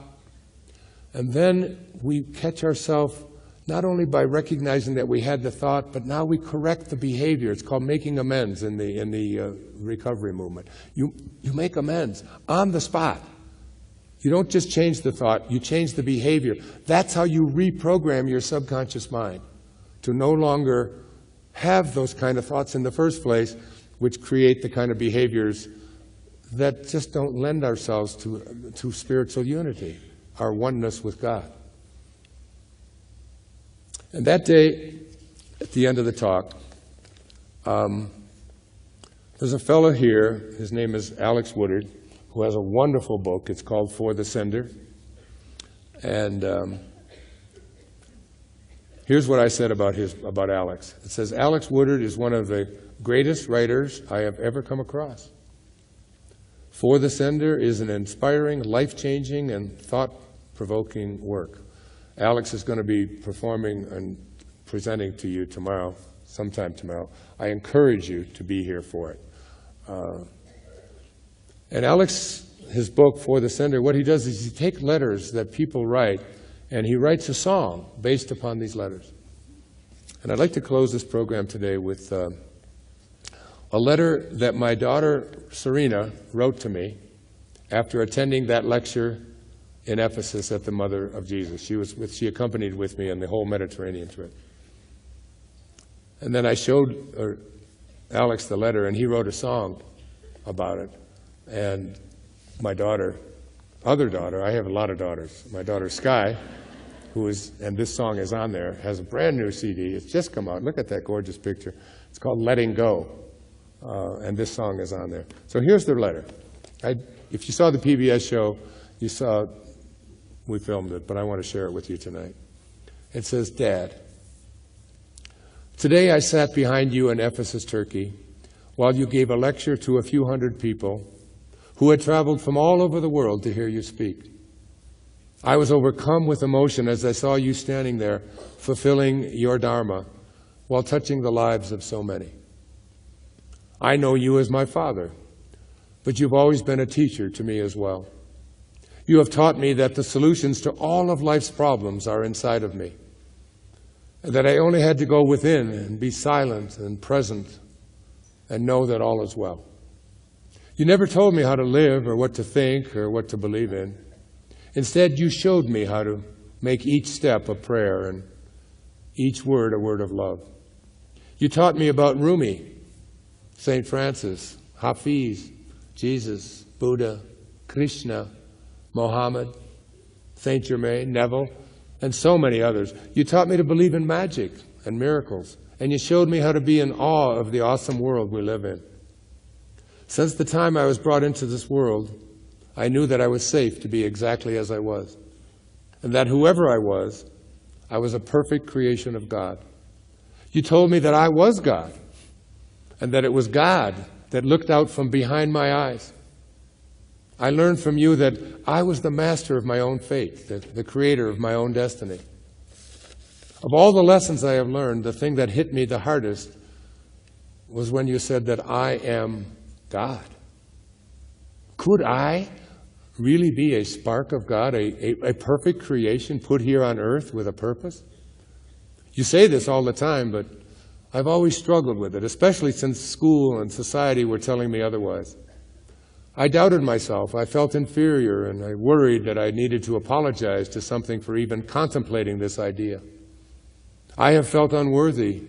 and then we catch ourselves not only by recognizing that we had the thought, but now we correct the behavior. It's called making amends in the recovery movement. You make amends on the spot. You don't just change the thought, you change the behavior. That's how you reprogram your subconscious mind to no longer have those kind of thoughts in the first place, which create the kind of behaviors that just don't lend ourselves to spiritual unity, our oneness with God. And that day, at the end of the talk, there's a fellow here, his name is Alex Woodard, who has a wonderful book. It's called For the Sender. And here's what I said about Alex. It says, Alex Woodard is one of the greatest writers I have ever come across. For the Sender is an inspiring, life-changing, and thought-provoking work. Alex is going to be performing and presenting to you tomorrow, sometime tomorrow. I encourage you to be here for it. And Alex, his book, For the Sender, what he does is he takes letters that people write, and he writes a song based upon these letters. And I'd like to close this program today with a letter that my daughter, Serena, wrote to me after attending that lecture in Ephesus at the Mother of Jesus. She accompanied with me on the whole Mediterranean trip. And then I showed Alex the letter, and he wrote a song about it. And my daughter, other daughter, I have a lot of daughters. My daughter Sky, and this song is on there, has a brand new CD. It's just come out. Look at that gorgeous picture. It's called Letting Go. And this song is on there. So here's the letter. If you saw the PBS show, you saw we filmed it, but I want to share it with you tonight. It says, Dad, today I sat behind you in Ephesus, Turkey, while you gave a lecture to a few hundred people who had traveled from all over the world to hear you speak. I was overcome with emotion as I saw you standing there, fulfilling your Dharma, while touching the lives of so many. I know you as my father, but you've always been a teacher to me as well. You have taught me that the solutions to all of life's problems are inside of me, and that I only had to go within and be silent and present and know that all is well. You never told me how to live or what to think or what to believe in. Instead, you showed me how to make each step a prayer and each word a word of love. You taught me about Rumi, St. Francis, Hafiz, Jesus, Buddha, Krishna, Mohammed, Saint Germain, Neville, and so many others. You taught me to believe in magic and miracles, and you showed me how to be in awe of the awesome world we live in. Since the time I was brought into this world, I knew that I was safe to be exactly as I was, and that whoever I was a perfect creation of God. You told me that I was God, and that it was God that looked out from behind my eyes. I learned from you that I was the master of my own fate, the creator of my own destiny. Of all the lessons I have learned, the thing that hit me the hardest was when you said that I am God. Could I really be a spark of God, a perfect creation put here on earth with a purpose? You say this all the time, but I've always struggled with it, especially since school and society were telling me otherwise. I doubted myself, I felt inferior, and I worried that I needed to apologize to something for even contemplating this idea. I have felt unworthy,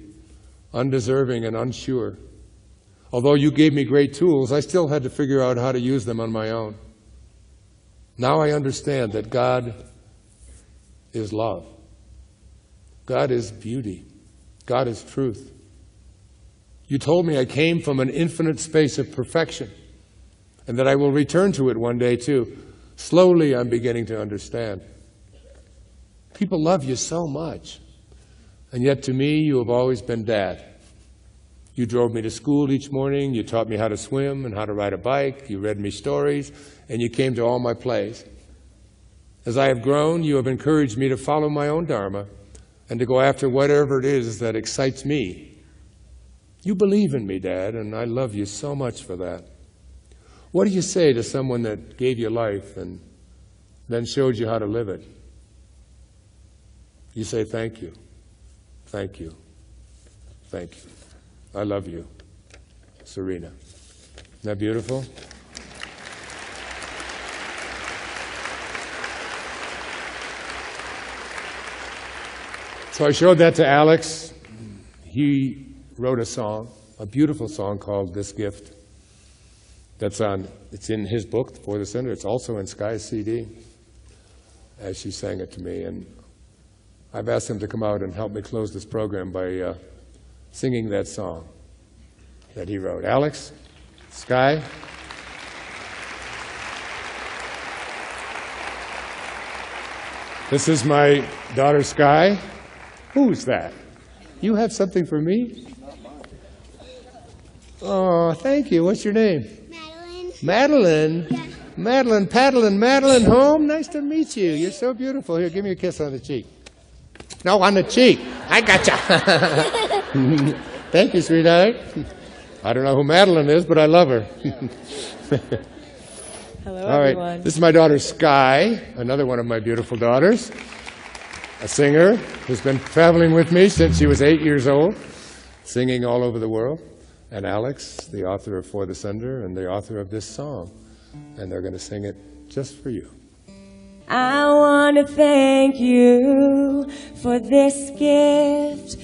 undeserving, and unsure. Although you gave me great tools, I still had to figure out how to use them on my own. Now I understand that God is love. God is beauty. God is truth. You told me I came from an infinite space of perfection, and that I will return to it one day too. Slowly I'm beginning to understand. People love you so much, and yet to me you have always been Dad. You drove me to school each morning, you taught me how to swim and how to ride a bike, you read me stories, and you came to all my plays. As I have grown, you have encouraged me to follow my own dharma and to go after whatever it is that excites me. You believe in me, Dad, and I love you so much for that. What do you say to someone that gave you life and then showed you how to live it? You say, thank you, thank you, thank you. I love you, Serena. Isn't that beautiful? So I showed that to Alex. He wrote a song, a beautiful song called This Gift. It's in his book, For the Sinner. It's also in Sky's CD, as she sang it to me. And I've asked him to come out and help me close this program by singing that song that he wrote. Alex, Sky. This is my daughter, Sky. Who's that? You have something for me? Oh, thank you. What's your name? Madeline. Yeah. Madeline, paddling Madeline home. Nice to meet you. You're so beautiful. Here, give me a kiss on the cheek. No, on the cheek. I gotcha. Thank you, sweetheart. I don't know who Madeline is, but I love her. Hello, all right. everyone. This is my daughter, Sky, another one of my beautiful daughters, a singer who's been traveling with me since she was 8 years old, singing all over the world. And Alex, the author of For the Sinner and the author of this song. And they're going to sing it just for you. I want to thank you for this gift.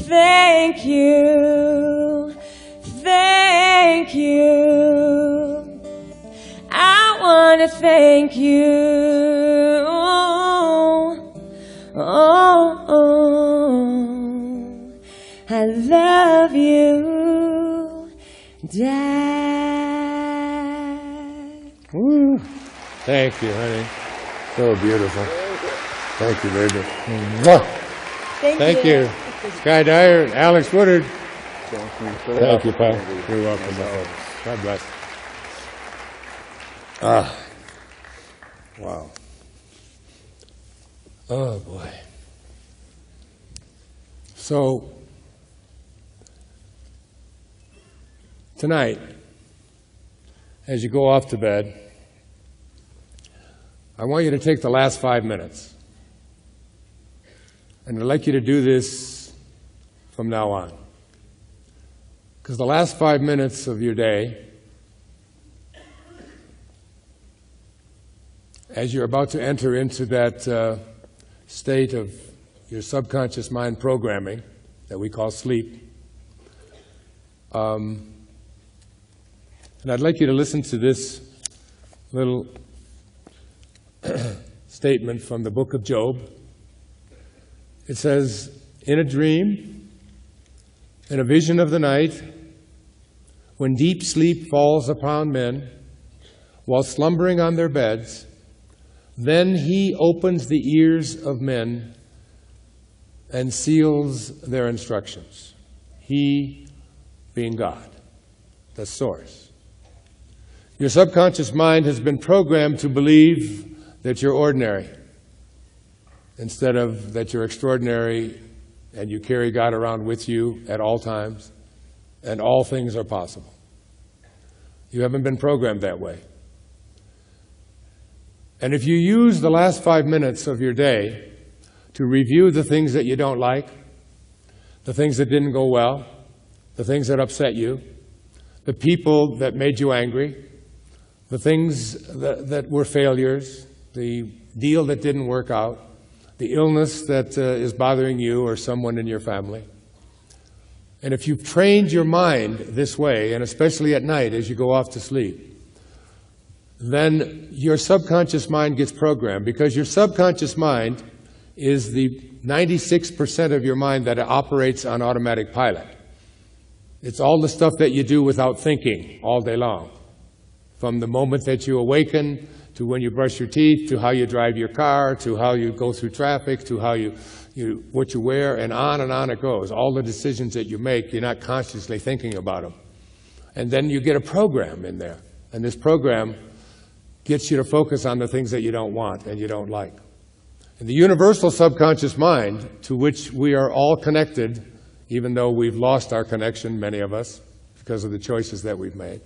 Thank you. Thank you. I want to thank you. I love you, Dad. Woo. Thank you, honey. So beautiful. Thank you, baby. Mwah. Thank you. Sky Dyer and Alex Woodard. Thank you, Paul. You're welcome. God bless. Wow. Oh, boy. So, tonight, as you go off to bed, I want you to take the last 5 minutes. And I'd like you to do this from now on. Because the last 5 minutes of your day, as you're about to enter into that state of your subconscious mind programming that we call sleep, and I'd like you to listen to this little statement from the book of Job. It says, in a dream, in a vision of the night, when deep sleep falls upon men, while slumbering on their beds, then he opens the ears of men and seals their instructions. He being God, the source. Your subconscious mind has been programmed to believe that you're ordinary instead of that you're extraordinary and you carry God around with you at all times and all things are possible. You haven't been programmed that way. And if you use the last 5 minutes of your day to review the things that you don't like, the things that didn't go well, the things that upset you, the people that made you angry, the things that were failures, the deal that didn't work out, the illness that is bothering you or someone in your family. And if you've trained your mind this way, and especially at night as you go off to sleep, then your subconscious mind gets programmed, because your subconscious mind is the 96% of your mind that operates on automatic pilot. It's all the stuff that you do without thinking all day long. From the moment that you awaken, to when you brush your teeth, to how you drive your car, to how you go through traffic, to how what you wear, and on it goes. All the decisions that you make, you're not consciously thinking about them. And then you get a program in there. And this program gets you to focus on the things that you don't want and you don't like. And the universal subconscious mind, to which we are all connected, even though we've lost our connection, many of us, because of the choices that we've made.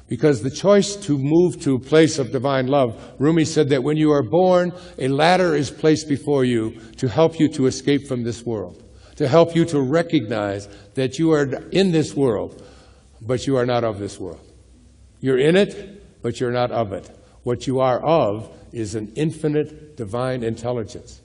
Because the choice to move to a place of divine love, Rumi said that when you are born, a ladder is placed before you to help you to escape from this world, to help you to recognize that you are in this world, but you are not of this world. You're in it, but you're not of it. What you are of is an infinite divine intelligence,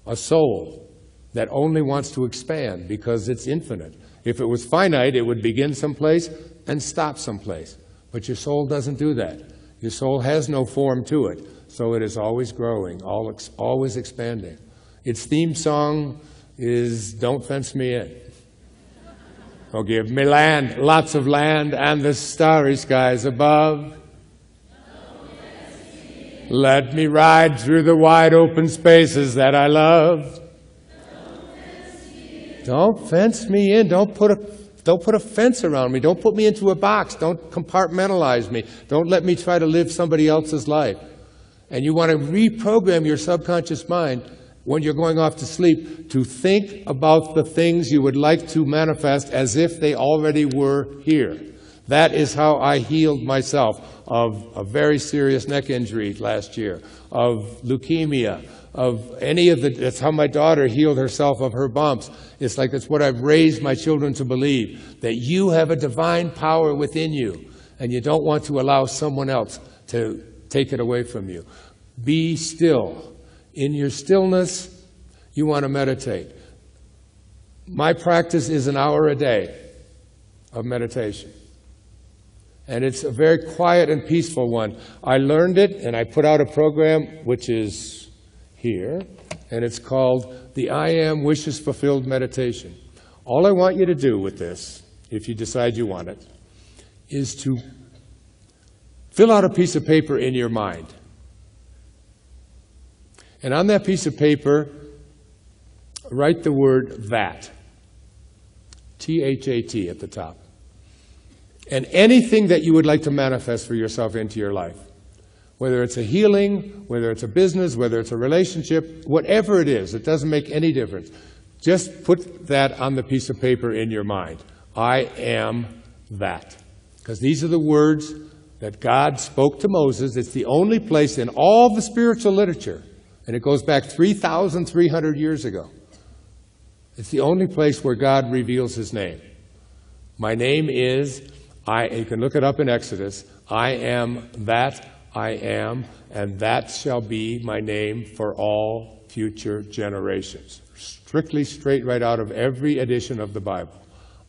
a soul that only wants to expand because it's infinite. If it was finite, it would begin someplace and stop someplace. But your soul doesn't do that. Your soul has no form to it, so it is always growing, always expanding. Its theme song is "Don't Fence Me In." Oh, give me land, lots of land, and the starry skies above. Let me ride through the wide open spaces that I love. Don't fence me in. Don't put a fence around me. Don't put me into a box. Don't compartmentalize me. Don't let me try to live somebody else's life. And you want to reprogram your subconscious mind when you're going off to sleep to think about the things you would like to manifest as if they already were here. That is how I healed myself of a very serious neck injury last year, of leukemia, of that's how my daughter healed herself of her bumps. It's like that's what I've raised my children to believe, that you have a divine power within you, and you don't want to allow someone else to take it away from you. Be still. In your stillness, you want to meditate. My practice is an hour a day of meditation. And it's a very quiet and peaceful one. I learned it, and I put out a program, which is here, and it's called the I Am Wishes Fulfilled Meditation. All I want you to do with this, if you decide you want it, is to fill out a piece of paper in your mind. And on that piece of paper, write the word that. T-H-A-T at the top. And anything that you would like to manifest for yourself into your life. Whether it's a healing, whether it's a business, whether it's a relationship, whatever it is, it doesn't make any difference. Just put that on the piece of paper in your mind. I am that. Because these are the words that God spoke to Moses. It's the only place in all the spiritual literature, and it goes back 3,300 years ago. It's the only place where God reveals his name. My name is, you can look it up in Exodus, I am that I am, and that shall be my name for all future generations. Strictly straight right out of every edition of the Bible.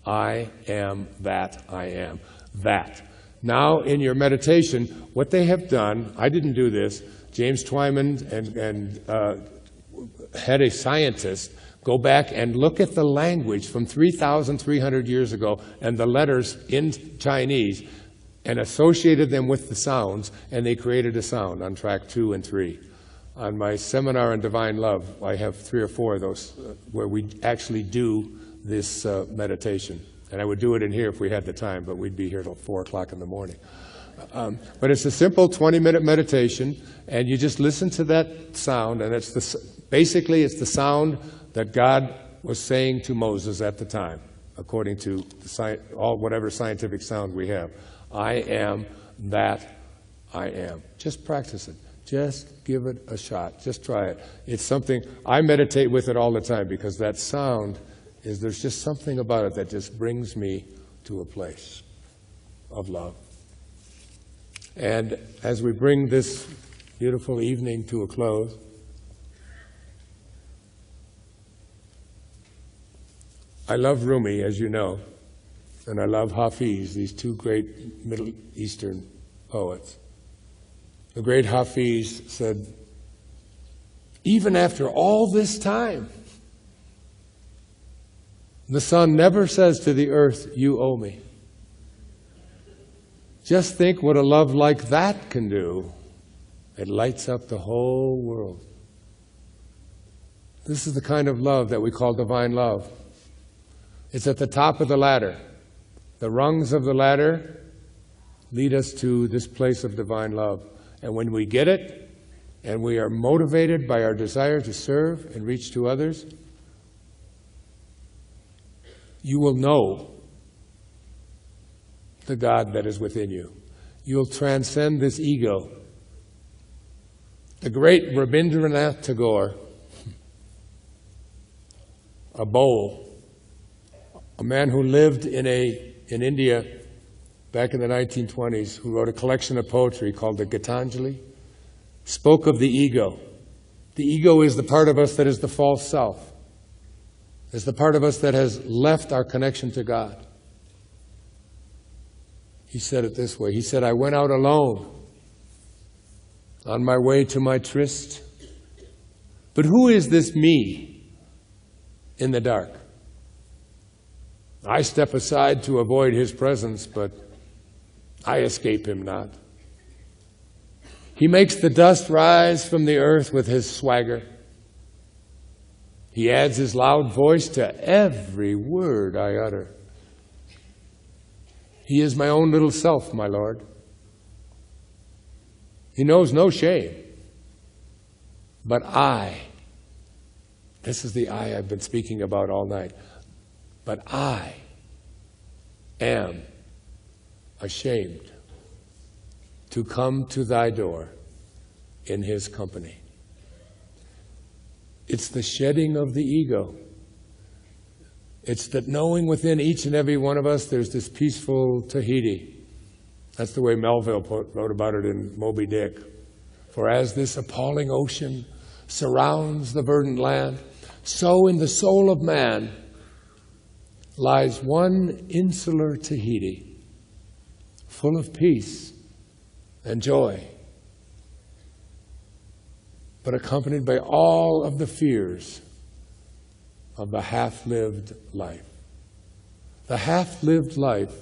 I am that I am. That. Now in your meditation, what they have done, I didn't do this, James Twyman had a scientist go back and look at the language from 3,300 years ago and the letters in Chinese and associated them with the sounds, and they created a sound on track 2 and 3. On my seminar on Divine Love, I have 3 or 4 of those where we actually do this meditation. And I would do it in here if we had the time, but we'd be here till 4 o'clock in the morning. But it's a simple 20-minute meditation, and you just listen to that sound, and basically it's the sound that God was saying to Moses at the time, according to whatever scientific sound we have. I am that I am. Just practice it. Just give it a shot. Just try it. It's something, I meditate with it all the time because that sound is there's just something about it that just brings me to a place of love. And as we bring this beautiful evening to a close, I love Rumi, as you know, and I love Hafiz, these two great Middle Eastern poets. The great Hafiz said, even after all this time, the sun never says to the earth, you owe me. Just think what a love like that can do. It lights up the whole world. This is the kind of love that we call divine love. It's at the top of the ladder. The rungs of the ladder lead us to this place of divine love. And when we get it, and we are motivated by our desire to serve and reach to others, you will know the God that is within you. You'll transcend this ego. The great Rabindranath Tagore, a Bole, a man who lived in India back in the 1920s, who wrote a collection of poetry called the Gitanjali, spoke of the ego. The ego is the part of us that is the false self. It's the part of us that has left our connection to God. He said it this way. He said, I went out alone on my way to my tryst. But who is this me in the dark? I step aside to avoid his presence, but I escape him not. He makes the dust rise from the earth with his swagger. He adds his loud voice to every word I utter. He is my own little self, my Lord. He knows no shame. But this is the I I've been speaking about all night. But I am ashamed to come to thy door in his company. It's the shedding of the ego. It's that knowing within each and every one of us there's this peaceful Tahiti. That's the way Melville wrote about it in Moby Dick. For as this appalling ocean surrounds the verdant land, so in the soul of man lies one insular Tahiti, full of peace and joy, but accompanied by all of the fears of the half-lived life. The half-lived life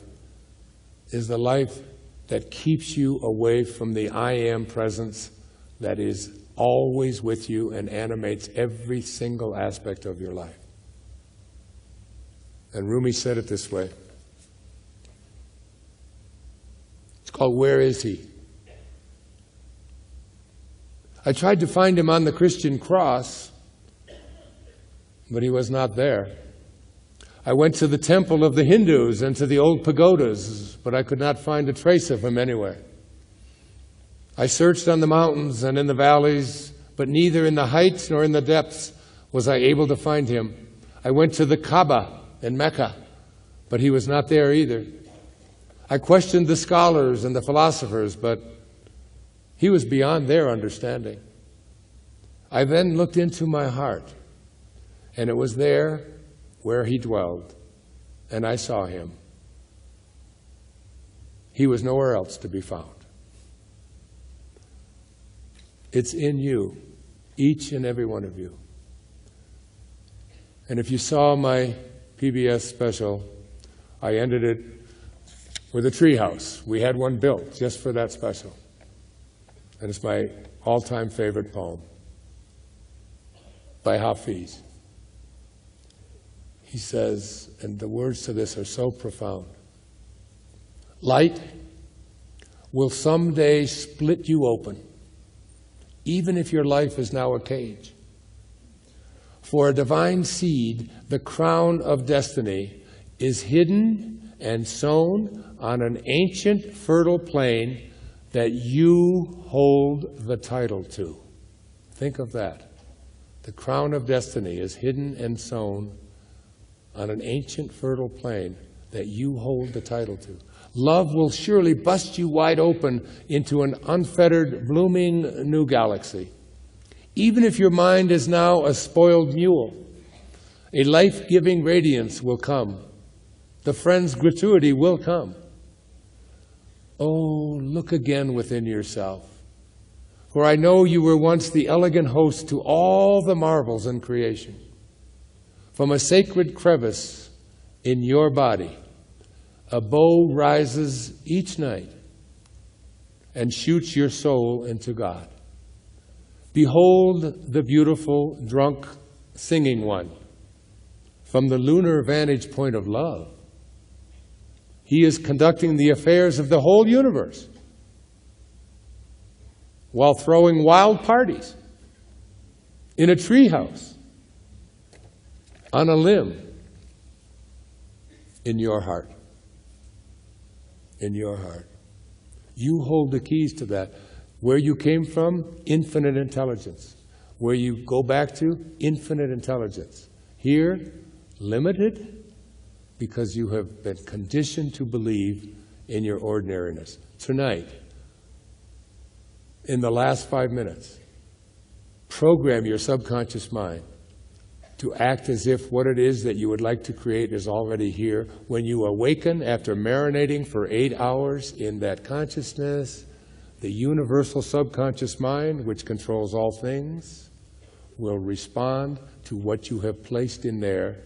is the life that keeps you away from the I am presence that is always with you and animates every single aspect of your life. And Rumi said it this way. It's called, Where is he? I tried to find him on the Christian cross, but he was not there. I went to the temple of the Hindus and to the old pagodas, but I could not find a trace of him anywhere. I searched on the mountains and in the valleys, but neither in the heights nor in the depths was I able to find him. I went to the Kaaba in Mecca, but he was not there either. I questioned the scholars and the philosophers, but he was beyond their understanding. I then looked into my heart, and it was there where he dwelled, and I saw him. He was nowhere else to be found. It's in you, each and every one of you. And if you saw my PBS special, I ended it with a treehouse. We had one built just for that special. And it's my all-time favorite poem by Hafiz. He says, and the words to this are so profound, light will someday split you open, even if your life is now a cage. For a divine seed, the crown of destiny is hidden and sown on an ancient fertile plain that you hold the title to. Think of that. The crown of destiny is hidden and sown on an ancient fertile plain that you hold the title to. Love will surely bust you wide open into an unfettered, blooming new galaxy. Even if your mind is now a spoiled mule, a life-giving radiance will come. The friend's gratuity will come. Oh, look again within yourself. For I know you were once the elegant host to all the marvels in creation. From a sacred crevice in your body, a bow rises each night and shoots your soul into God. Behold the beautiful, drunk, singing one from the lunar vantage point of love. He is conducting the affairs of the whole universe while throwing wild parties in a treehouse, on a limb, in your heart. In your heart. You hold the keys to that. Where you came from, infinite intelligence. Where you go back to, infinite intelligence. Here, limited, because you have been conditioned to believe in your ordinariness. Tonight, in the last 5 minutes, program your subconscious mind to act as if what it is that you would like to create is already here. When you awaken after marinating for 8 hours in that consciousness, the universal subconscious mind, which controls all things, will respond to what you have placed in there.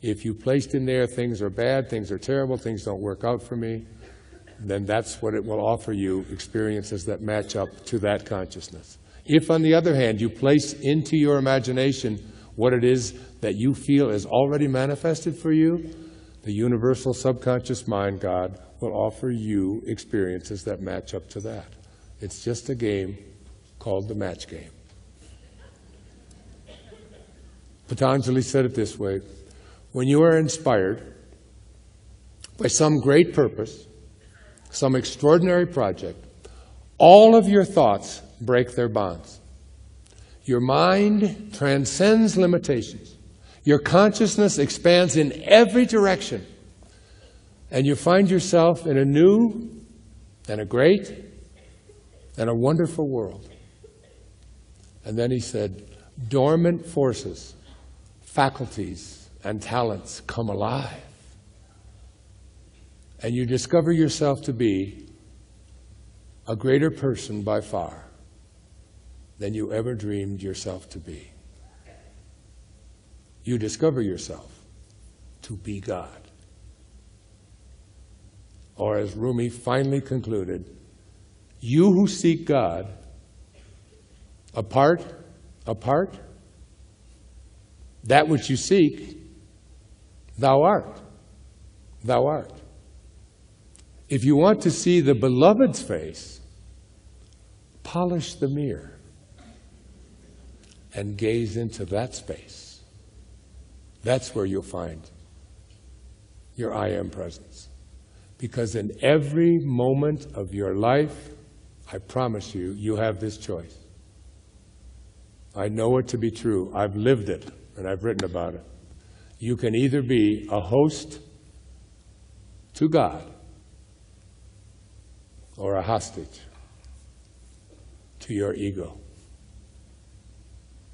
If you placed in there things are bad, things are terrible, things don't work out for me, then that's what it will offer you, experiences that match up to that consciousness. If, on the other hand, you place into your imagination what it is that you feel is already manifested for you, the universal subconscious mind, God, will offer you experiences that match up to that. It's just a game called the match game. Patanjali said it this way: when you are inspired by some great purpose, some extraordinary project, all of your thoughts break their bonds. Your mind transcends limitations. Your consciousness expands in every direction. And you find yourself in a new and a great and a wonderful world. And then he said, dormant forces, faculties, and talents come alive. And you discover yourself to be a greater person by far than you ever dreamed yourself to be. You discover yourself to be God. Or as Rumi finally concluded, you who seek God, apart, that which you seek, thou art. Thou art. If you want to see the beloved's face, polish the mirror and gaze into that space. That's where you'll find your I am presence. Because in every moment of your life, I promise you, you have this choice. I know it to be true. I've lived it, and I've written about it. You can either be a host to God or a hostage to your ego.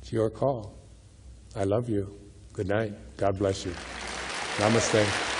It's your call. I love you. Good night. God bless you. Namaste.